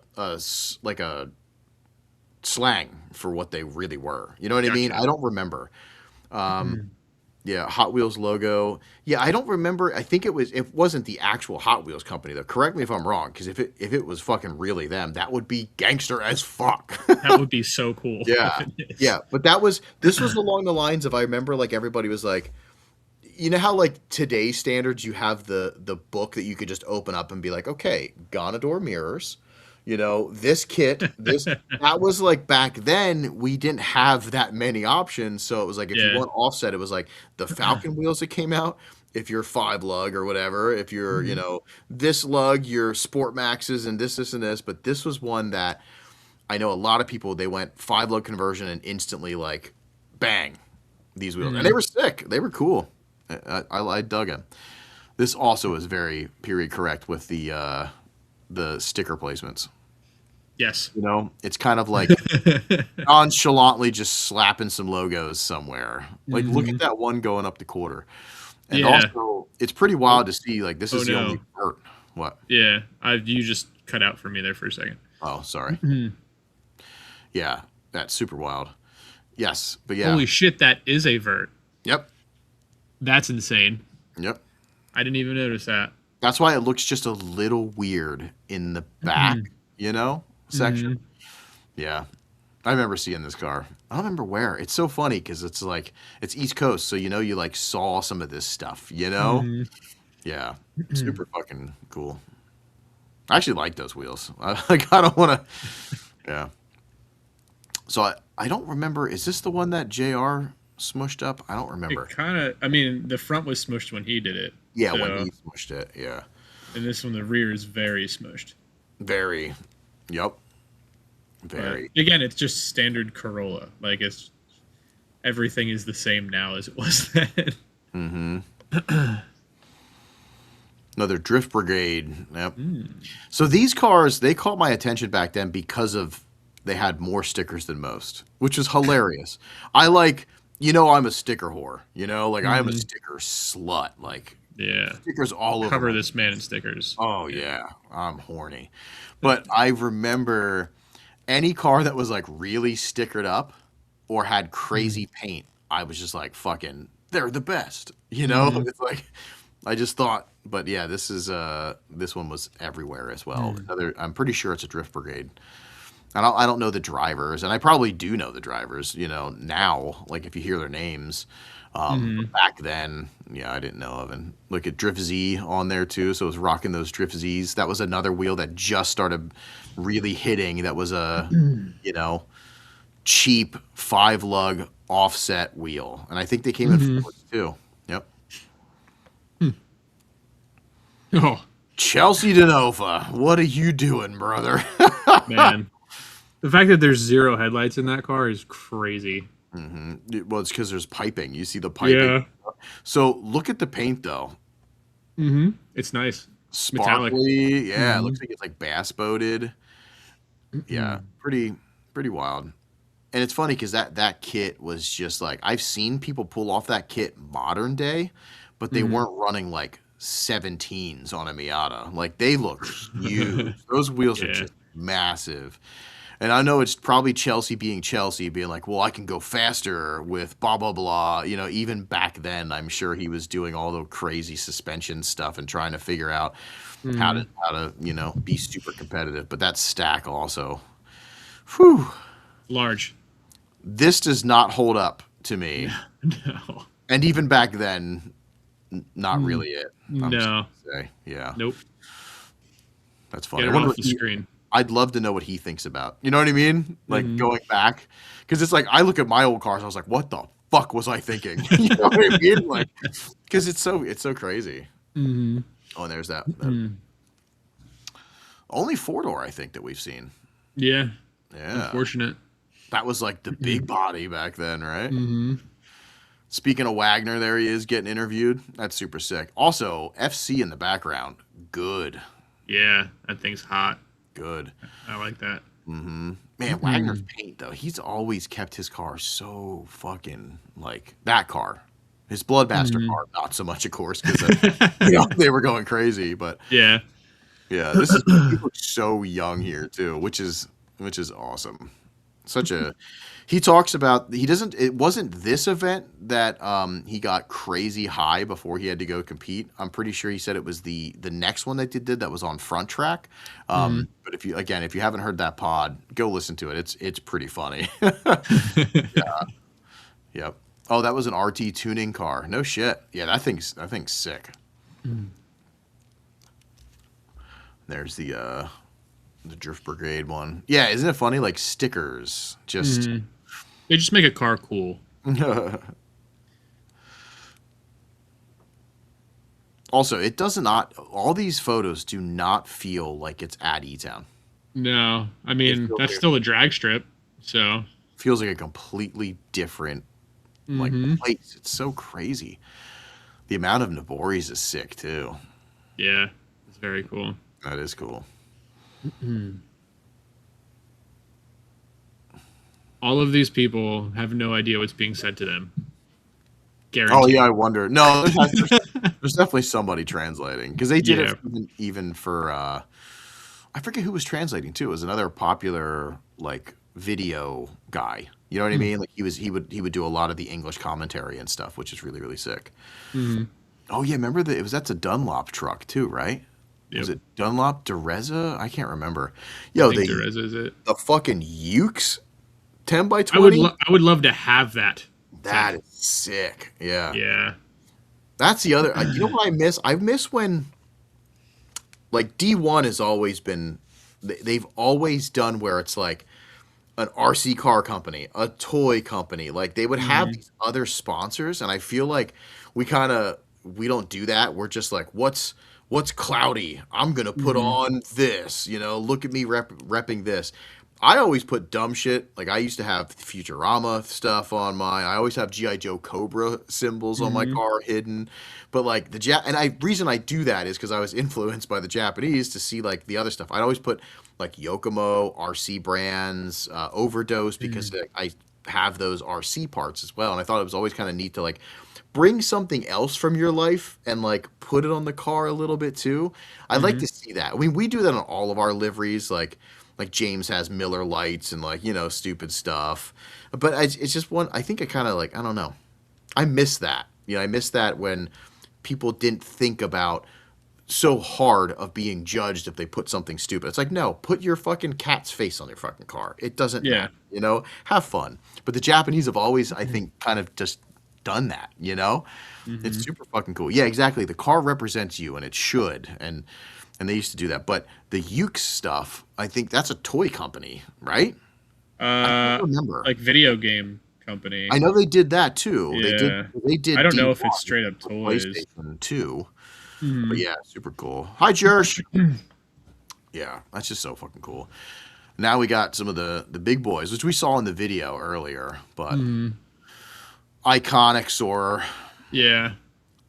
slang for what they really were. You know what I mean? I don't remember. Yeah, Hot Wheels logo. Yeah, I don't remember. I think it wasn't the actual Hot Wheels company though. Correct me if I'm wrong, because if it was fucking really them, that would be gangster as fuck. That would be so cool. Yeah, yeah. But this was along the lines of, I remember like everybody was like, you know how like today's standards you have the book that you could just open up and be like, okay, Ganador mirrors. This kit, that was like back then we didn't have that many options. So it was like, if you want offset, it was like the Falcon wheels that came out. If you're 5 lug or whatever, if you're, this lug, your Sport Maxes and this, and this. But this was one that I know a lot of people, they went 5 lug conversion and instantly like, bang, these wheels. And they were sick. They were cool. I dug them. This also is very period correct with the sticker placements. Yes. It's kind of like nonchalantly just slapping some logos somewhere. Like, look at that one going up the quarter. And also, it's pretty wild to see, like, this is the only vert. What? Yeah. You just cut out for me there for a second. Oh, sorry. Yeah, that's super wild. Yes, but yeah. Holy shit, that is a vert. Yep. That's insane. Yep. I didn't even notice that. That's why it looks just a little weird in the back, section. Yeah. I remember seeing this car. I don't remember where. It's so funny because it's like, it's East Coast, so you like saw some of this stuff, Yeah. Super fucking cool. I actually like those wheels. I don't want to, yeah. So I don't remember, is this the one that JR smushed up? I don't remember. It kind of, I mean, the front was smushed when he did it. Yeah, when he smushed it, yeah. And this one, the rear is very smushed. Very. Yep. Very. But again, it's just standard Corolla. Like, everything is the same now as it was then. Another Drift Brigade. Yep. So these cars, they caught my attention back then because of they had more stickers than most, which is hilarious. I like, I'm a sticker whore. Like I'm a sticker slut. Like, yeah, stickers all over. Cover this man in stickers. Oh yeah, I'm horny. But I remember any car that was like really stickered up or had crazy paint, I was just like, fucking, they're the best. It's like, I just thought, but yeah, this one was everywhere as well. I'm pretty sure it's a Drift Brigade. I don't know the drivers, and I probably do know the drivers, now, like if you hear their names. Back then, yeah, I didn't know of. And look at Drift Z on there too. So I was rocking those Drift Zs. That was another wheel that just started really hitting. That was a, cheap 5 lug offset wheel. And I think they came in Fords too. Yep. Oh, Chelsea DeNova, what are you doing, brother? man. The fact that there's 0 headlights in that car is crazy. Well, it's because there's piping. You see the piping. Yeah. So look at the paint, though. It's nice. Sparkly. Metallic. Yeah, it looks like it's like bass boated. Yeah, pretty wild. And it's funny because that kit was just like, I've seen people pull off that kit modern day, but they weren't running like 17s on a Miata. Like, they look huge. Those wheels are just massive. And I know it's probably Chelsea being like, well, I can go faster with blah, blah, blah. Even back then, I'm sure he was doing all the crazy suspension stuff and trying to figure out how to be super competitive. But that stack also, whew. Large. This does not hold up to me. No. And even back then, not really it. I'm just No. gonna say, yeah, Nope. that's funny. Get I it wonder off what the screen. I'd love to know what he thinks about. You know what I mean? Like Mm-hmm. going back, because it's like I look at my old cars, I was like, what the fuck was I thinking? You know what I mean? Like, because it's so crazy. Mm-hmm. Oh, and there's that only 4-door I think that we've seen. Yeah. Yeah, Unfortunate. that was like the big body back then, right? Mm-hmm. Speaking of Wagner, there he is getting interviewed. That's super sick. Also, FC in the background, good, Yeah, that thing's hot. good. I like that. Man, Wagner's paint though. He's always kept his car so fucking like that car. His Bloodmaster car, not so much, of course, because they were going crazy. But Yeah. yeah, he looks so young here too, which is awesome. Such a he talks about it wasn't this event that he got crazy high before he had to go compete. I'm pretty sure he said it was the next one that they did that was on front track. But if you haven't heard that pod, go listen to it. It's pretty funny. Yeah. Yep. Oh, that was an RT tuning car. No shit. Yeah, that thing's sick. There's the Drift Brigade one. Yeah, isn't it funny? Like stickers, just They just make a car cool. Also, it does not. All these photos do not feel like it's at E-Town. No, I mean feels that's weird. still a drag strip. So Feels like a completely different like place. It's so crazy. The amount of Naboris is sick too. yeah, it's very cool. That is cool. All of these people have no idea what's being said to them. Guaranteed. Oh yeah, I wonder. No, there's definitely somebody translating because they did Yeah. it even for I forget who was translating too. It was another popular like video guy. You know what I mean? Like he would do a lot of the English commentary and stuff, which is really really sick. Oh yeah, remember that's a Dunlop truck too, right? Was Yep. it Dunlop Dereza? I can't remember. Yo, I think the Dereza is it. fucking Ukes 10 by I would 20. I would love to have that. That is sick. Yeah. Yeah. That's the other. You know what I miss? I miss when, like, D1 has always been. They've always done where it's like an RC car company, a toy company. Like they would have these other sponsors, and I feel like we don't do that. We're just like, what's cloudy? I'm gonna put on this. You know, look at me repping this. I always put dumb shit. Like I used to have Futurama stuff on mine. I always have GI Joe Cobra symbols on my car hidden. But like reason I do that is because I was influenced by the Japanese to see like the other stuff. I'd always put like Yokomo, RC brands, Overdose because I have those RC parts as well. And I thought it was always kind of neat to like bring something else from your life and like put it on the car a little bit too. I'd like to see that. I mean, we do that on all of our liveries. Like James has Miller lights and like, you know, stupid stuff. But it's just one, I think I kind of like, I don't know. I miss that. You know, I miss that when people didn't think about so hard of being judged if they put something stupid. It's like, no, put your fucking cat's face on your fucking car. It doesn't matter, you know, have fun. But the Japanese have always, I think, kind of just done that, you know? It's super fucking cool. Yeah, exactly. The car represents you and it should. And they used to do that. But the Ukes stuff, I think that's a toy company, right? I don't remember. Like video game company. I know they did that too. Yeah. They did. I don't know if D1 it's straight up for toys. PlayStation 2. But yeah, super cool. Hi, Jersh. Yeah, that's just so fucking cool. Now we got some of the big boys, which we saw in the video earlier. But iconic Soarer, Yeah.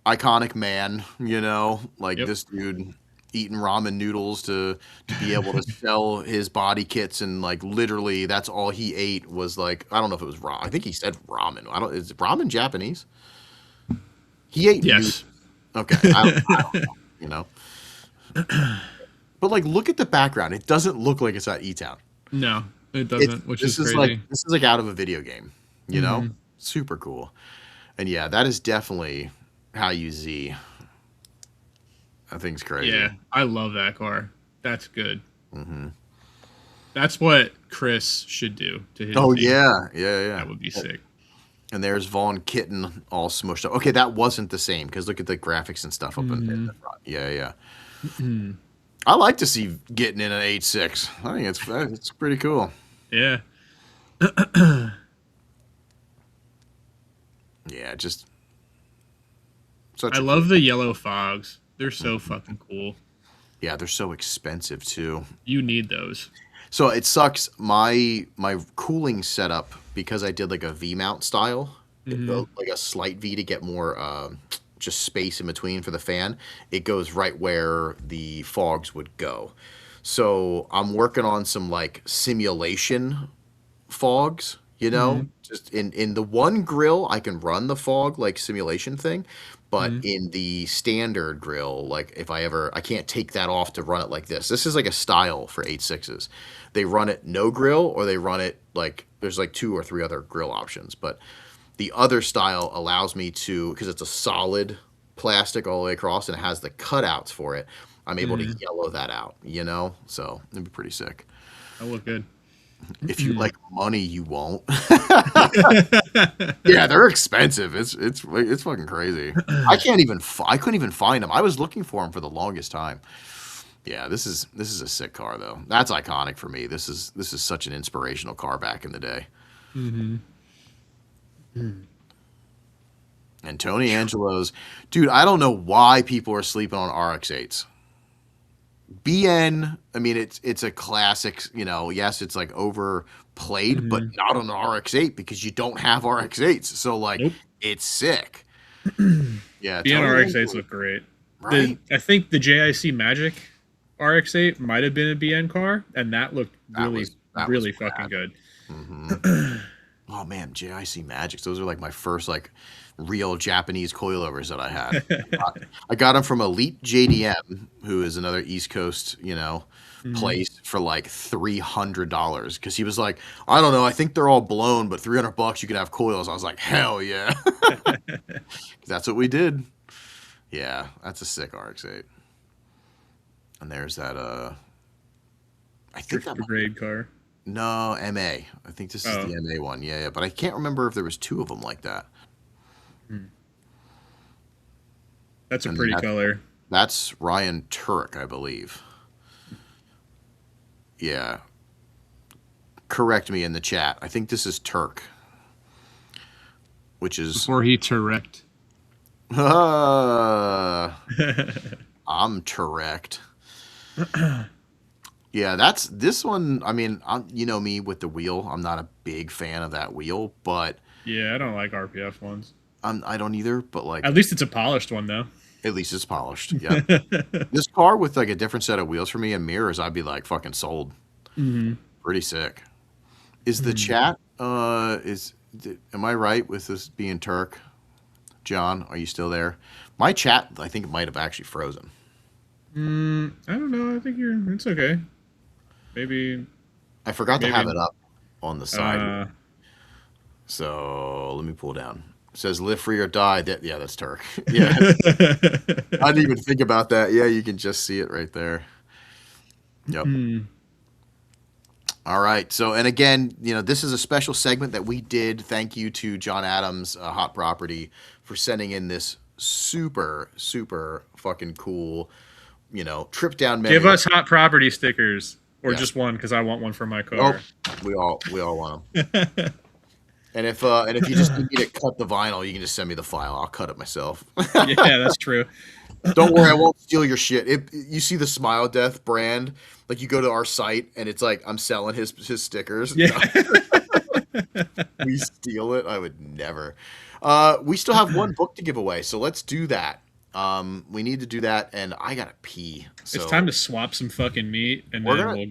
iconic man. You know, like Yep. this dude eating ramen noodles to be able to sell his body kits, and like literally that's all he ate was like, I don't know if it was ramen. I think he said ramen. Is ramen Japanese? He ate Yes. Okay, I don't know, you know. But like, look at the background. It doesn't look like it's at E-Town. No, it doesn't, which is crazy. This is like out of a video game, you know? Super cool. And yeah, that is definitely how you Z. That thing's crazy. Yeah, I love that car. That's good. That's what Chris should do to his Oh Z. yeah. That would be sick. And there's Vaughn Kitten all smushed up. Okay, that wasn't the same because look at the graphics and stuff up in the front. Yeah, yeah. I like to see getting in an 8.6. I think it's pretty cool. Yeah. Yeah, just I love the yellow fogs. They're so fucking cool. Yeah, they're so expensive too. You need those. So it sucks. My cooling setup, because I did like a V mount style, like a slight V to get more just space in between for the fan. It goes right where the fogs would go. So I'm working on some like simulation fogs. Just in the one grill, I can run the fog like simulation thing, but in the standard grill, like if I can't take that off to run it like this. This is like a style for 8.6s. They run it no grill, or they run it like there's like 2 or 3 other grill options, but the other style allows me to, because it's a solid plastic all the way across and it has the cutouts for it. I'm able to yellow that out, so it'd be pretty sick. That look good. If you like money, you won't. Yeah, they're expensive. It's fucking crazy. I couldn't even find them. I was looking for them for the longest time. Yeah, this is a sick car though. That's iconic for me. This is such an inspirational car back in the day. And Tony Angelo's, dude. I don't know why people are sleeping on RX-8s. BN, I mean, it's a classic, yes, it's like overplayed, but not on the RX-8 because you don't have RX-8s. So like, it's sick. Yeah. BN RX-8s look great. Right? I think the JIC Magic RX-8 might have been a BN car, and that looked really fucking good. Oh man, JIC Magics. Those are like my first like real Japanese coilovers that I had. I got them from Elite JDM, who is another East Coast, place for like $300 because he was like, I don't know, I think they're all blown, but $300 you can have coils. I was like, hell yeah. That's what we did. Yeah, that's a sick RX-8. And there's that I think that grade car. No, MA. I think this is the MA one. Yeah, but I can't remember if there was 2 of them like that. That's a pretty color. That's Ryan Turek, I believe. Yeah. Correct me in the chat. I think this is Turk. Which is... Before he Turek. I'm Turek. Yeah, that's this one. I mean, you know me with the wheel. I'm not a big fan of that wheel, but... Yeah, I don't like RPF ones. I don't either, but like... At least it's a polished one, though. At least it's polished, yeah. This car with like a different set of wheels for me and mirrors, I'd be like fucking sold. Pretty sick. Is the chat, am I right with this being Turk? John, are you still there? My chat, I think it might have actually frozen. I don't know. I think it's okay. Maybe. I forgot to have it up on the side. So let me pull down. It says live free or die. Yeah, that's Turk. Yeah. I didn't even think about that. Yeah, you can just see it right there. Yep. All right. So, and again, this is a special segment that we did. Thank you to John Adams, Hot Property, for sending in this super, super fucking cool, trip down memory. Give us Hot Property stickers, or just one, because I want one for my car. Oh, we all want them. And if you just need me to cut the vinyl, you can just send me the file. I'll cut it myself. Yeah, that's true. Don't worry, I won't steal your shit. You see the Smile Death brand, like you go to our site and it's like I'm selling his stickers. Yeah. We steal it? I would never. We still have one book to give away, so let's do that. We need to do that, and I gotta pee. So. It's time to swap some fucking meat, and we'll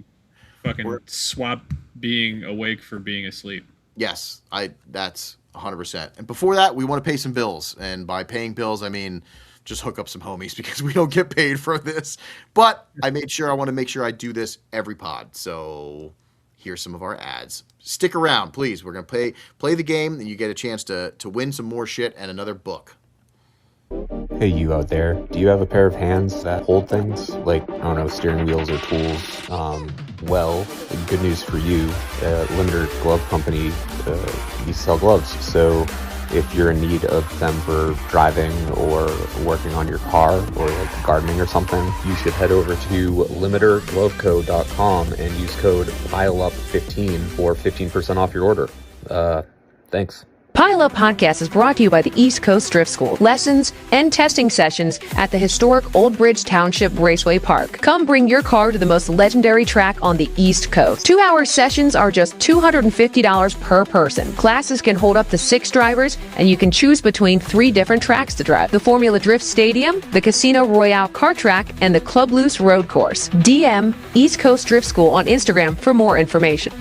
fucking swap being awake for being asleep. Yes, that's 100%. And before that, we want to pay some bills. And by paying bills, I mean just hook up some homies because we don't get paid for this. But I want to make sure I do this every pod. So here's some of our ads. Stick around, please. We're going to play the game, and you get a chance to win some more shit and another book. Hey, you out there. Do you have a pair of hands that hold things? Like, I don't know, steering wheels or tools? Well, good news for you. Limiter Glove Company, we sell gloves. So if you're in need of them for driving or working on your car or like gardening or something, you should head over to limitergloveco.com and use code PILEUP15 for 15% off your order. Thanks. Pile Up Podcast is brought to you by the East Coast Drift School. Lessons and testing sessions at the historic Old Bridge Township Raceway Park. Come bring your car to the most legendary track on the East Coast. 2-hour sessions are just $250 per person. Classes can hold up to 6 drivers, and you can choose between 3 different tracks to drive. The Formula Drift Stadium, the Casino Royale Kart Track, and the Club Loose Road Course. DM East Coast Drift School on Instagram for more information.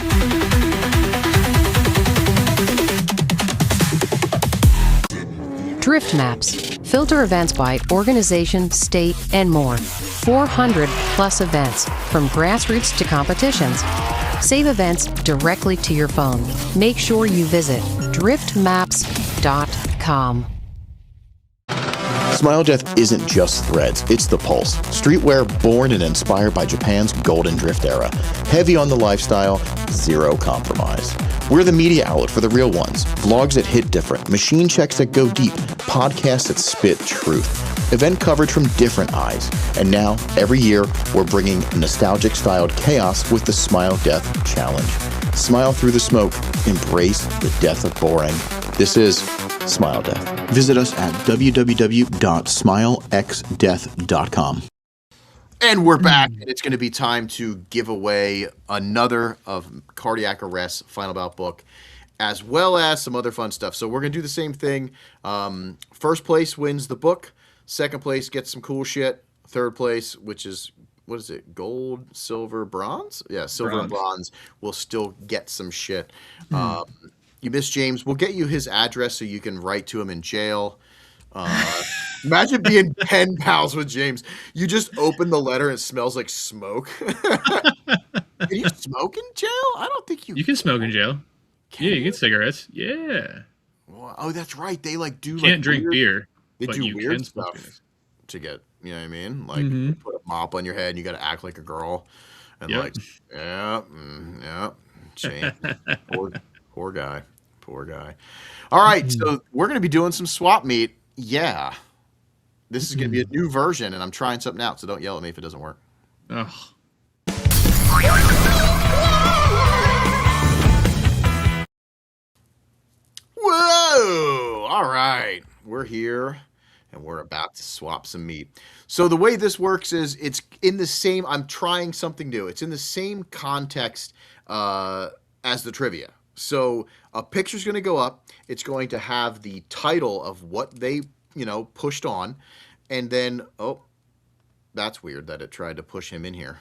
Drift Maps. Filter events by organization, state, and more. 400 plus events, from grassroots to competitions. Save events directly to your phone. Make sure you visit driftmaps.com. Smile Death isn't just threads, it's the pulse. Streetwear born and inspired by Japan's golden drift era. Heavy on the lifestyle, zero compromise. We're the media outlet for the real ones. Vlogs that hit different, machine checks that go deep, podcasts that spit truth. Event coverage from different eyes. And now, every year, we're bringing nostalgic-styled chaos with the Smile Death Challenge. Smile through the smoke. Embrace the death of boring. This is Smile Death. Visit us at www.smilexdeath.com. And we're back, and it's going to be time to give away another of Cardiac Arrest's Final Bout book, as well as some other fun stuff. So we're going to do the same thing. First place wins the book. Second place gets some cool shit. Third place, which is, what is it, gold, silver, bronze? Yeah, silver and bronze will still get some shit. You missed James. We'll get you his address so you can write to him in jail. Imagine being pen pals with James. You just open the letter and it smells like smoke. Can you smoke in jail? I don't think you can smoke in jail. Yeah, you get cigarettes. Yeah. Well, oh, that's right. They like do. Can't drink beer. They but do you weird can smoke stuff to get. You know what I mean? Like they put a mop on your head and you got to act like a girl. And like, yeah. James, poor guy. Poor guy. All right, so we're going to be doing some swap meet. Yeah. This is going to be a new version, and I'm trying something out, so don't yell at me if it doesn't work. Oh. Whoa! All right. We're here, and we're about to swap some meat. So the way this works is it's in the same, I'm trying something new. It's in the same context as the trivia. So a picture's going to go up. It's going to have the title of what they, pushed on. And then, oh, that's weird that it tried to push him in here.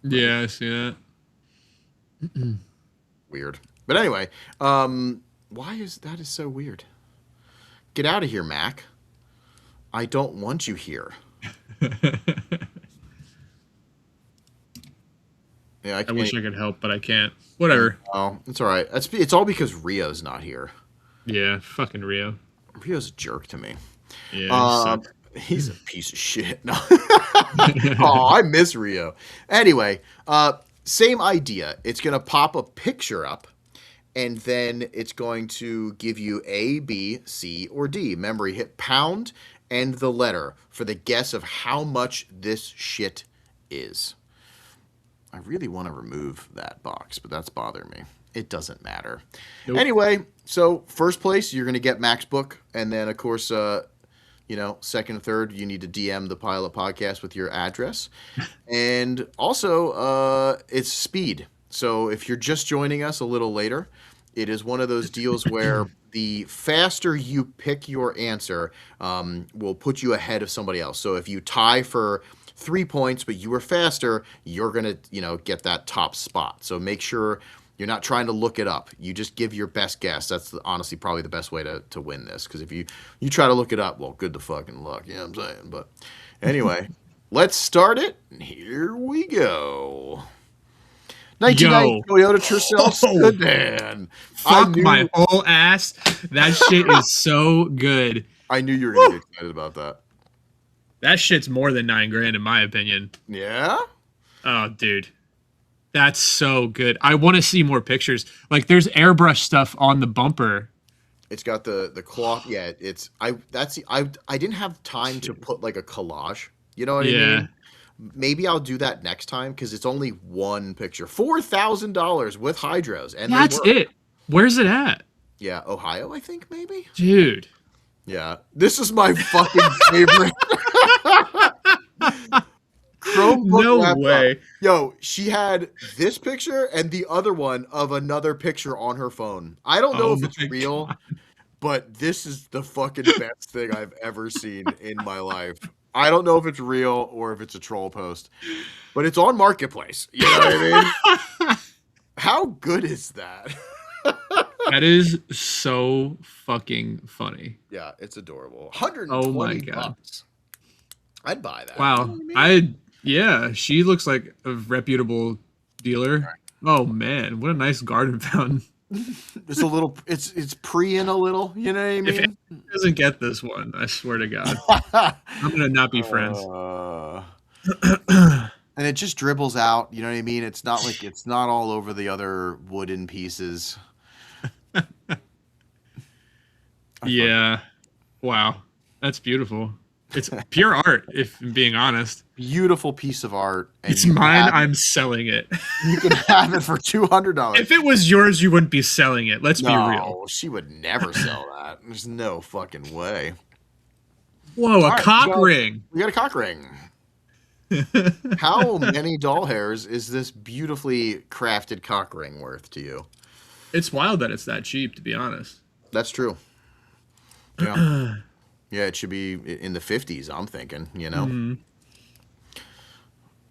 Yeah, I see that. Weird. But anyway, why is that so weird? Get out of here, Mac. I don't want you here. Yeah, I wish I could help, but I can't. Whatever. Oh, it's all right. It's all because Rio's not here. Yeah, fucking Rio. Rio's a jerk to me. Yeah, he's a piece of shit. No. Oh, I miss Rio. Anyway, same idea. It's going to pop a picture up, and then it's going to give you A, B, C, or D. Remember, you hit pound and the letter for the guess of how much this shit is. I really want to remove that box, but that's bothering me. It doesn't matter. Nope. Anyway, so first place, you're going to get Mac's book. And then, of course, second and third, you need to DM the Pile Up Podcast with your address. And also, it's speed. So if you're just joining us a little later, it is one of those deals where the faster you pick your answer will put you ahead of somebody else. So if you tie for 3 points, but you were faster, you're going to, get that top spot. So make sure you're not trying to look it up. You just give your best guess. That's honestly probably the best way to win this. Because if you try to look it up, well, good to fucking luck. You know what I'm saying? But anyway, let's start it. Here we go. 1990 Toyota Tercel sedan. Fuck my whole ass. That shit is so good. I knew you were going to get excited about that. That shit's more than $9,000 in my opinion. Yeah. Oh, dude. That's so good. I want to see more pictures. Like, there's airbrush stuff on the bumper. It's got the cloth. Yeah, I didn't have time to put like a collage. You know what I mean? Maybe I'll do that next time because it's only one picture. $4,000 with hydros, and that's it. Where's it at? Yeah, Ohio, I think maybe. Dude. Yeah, this is my fucking favorite. Chromebook no laptop. way. Yo, she had this picture and the other one of another picture on her phone. I don't know if it's real, but this is the fucking best thing I've ever seen in my life. I don't know if it's real or if it's a troll post, but it's on Marketplace. You know what I mean? How good is that? That is so fucking funny. Yeah, it's adorable. 120 Oh my God. bucks. I'd buy that. Wow. You know what I mean? Yeah, she looks like a reputable dealer. Oh man, what a nice garden fountain. It's a little, it's pre-in a little, you know what I mean? If it doesn't get this one, I swear to God, I'm gonna not be friends. And it just dribbles out, you know what I mean? It's not like it's not all over the other wooden pieces. Yeah. Wow. That's beautiful. It's pure art, if I'm being honest. Beautiful piece of art. And It's mine. I'm selling it. You can have it for $200. If it was yours, you wouldn't be selling it. Let's be real. No, she would never sell that. There's no fucking way. Whoa, a cock ring. We got a cock ring. How many doll hairs is this beautifully crafted cock ring worth to you? It's wild that it's that cheap, to be honest. That's true. Yeah. Yeah, it should be in the 50s, I'm thinking, you know? Mm-hmm.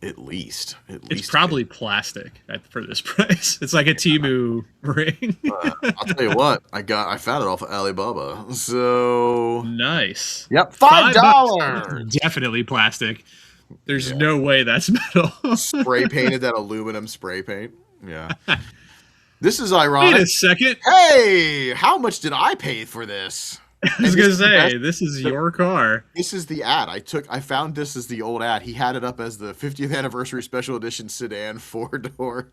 At least. It's probably plastic for this price. It's like a Temu ring. I'll tell you what, I found it off of Alibaba. So nice. Yep, $5. Definitely plastic. There's no way that's metal. Spray painted that aluminum spray paint. Yeah. This is ironic. Wait a second. Hey, how much did I pay for this? I was gonna say, this is your car. This is the ad. I found this as the old ad. He had it up as the 50th anniversary special edition sedan 4-door.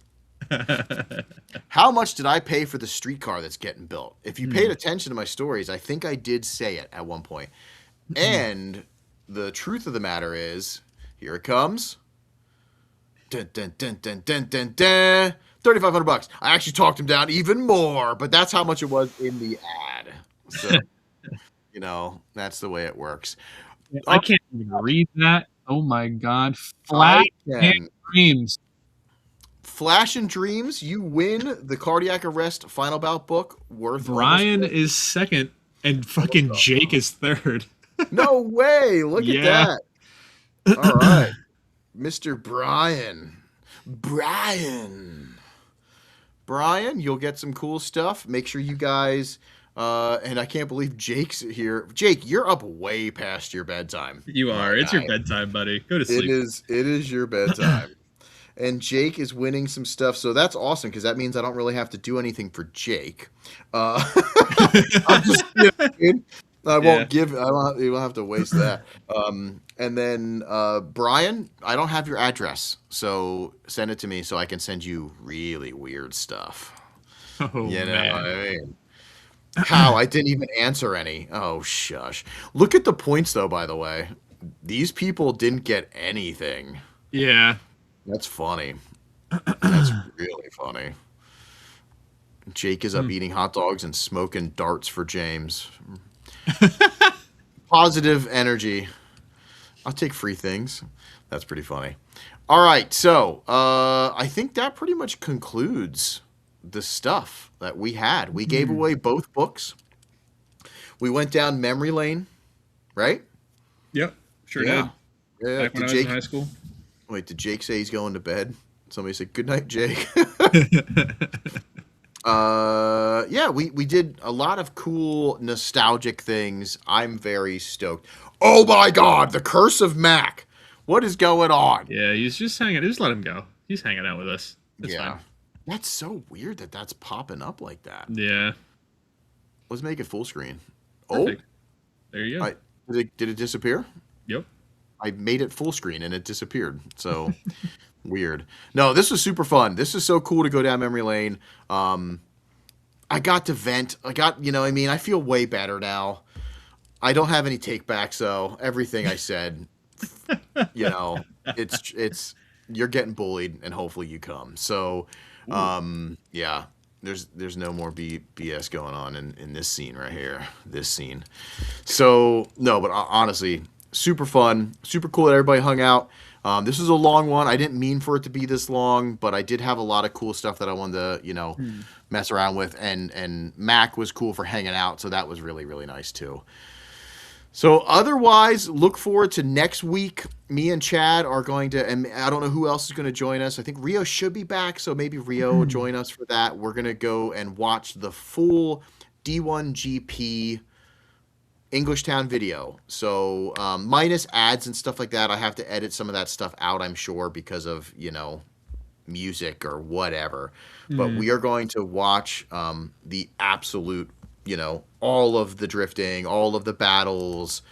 How much did I pay for the streetcar that's getting built? If you paid attention to my stories, I think I did say it at one point. And the truth of the matter is, here it comes. Dun, dun, dun, dun, dun, dun, dun. $3,500. I actually talked him down even more, but that's how much it was in the ad. So, you know, that's the way it works. I can't even read that. Oh my God. Flash and Dreams. Flash and Dreams, you win the cardiac arrest final bout book worth. Brian is second and fucking Jake is third. No way. Look at that. All right. Mr. Brian. Brian, you'll get some cool stuff. Make sure you guys, and I can't believe Jake's here. Jake, you're up way past your bedtime. You are. It's your bedtime, buddy. Go to sleep. It is your bedtime. And Jake is winning some stuff, so that's awesome because that means I don't really have to do anything for Jake. I'm just kidding. I won't give. You won't have to waste that. And then Brian, I don't have your address, so send it to me so I can send you really weird stuff. Oh, you know man. what I mean? How I didn't even answer any. Oh shush! Look at the points though. By the way, these people didn't get anything. Yeah, that's funny. That's really funny. Jake is up eating hot dogs and smoking darts for James. Positive energy. I'll take free things. That's pretty funny. All right, so I think that pretty much concludes the stuff that we had. We gave away both books. We went down memory lane, right? Yep, sure Yeah. did. Yeah. Back when I was in high school. Wait, did Jake say he's going to bed? Somebody said, good night, Jake. Yeah, we did a lot of cool nostalgic things. I'm very stoked. Oh my God, the Curse of Mac. What is going on? Yeah, he's just hanging. Just let him go. He's hanging out with us. It's fine. That's so weird that that's popping up like that. Yeah. Let's make it full screen. Perfect. There you go. Did it disappear? Yep. I made it full screen and it disappeared. So weird. No, this was super fun. This is so cool to go down memory lane. I got to vent. I feel way better now. I don't have any take back, so everything I said, it's you're getting bullied and hopefully you come. So, yeah, there's no more BS going on in this scene right here, this scene. So, no, but honestly, super fun, super cool that everybody hung out. This is a long one. I didn't mean for it to be this long, but I did have a lot of cool stuff that I wanted to, mess around with. And Mac was cool for hanging out, so that was really, really nice too. So otherwise, look forward to next week. Me and Chad are going to, and I don't know who else is going to join us. I think Rio should be back, so maybe Rio will join us for that. We're going to go and watch the full D1GP Englishtown video. So minus ads and stuff like that. I have to edit some of that stuff out, I'm sure, because of, music or whatever. But we are going to watch the absolute, all of the drifting, all of the battles.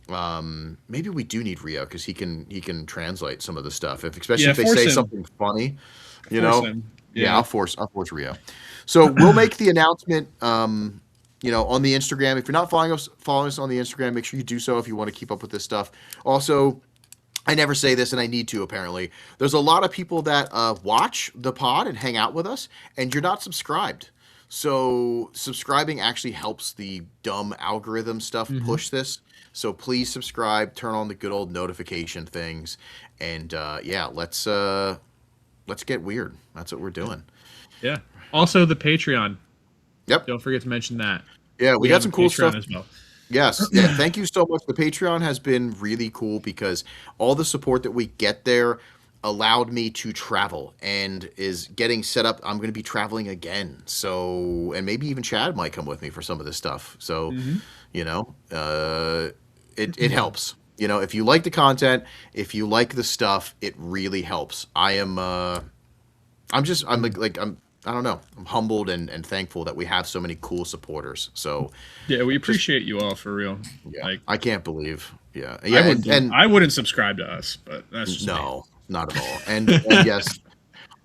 Maybe we do need Rio because he can translate some of the stuff, especially if they say something funny, Him. Yeah, I'll force Rio. So we'll make the announcement, on the Instagram. If you're not following us on the Instagram, make sure you do so if you want to keep up with this stuff. Also, I never say this, and I need to, apparently. There's a lot of people that watch the pod and hang out with us, and you're not subscribed. So subscribing actually helps the dumb algorithm stuff push this. So please subscribe, turn on the good old notification things, and let's get weird. That's what we're doing. Yeah. Also, the Patreon. Yep. Don't forget to mention that. Yeah, we got some cool Patreon stuff as well. Yes. Yeah. Thank you so much. The Patreon has been really cool because all the support that we get there allowed me to travel and is getting set up. I'm going to be traveling again. So, and maybe even Chad might come with me for some of this stuff. So, it helps. If you like the content, if you like the stuff, it really helps. I don't know. I'm humbled and thankful that we have so many cool supporters. So yeah, we appreciate you all for real. Yeah, I can't believe. Yeah, I wouldn't subscribe to us, but that's just me. Not at all. And yes,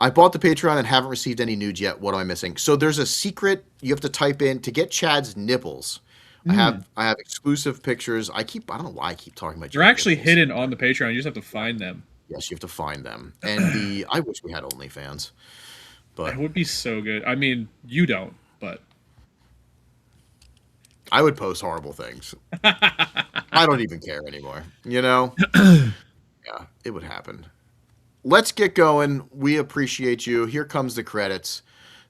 I bought the Patreon and haven't received any nudes yet. What am I missing? So there's a secret you have to type in to get Chad's nipples. I have exclusive pictures. I don't know why I keep talking about. They're actually hidden on the Patreon. You just have to find them. Yes, you have to find them. And I wish we had OnlyFans. But that would be so good. I mean, you don't, but I would post horrible things. I don't even care anymore. Yeah, it would happen. Let's get going. We appreciate you. Here comes the credits.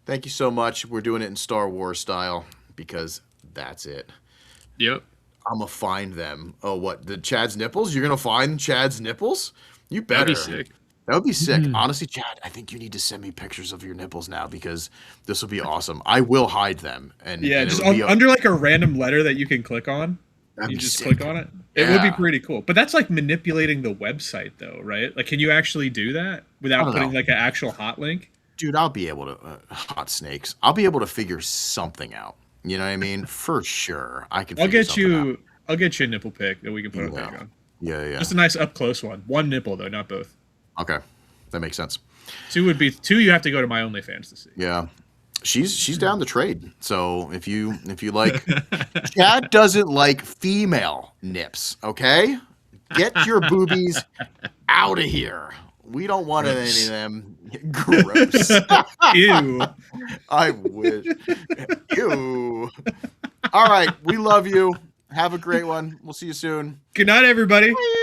Thank you so much. We're doing it in Star Wars style because that's it. Yep. I'm going to find them. Oh, what? The Chad's nipples? You're going to find Chad's nipples? You better. That'd be sick. That would be sick. Honestly, Chad, I think you need to send me pictures of your nipples now because this will be awesome. I will hide them. And just under like a random letter that you can click on. You just click on it. It would be pretty cool. But that's like manipulating the website though, right? Like, can you actually do that without putting like an actual hot link? Dude, I'll be able to, hot snakes. I'll be able to figure something out. You know what I mean? For sure. I'll get you a nipple pic that we can put on Patreon. Yeah. Just a nice up close one. One nipple though, not both. Okay, that makes sense. Two. You have to go to my OnlyFans to see. Yeah, she's down the trade. So if you like, Chad doesn't like female nips. Okay, get your boobies out of here. We don't want any of them. Gross. Ew. I wish. Ew. All right, we love you. Have a great one. We'll see you soon. Good night, everybody. Bye.